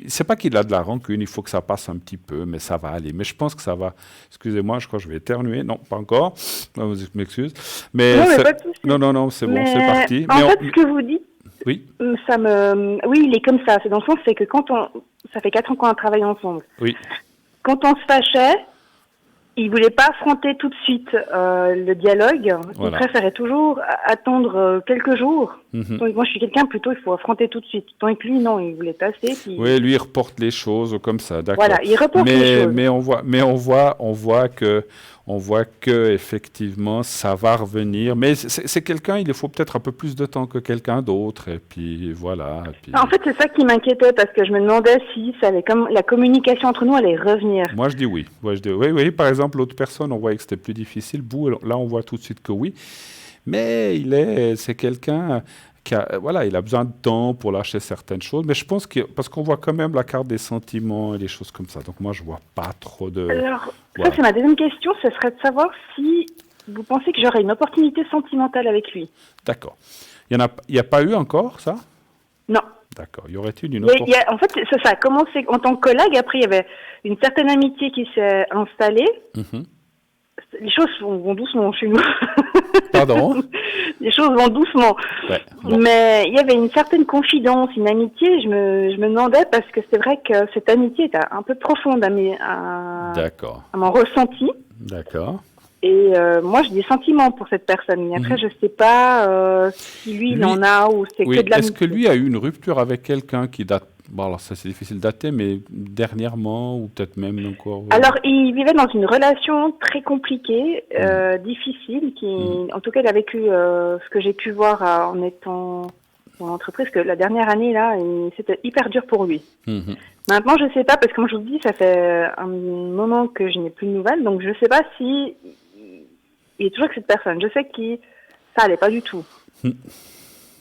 C'est pas qu'il a de la rancune, il faut que ça passe un petit peu, mais ça va aller. Mais je pense que ça va... Excusez-moi, je crois que je vais éternuer. Non, pas encore. Vous m'excusez. Mais non, c'est bon, c'est parti. En fait, ce que vous dites, oui. Oui, il est comme ça. C'est dans le sens, c'est que ça fait 4 ans qu'on a travaillé ensemble. Oui. Quand on se fâchait, il voulait pas affronter tout de suite le dialogue. Il préférait toujours attendre quelques jours. Donc, moi, je suis quelqu'un plutôt, il faut affronter tout de suite. Donc lui, non, il voulait passer. Puis... Oui, lui, il reporte les choses comme ça, d'accord. Voilà, il reporte les choses. Mais on voit que effectivement, ça va revenir. Mais c'est quelqu'un, il faut peut-être un peu plus de temps que quelqu'un d'autre. Et puis voilà. Et puis... En fait, c'est ça qui m'inquiétait parce que je me demandais si ça allait, comme la communication entre nous allait revenir. Moi, je dis oui. Oui. Par exemple, l'autre personne, on voyait que c'était plus difficile. Là, on voit tout de suite que oui. Mais c'est quelqu'un il a besoin de temps pour lâcher certaines choses. Mais je pense parce qu'on voit quand même la carte des sentiments et des choses comme ça. Donc moi, je vois pas trop de... Alors, ça, c'est ma deuxième question. Ce serait de savoir si vous pensez que j'aurais une opportunité sentimentale avec lui. D'accord. Il n'y a pas eu encore, ça? Non. D'accord. Y aurait-il une opportunité? En fait, ça a commencé en tant que collègue. Après, il y avait une certaine amitié qui s'est installée. Les choses vont doucement chez nous. Pardon? Les choses vont doucement. Ouais, bon. Mais il y avait une certaine confidence, une amitié. Je me demandais, parce que c'est vrai que cette amitié était un peu profonde à mon ressenti. D'accord. Et moi, j'ai des sentiments pour cette personne. Mais après, je ne sais pas si lui, il en a ou c'est que de l'amitié. Est-ce que lui a eu une rupture avec quelqu'un qui date... Bon, alors ça, c'est difficile de dater, mais dernièrement, ou peut-être même encore... Alors, il vivait dans une relation très compliquée, difficile, en tout cas, il a vécu ce que j'ai pu voir en étant dans l'entreprise, que la dernière année, là, c'était hyper dur pour lui. Maintenant, je ne sais pas, parce que comme je vous dis, ça fait un moment que je n'ai plus de nouvelles, donc je ne sais pas si il est toujours avec cette personne. Je sais que ça n'allait pas du tout.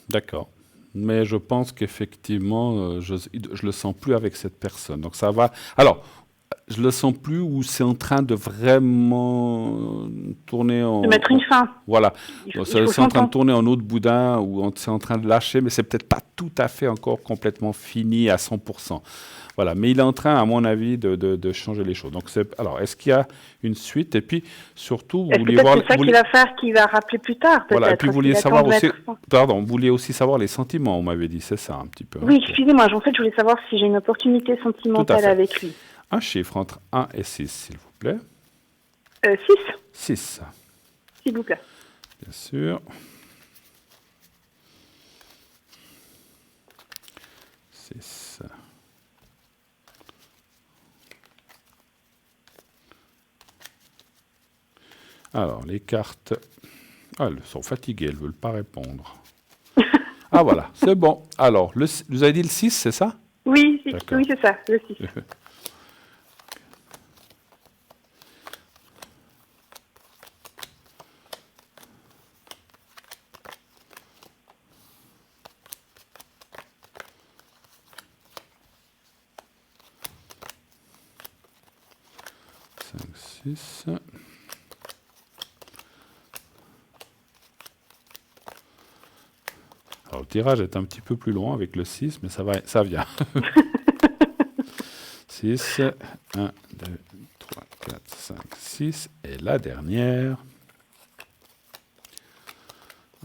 D'accord. Mais je pense qu'effectivement, je le sens plus avec cette personne. Donc ça va... Alors, je le sens plus ou c'est en train de vraiment tourner en... De mettre une fin. Voilà. C'est en train de tourner en eau de boudin ou c'est en train de lâcher, mais c'est peut-être pas tout à fait encore complètement fini à 100%. Voilà, mais il est en train, à mon avis, de changer les choses. Donc, alors, est-ce qu'il y a une suite? Et puis, surtout, vous vouliez voir... C'est ça qu'il va faire, qu'il va rappeler plus tard, peut-être. Voilà, et puis vous vouliez savoir aussi... Pardon, vous vouliez aussi savoir les sentiments, on m'avait dit, c'est ça, un petit peu. Oui, excusez-moi, en fait, je voulais savoir si j'ai une opportunité sentimentale avec lui. Un chiffre entre 1 et 6, s'il vous plaît. 6. 6. S'il vous plaît. Bien sûr. 6. Alors, les cartes, elles sont fatiguées, elles ne veulent pas répondre. Ah voilà, c'est bon. Alors, vous avez dit le 6, c'est ça? Oui, c'est ça, le 6. Alors, le tirage est un petit peu plus long avec le 6, mais ça vient. 6, 1, 2, 3, 4, 5, 6. Et la dernière.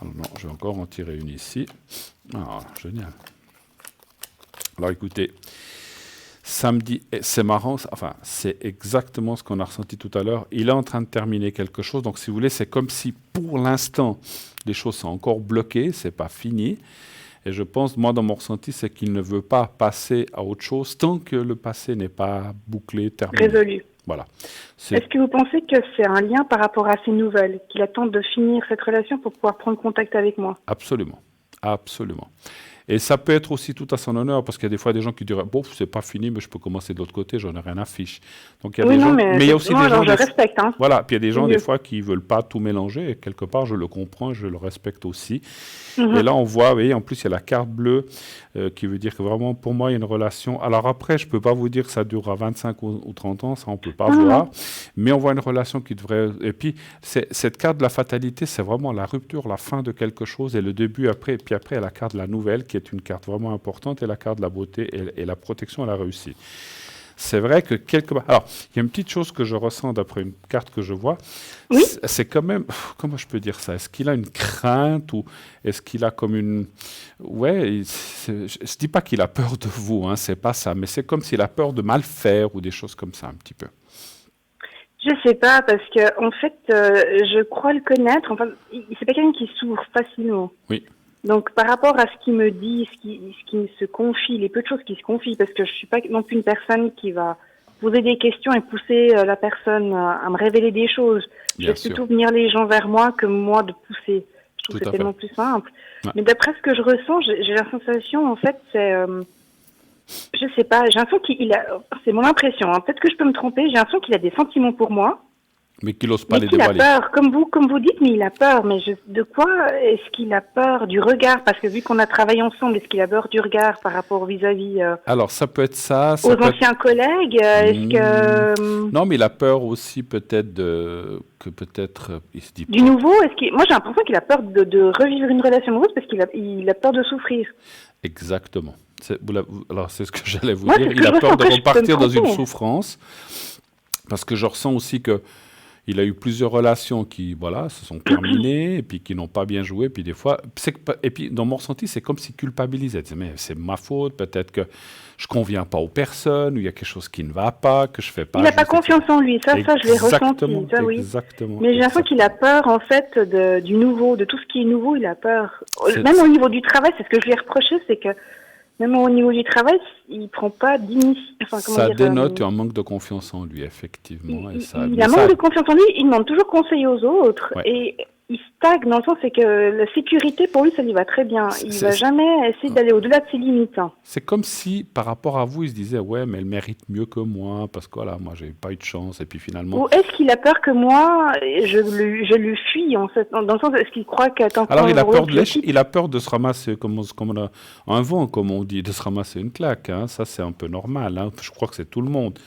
Alors non, je vais encore en tirer une ici. Ah, génial. Alors écoutez, samedi, c'est marrant, enfin, c'est exactement ce qu'on a ressenti tout à l'heure. Il est en train de terminer quelque chose, donc si vous voulez, c'est comme si pour l'instant, les choses sont encore bloquées, c'est pas fini. Et je pense, moi, dans mon ressenti, c'est qu'il ne veut pas passer à autre chose tant que le passé n'est pas bouclé, terminé. Résolu. Voilà. Est-ce que vous pensez que c'est un lien par rapport à ces nouvelles, qu'il attend de finir cette relation pour pouvoir prendre contact avec moi? Absolument. Absolument. Et ça peut être aussi tout à son honneur, parce qu'il y a des fois des gens qui diraient « Bon, c'est pas fini, mais je peux commencer de l'autre côté, j'en ai rien à fiche. » Donc il y a des gens, mais il y a aussi des gens... je respecte. Hein. Voilà, puis il y a des gens des fois qui ne veulent pas tout mélanger, et quelque part je le comprends, je le respecte aussi. Et là on voit, vous voyez, en plus il y a la carte bleue, qui veut dire que vraiment pour moi il y a une relation. Alors après, je ne peux pas vous dire que ça durera 25 ou 30 ans, ça on ne peut pas voir, mais on voit une relation qui devrait... Et puis cette carte de la fatalité, c'est vraiment la rupture, la fin de quelque chose, et le début après, et puis après il y a la carte de la nouvelle, qui est une carte vraiment importante, et la carte de la beauté et la protection à la réussite. C'est vrai que quelque part... Alors, il y a une petite chose que je ressens d'après une carte que je vois. Oui. C'est quand même... Comment je peux dire ça? Est-ce qu'il a une crainte ou est-ce qu'il a comme une... Ouais, je ne dis pas qu'il a peur de vous, hein, c'est pas ça, mais c'est comme s'il a peur de mal faire ou des choses comme ça, un petit peu. Je sais pas, parce que en fait, je crois le connaître. Enfin, c'est pas quelqu'un qui s'ouvre facilement. Oui. Donc, par rapport à ce qu'il me dit, ce qui se confie, les peu de choses qui se confient, parce que je suis pas non plus une personne qui va poser des questions et pousser la personne à me révéler des choses. Je vais plutôt venir les gens vers moi que moi de pousser. Je trouve que c'est tellement plus simple. Ouais. Mais d'après ce que je ressens, j'ai la sensation, en fait, c'est... je sais pas, j'ai l'impression qu'il a... C'est mon impression, hein. Peut-être que je peux me tromper, j'ai l'impression qu'il a des sentiments pour moi. Mais qu'il n'ose pas les dévoiler. Il a peur, comme vous dites, mais il a peur. Mais de quoi est-ce qu'il a peur? Du regard? Parce que vu qu'on a travaillé ensemble, est-ce qu'il a peur du regard par rapport vis-à-vis Alors, ça peut être ça. Aux anciens collègues, est-ce que... Non, mais il a peur aussi peut-être que peut-être... il se dit du nouveau, moi j'ai l'impression qu'il a peur de revivre une relation amoureuse parce qu'il a peur de souffrir. Exactement. Alors, c'est ce que j'allais vous dire. Il a peur de repartir dans une souffrance. Parce que je ressens aussi que il a eu plusieurs relations qui, voilà, se sont terminées et puis qui n'ont pas bien joué. Puis des fois, et puis dans mon ressenti, c'est comme s'il culpabilisait. Mais c'est ma faute, peut-être que je conviens pas aux personnes, ou il y a quelque chose qui ne va pas, que je fais pas. Il n'a pas confiance en lui, ça je l'ai ressenti. Ça, oui. Exactement. Mais j'ai l'impression qu'il a peur, en fait, du nouveau, de tout ce qui est nouveau, il a peur. Même au niveau du travail, c'est ce que je lui ai reproché, c'est que même au niveau du travail, il prend pas d'initiative. Ça dénote un manque de confiance en lui, effectivement. Il a un manque de confiance en lui, il demande toujours conseil aux autres. Ouais. Et il stagne dans le sens, c'est que la sécurité, pour lui, ça lui va très bien. Il va jamais essayer d'aller au-delà de ses limites. C'est comme si, par rapport à vous, il se disait, ouais, mais elle mérite mieux que moi, parce que voilà, moi, j'ai pas eu de chance, et puis finalement... Ou est-ce qu'il a peur que moi, je lui fuis, en fait, dans le sens, est-ce qu'il croit qu'attends... Alors, il a peur de se ramasser, comme un vent, comme on dit, de se ramasser une claque, hein. Ça, c'est un peu normal, hein. Je crois que c'est tout le monde.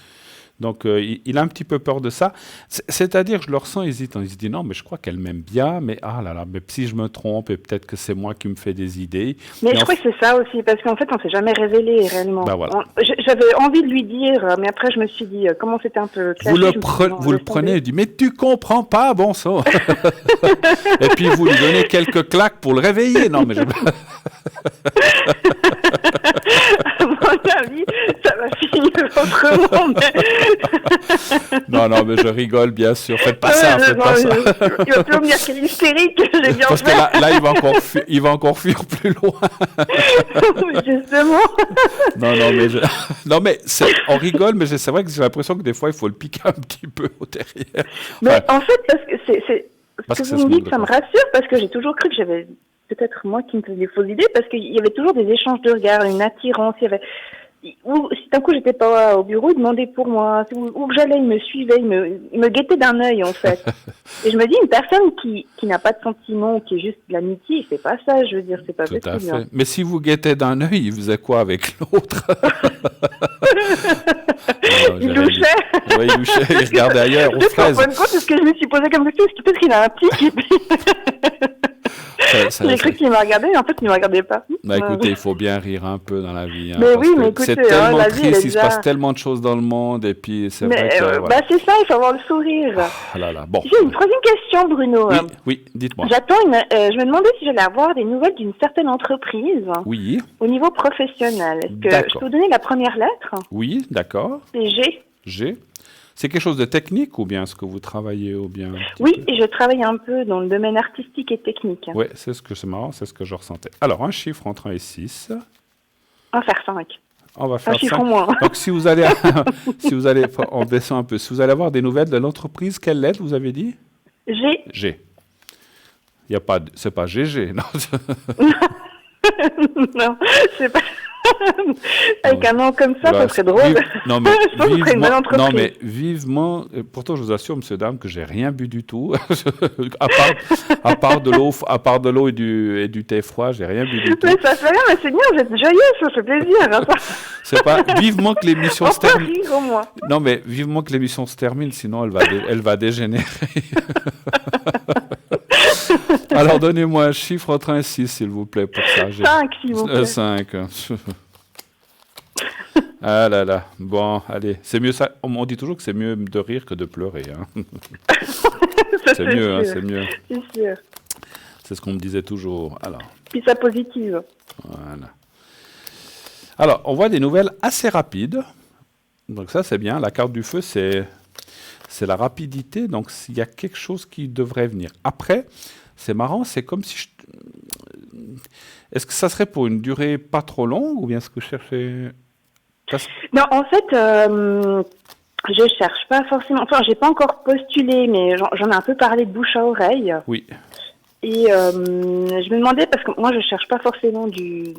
Donc, il a un petit peu peur de ça. C'est-à-dire, je le ressens hésitant. Il se dit, non, mais je crois qu'elle m'aime bien, mais ah là là, mais si je me trompe, et peut-être que c'est moi qui me fais des idées. Mais je crois que c'est ça aussi, parce qu'en fait, on ne s'est jamais révélé réellement. Ben voilà. J'avais envie de lui dire, mais après, je me suis dit, comment c'était un peu clashé. Vous le prenez et dit, mais tu comprends pas, bon sang. Et puis, vous lui donnez quelques claques pour le réveiller. Non, mais je... À mon avis, ça va finir autrement. Non, mais je rigole, bien sûr. Faites pas ça, faites pas ça. Il va plus me dire qu'il est hystérique, j'ai bien parce fait. Parce que là, il va encore fuir plus loin. Justement. Non, mais on rigole, mais c'est vrai que j'ai l'impression que des fois, il faut le piquer un petit peu au derrière. Mais en fait, parce que vous me dites, ça me rassure, parce que j'ai toujours cru que j'avais... Peut-être moi qui me faisais des fausses idées, parce qu'il y avait toujours des échanges de regards, une attirance. Il y avait... Ou si d'un coup j'étais pas au bureau, il demandait pour moi. Où que j'allais, il me suivait, il me guettait d'un œil en fait. Et je me dis, une personne qui n'a pas de sentiments, qui est juste de l'amitié, il fait pas ça. Je veux dire, c'est pas possible. Tout à fait. Mais si vous guettez d'un œil, il faisait quoi avec l'autre? Il louchait. Oui, il louchait, il regardait ailleurs aux fraises. En fin de compte, c'est ce que je me suis posé comme question, peut-être qu'il a un tic. J'ai cru qu'il m'a regardé, mais en fait, il ne me regardait pas. Bah, écoutez, il faut bien rire un peu dans la vie. Hein, mais oui, mais écoutez, c'est tellement triste, il se passe tellement de choses dans le monde, et puis c'est vrai que... Voilà. C'est ça, il faut avoir le sourire. Ah là là, bon. J'ai une troisième question, Bruno. Oui, dites-moi. Je me demandais si j'allais avoir des nouvelles d'une certaine entreprise. Oui. Au niveau professionnel. Est-ce que je peux vous donner la première lettre? Oui, d'accord. C'est G. G. C'est quelque chose de technique ou bien est-ce que vous travaillez ou bien... Oui, et je travaille un peu dans le domaine artistique et technique. Oui, c'est marrant, c'est ce que je ressentais. Alors, un chiffre entre 1 et 6. On va faire 5. On va faire 5. Un chiffre en moins. Donc, si vous allez, en baissant un peu, si vous allez avoir des nouvelles de l'entreprise, quelle lettre vous avez dit? G. G. Il y a pas, c'est pas GG, non? Non, c'est pas... Avec un nom comme ça, ça serait drôle. Non, mais vivement, pourtant je vous assure, monsieur, dame, que j'ai rien bu du tout, à part de l'eau et du thé froid, j'ai rien bu du tout. Mais ça fait rien, mais c'est bien, vous êtes joyeux, ça fait plaisir. Hein, ça. C'est pas vivement que l'émission se termine. Rire, au moins. Non, mais vivement que l'émission se termine, sinon elle va dégénérer. Alors, donnez-moi un chiffre entre 1 et 6, s'il vous plaît, pour ça. 5, s'il vous plaît. 5. Ah là là. Bon, allez. C'est mieux ça. On dit toujours que c'est mieux de rire que de pleurer. Hein. C'est mieux, hein, c'est mieux. C'est sûr. C'est ce qu'on me disait toujours. Alors. Puis ça positive. Voilà. Alors, on voit des nouvelles assez rapides. Donc ça, c'est bien. La carte du feu, c'est c'est la rapidité. Donc, il y a quelque chose qui devrait venir. Après, c'est marrant, c'est comme si Est-ce que ça serait pour une durée pas trop longue ou bien est-ce que je cherchais... Non, en fait, je cherche pas forcément... Enfin, j'ai pas encore postulé, mais j'en ai un peu parlé de bouche à oreille. Oui. Et je me demandais, parce que moi, je cherche pas forcément du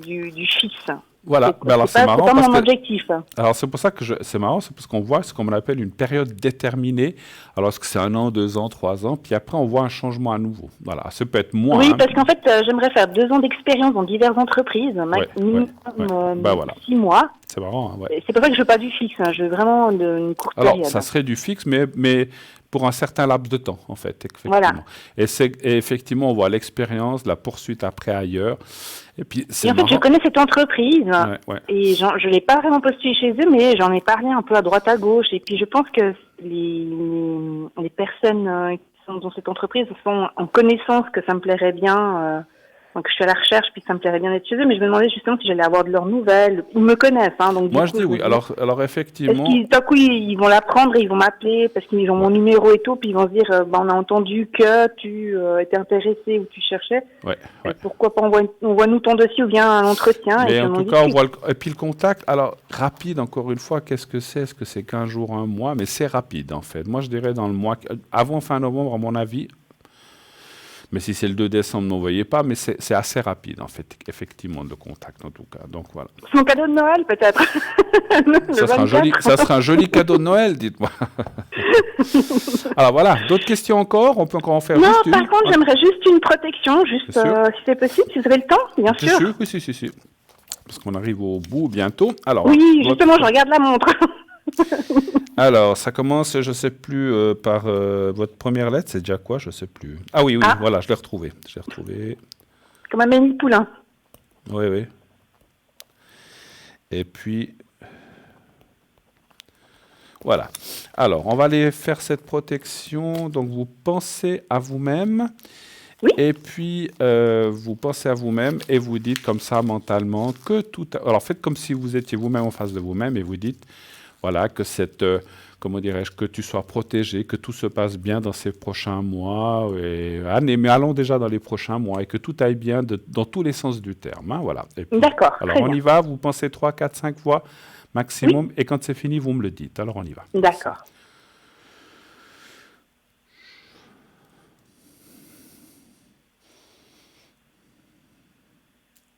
fixe. Voilà, alors c'est marrant. C'est pas mon objectif. Alors c'est pour ça que c'est marrant, c'est parce qu'on voit ce qu'on appelle une période déterminée. Alors est-ce que c'est 1 an, 2 ans, 3 ans, puis après on voit un changement à nouveau. Voilà, ça peut être moins. Oui, parce qu'en fait, j'aimerais faire 2 ans d'expérience dans diverses entreprises, minimum 6 mois. C'est marrant, ouais. C'est pour ça que je veux pas du fixe, je veux vraiment une courte période. Alors ça serait du fixe, mais pour un certain laps de temps, en fait, effectivement. Voilà. Et effectivement, on voit l'expérience, la poursuite après ailleurs. Et puis, en fait, je connais cette entreprise et je ne l'ai pas vraiment postulé chez eux, mais j'en ai parlé un peu à droite à gauche. Et puis, je pense que les personnes qui sont dans cette entreprise sont en connaissance que ça me plairait bien. Donc, je suis à la recherche, puis ça me plairait bien d'être chez eux, mais je me demandais justement si j'allais avoir de leurs nouvelles. Ils me connaissent, donc moi, je dis oui. Alors effectivement... Est-ce d'un coup, ils vont l'apprendre et ils vont m'appeler parce qu'ils ont mon numéro et tout, puis ils vont se dire, on a entendu que tu étais intéressé ou tu cherchais. Ouais. Pourquoi pas envoie-nous ton dossier ou bien un entretien. Mais en tout cas, on voit et puis le contact, alors rapide, encore une fois, qu'est-ce que c'est? Est-ce que c'est 15 jours, 1 mois? Mais c'est rapide, en fait. Moi, je dirais dans le mois, avant fin novembre, à mon avis... Mais si c'est le 2 décembre, n'envoyez pas, mais c'est assez rapide, en fait, effectivement, le contact, en tout cas. Donc, voilà. Son cadeau de Noël, peut-être. Ça sera un joli cadeau de Noël, dites-moi. Alors, voilà. D'autres questions encore? On peut encore en faire juste une? Non, par contre, j'aimerais juste une protection, si c'est possible, si vous avez le temps, bien sûr. Oui, si. Parce qu'on arrive au bout bientôt. Alors, oui, justement, je regarde la montre. Alors, ça commence, je ne sais plus, par votre première lettre, c'est déjà quoi? Je ne sais plus. Ah oui, voilà, je l'ai retrouvé. Comme Amélie Poulain. Oui. Et puis, voilà. Alors, on va aller faire cette protection. Donc, vous pensez à vous-même. Oui. Et puis, vous pensez à vous-même et vous dites comme ça mentalement que tout... Alors, faites comme si vous étiez vous-même en face de vous-même et vous dites... Voilà, que que tu sois protégé, que tout se passe bien dans ces prochains mois et années, mais allons déjà dans les prochains mois et que tout aille bien dans tous les sens du terme. Voilà. D'accord. Alors, on y va, vous pensez 3, 4, 5 fois maximum et quand c'est fini, vous me le dites. Alors, on y va. D'accord.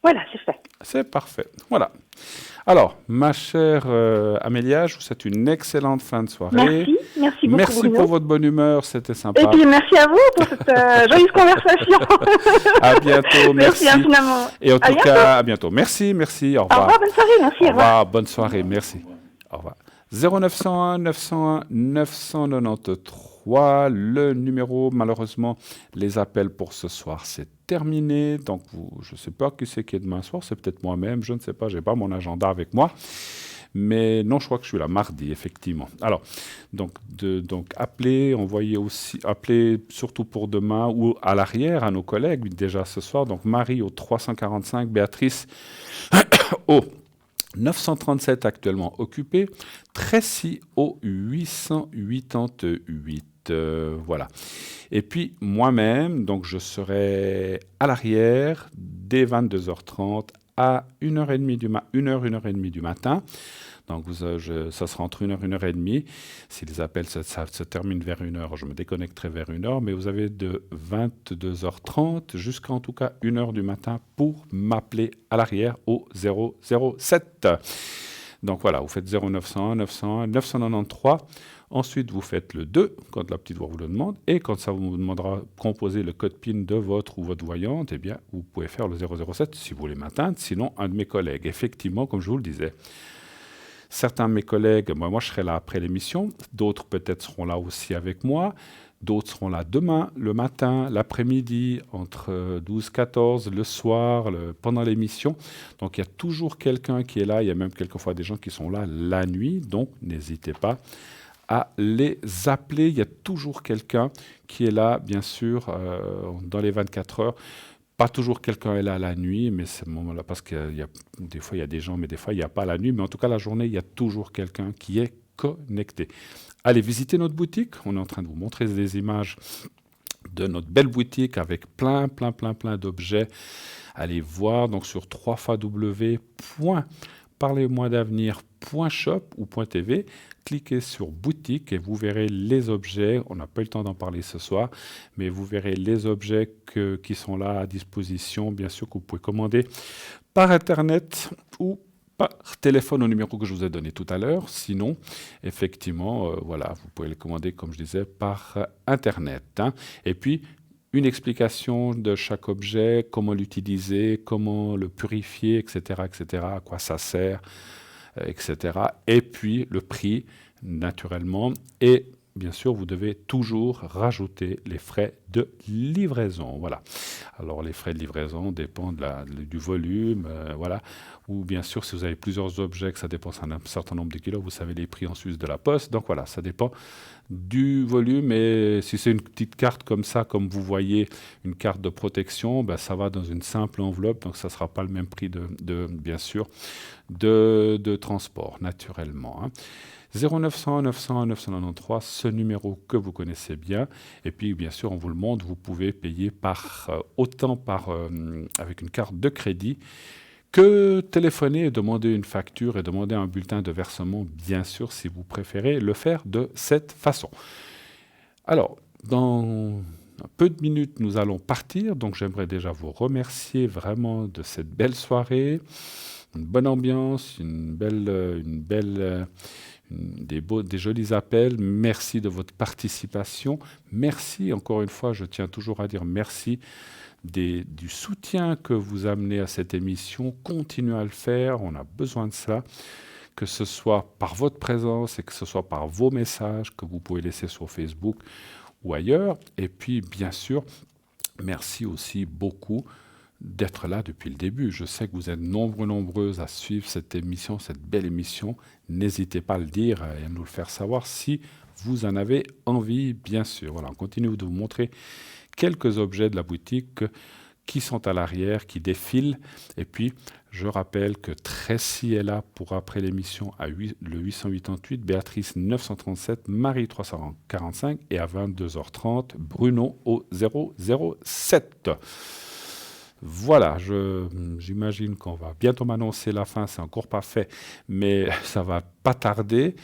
Voilà, c'est fait. C'est parfait. Voilà. Alors, ma chère Amélia, je vous souhaite une excellente fin de soirée. Merci beaucoup. Merci pour votre bonne humeur, c'était sympa. Et puis merci à vous pour cette joyeuse conversation. À bientôt, merci. Merci infiniment. Et en tout cas, à bientôt. Merci, au revoir. Au revoir, bonne soirée, merci. Au revoir, bonne soirée, merci. Au revoir. 0901 901 993. Le numéro, malheureusement, les appels pour ce soir, c'est terminé. Donc, je ne sais pas qui c'est qui est demain soir. C'est peut-être moi-même, je ne sais pas. Je n'ai pas mon agenda avec moi. Mais non, je crois que je suis là mardi, effectivement. Alors, donc appelez, appelez surtout pour demain ou à l'arrière à nos collègues déjà ce soir. Donc, Marie au 345, Béatrice au 937 actuellement occupé, Tracy au 888. Voilà. Et puis moi-même, donc je serai à l'arrière dès 22h30 à 1h30 du matin. Donc ça sera entre 1h et 1h30. Si les appels ça se terminent vers 1h, je me déconnecterai vers 1h. Mais vous avez de 22h30 jusqu'à en tout cas 1h du matin pour m'appeler à l'arrière au 007. Donc voilà, vous faites 0901 901 993. Ensuite, vous faites le 2 quand la petite voix vous le demande. Et quand ça vous demandera de composer le code PIN de votre ou votre voyante, eh bien, vous pouvez faire le 007 si vous voulez m'atteindre. Sinon, un de mes collègues. Effectivement, comme je vous le disais, certains de mes collègues, moi je serai là après l'émission. D'autres peut-être seront là aussi avec moi. D'autres seront là demain, le matin, l'après-midi, entre 12-14, le soir, pendant l'émission. Donc, il y a toujours quelqu'un qui est là. Il y a même quelquefois des gens qui sont là la nuit. Donc, n'hésitez pas à les appeler. Il y a toujours quelqu'un qui est là, bien sûr, dans les 24 heures. Pas toujours quelqu'un est là la nuit, mais c'est ce moment-là, parce que des fois, il y a des gens, mais des fois, il n'y a pas la nuit. Mais en tout cas, la journée, il y a toujours quelqu'un qui est connecter. Allez visiter notre boutique. On est en train de vous montrer des images de notre belle boutique avec plein d'objets. Allez voir donc sur www.parlez-moi-d'avenir.shop ou .tv. Cliquez sur boutique et vous verrez les objets. On n'a pas eu le temps d'en parler ce soir, mais vous verrez les objets qui sont là à disposition. Bien sûr que vous pouvez commander par Internet ou par téléphone au numéro que je vous ai donné tout à l'heure. Sinon, effectivement, voilà, vous pouvez les commander, comme je disais, par Internet. Hein. Et puis, une explication de chaque objet, comment l'utiliser, comment le purifier, etc., à quoi ça sert, etc. Et puis, le prix, naturellement. Et bien sûr, vous devez toujours rajouter les frais de livraison. Voilà. Alors, les frais de livraison dépendent du volume, voilà. Ou bien sûr, si vous avez plusieurs objets, que ça dépense un certain nombre de kilos, vous savez les prix en Suisse de la poste. Donc voilà, ça dépend du volume. Et si c'est une petite carte comme ça, comme vous voyez, une carte de protection, ben, ça va dans une simple enveloppe. Donc ça ne sera pas le même prix bien sûr, de transport, naturellement. Hein. 0900 900 993, ce numéro que vous connaissez bien. Et puis, bien sûr, on vous le montre, vous pouvez payer avec une carte de crédit que téléphoner et demander une facture et demander un bulletin de versement, bien sûr, si vous préférez le faire de cette façon. Alors, dans un peu de minutes, nous allons partir. Donc, j'aimerais déjà vous remercier vraiment de cette belle soirée, une bonne ambiance, des jolis appels. Merci de votre participation. Merci, encore une fois, je tiens toujours à dire merci du soutien que vous amenez à cette émission. Continuez à le faire, on a besoin de ça, que ce soit par votre présence et que ce soit par vos messages que vous pouvez laisser sur Facebook ou ailleurs. Et puis, bien sûr, merci aussi beaucoup d'être là depuis le début. Je sais que vous êtes nombreuses à suivre cette émission, cette belle émission. N'hésitez pas à le dire et à nous le faire savoir si vous en avez envie, bien sûr. Voilà, on continue de vous montrer quelques objets de la boutique qui sont à l'arrière, qui défilent. Et puis, je rappelle que Tracy est là pour après l'émission le 888, Béatrice 937, Marie 345 et à 22h30, Bruno au 007. Voilà, j'imagine qu'on va bientôt m'annoncer la fin, c'est encore pas fait, mais ça va pas tarder.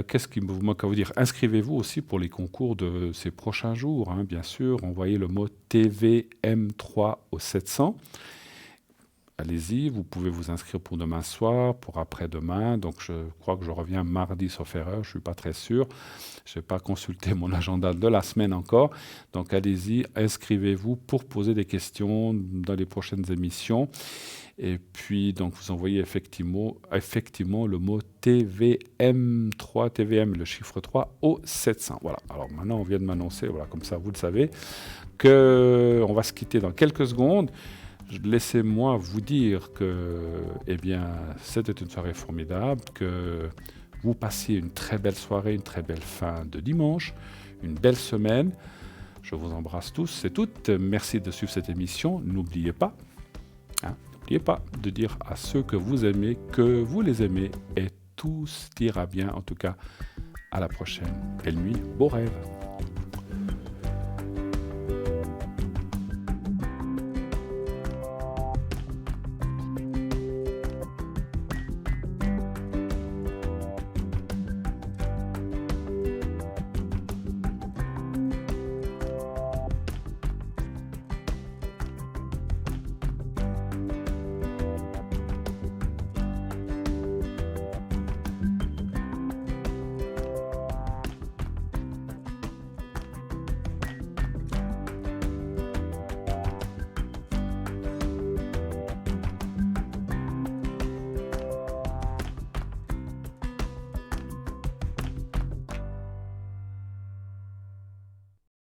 Qu'est-ce qui me manque à vous dire? Inscrivez-vous aussi pour les concours de ces prochains jours, hein, bien sûr. Envoyez le mot TVM3 au 700. Allez-y, vous pouvez vous inscrire pour demain soir, pour après-demain. Donc, je crois que je reviens mardi, sauf erreur. Je ne suis pas très sûr. Je n'ai pas consulté mon agenda de la semaine encore. Donc, allez-y, inscrivez-vous pour poser des questions dans les prochaines émissions. Et puis, donc, vous envoyez effectivement le mot TVM3, TVM, le chiffre 3, au 700. Voilà. Alors, maintenant, on vient de m'annoncer, voilà, comme ça, vous le savez, qu'on va se quitter dans quelques secondes. Laissez-moi vous dire que c'était une soirée formidable, que vous passiez une très belle soirée, une très belle fin de dimanche, une belle semaine. Je vous embrasse tous et toutes. Merci de suivre cette émission. N'oubliez pas de dire à ceux que vous aimez que vous les aimez et tout ira bien. En tout cas, à la prochaine. Belle nuit, beaux rêves.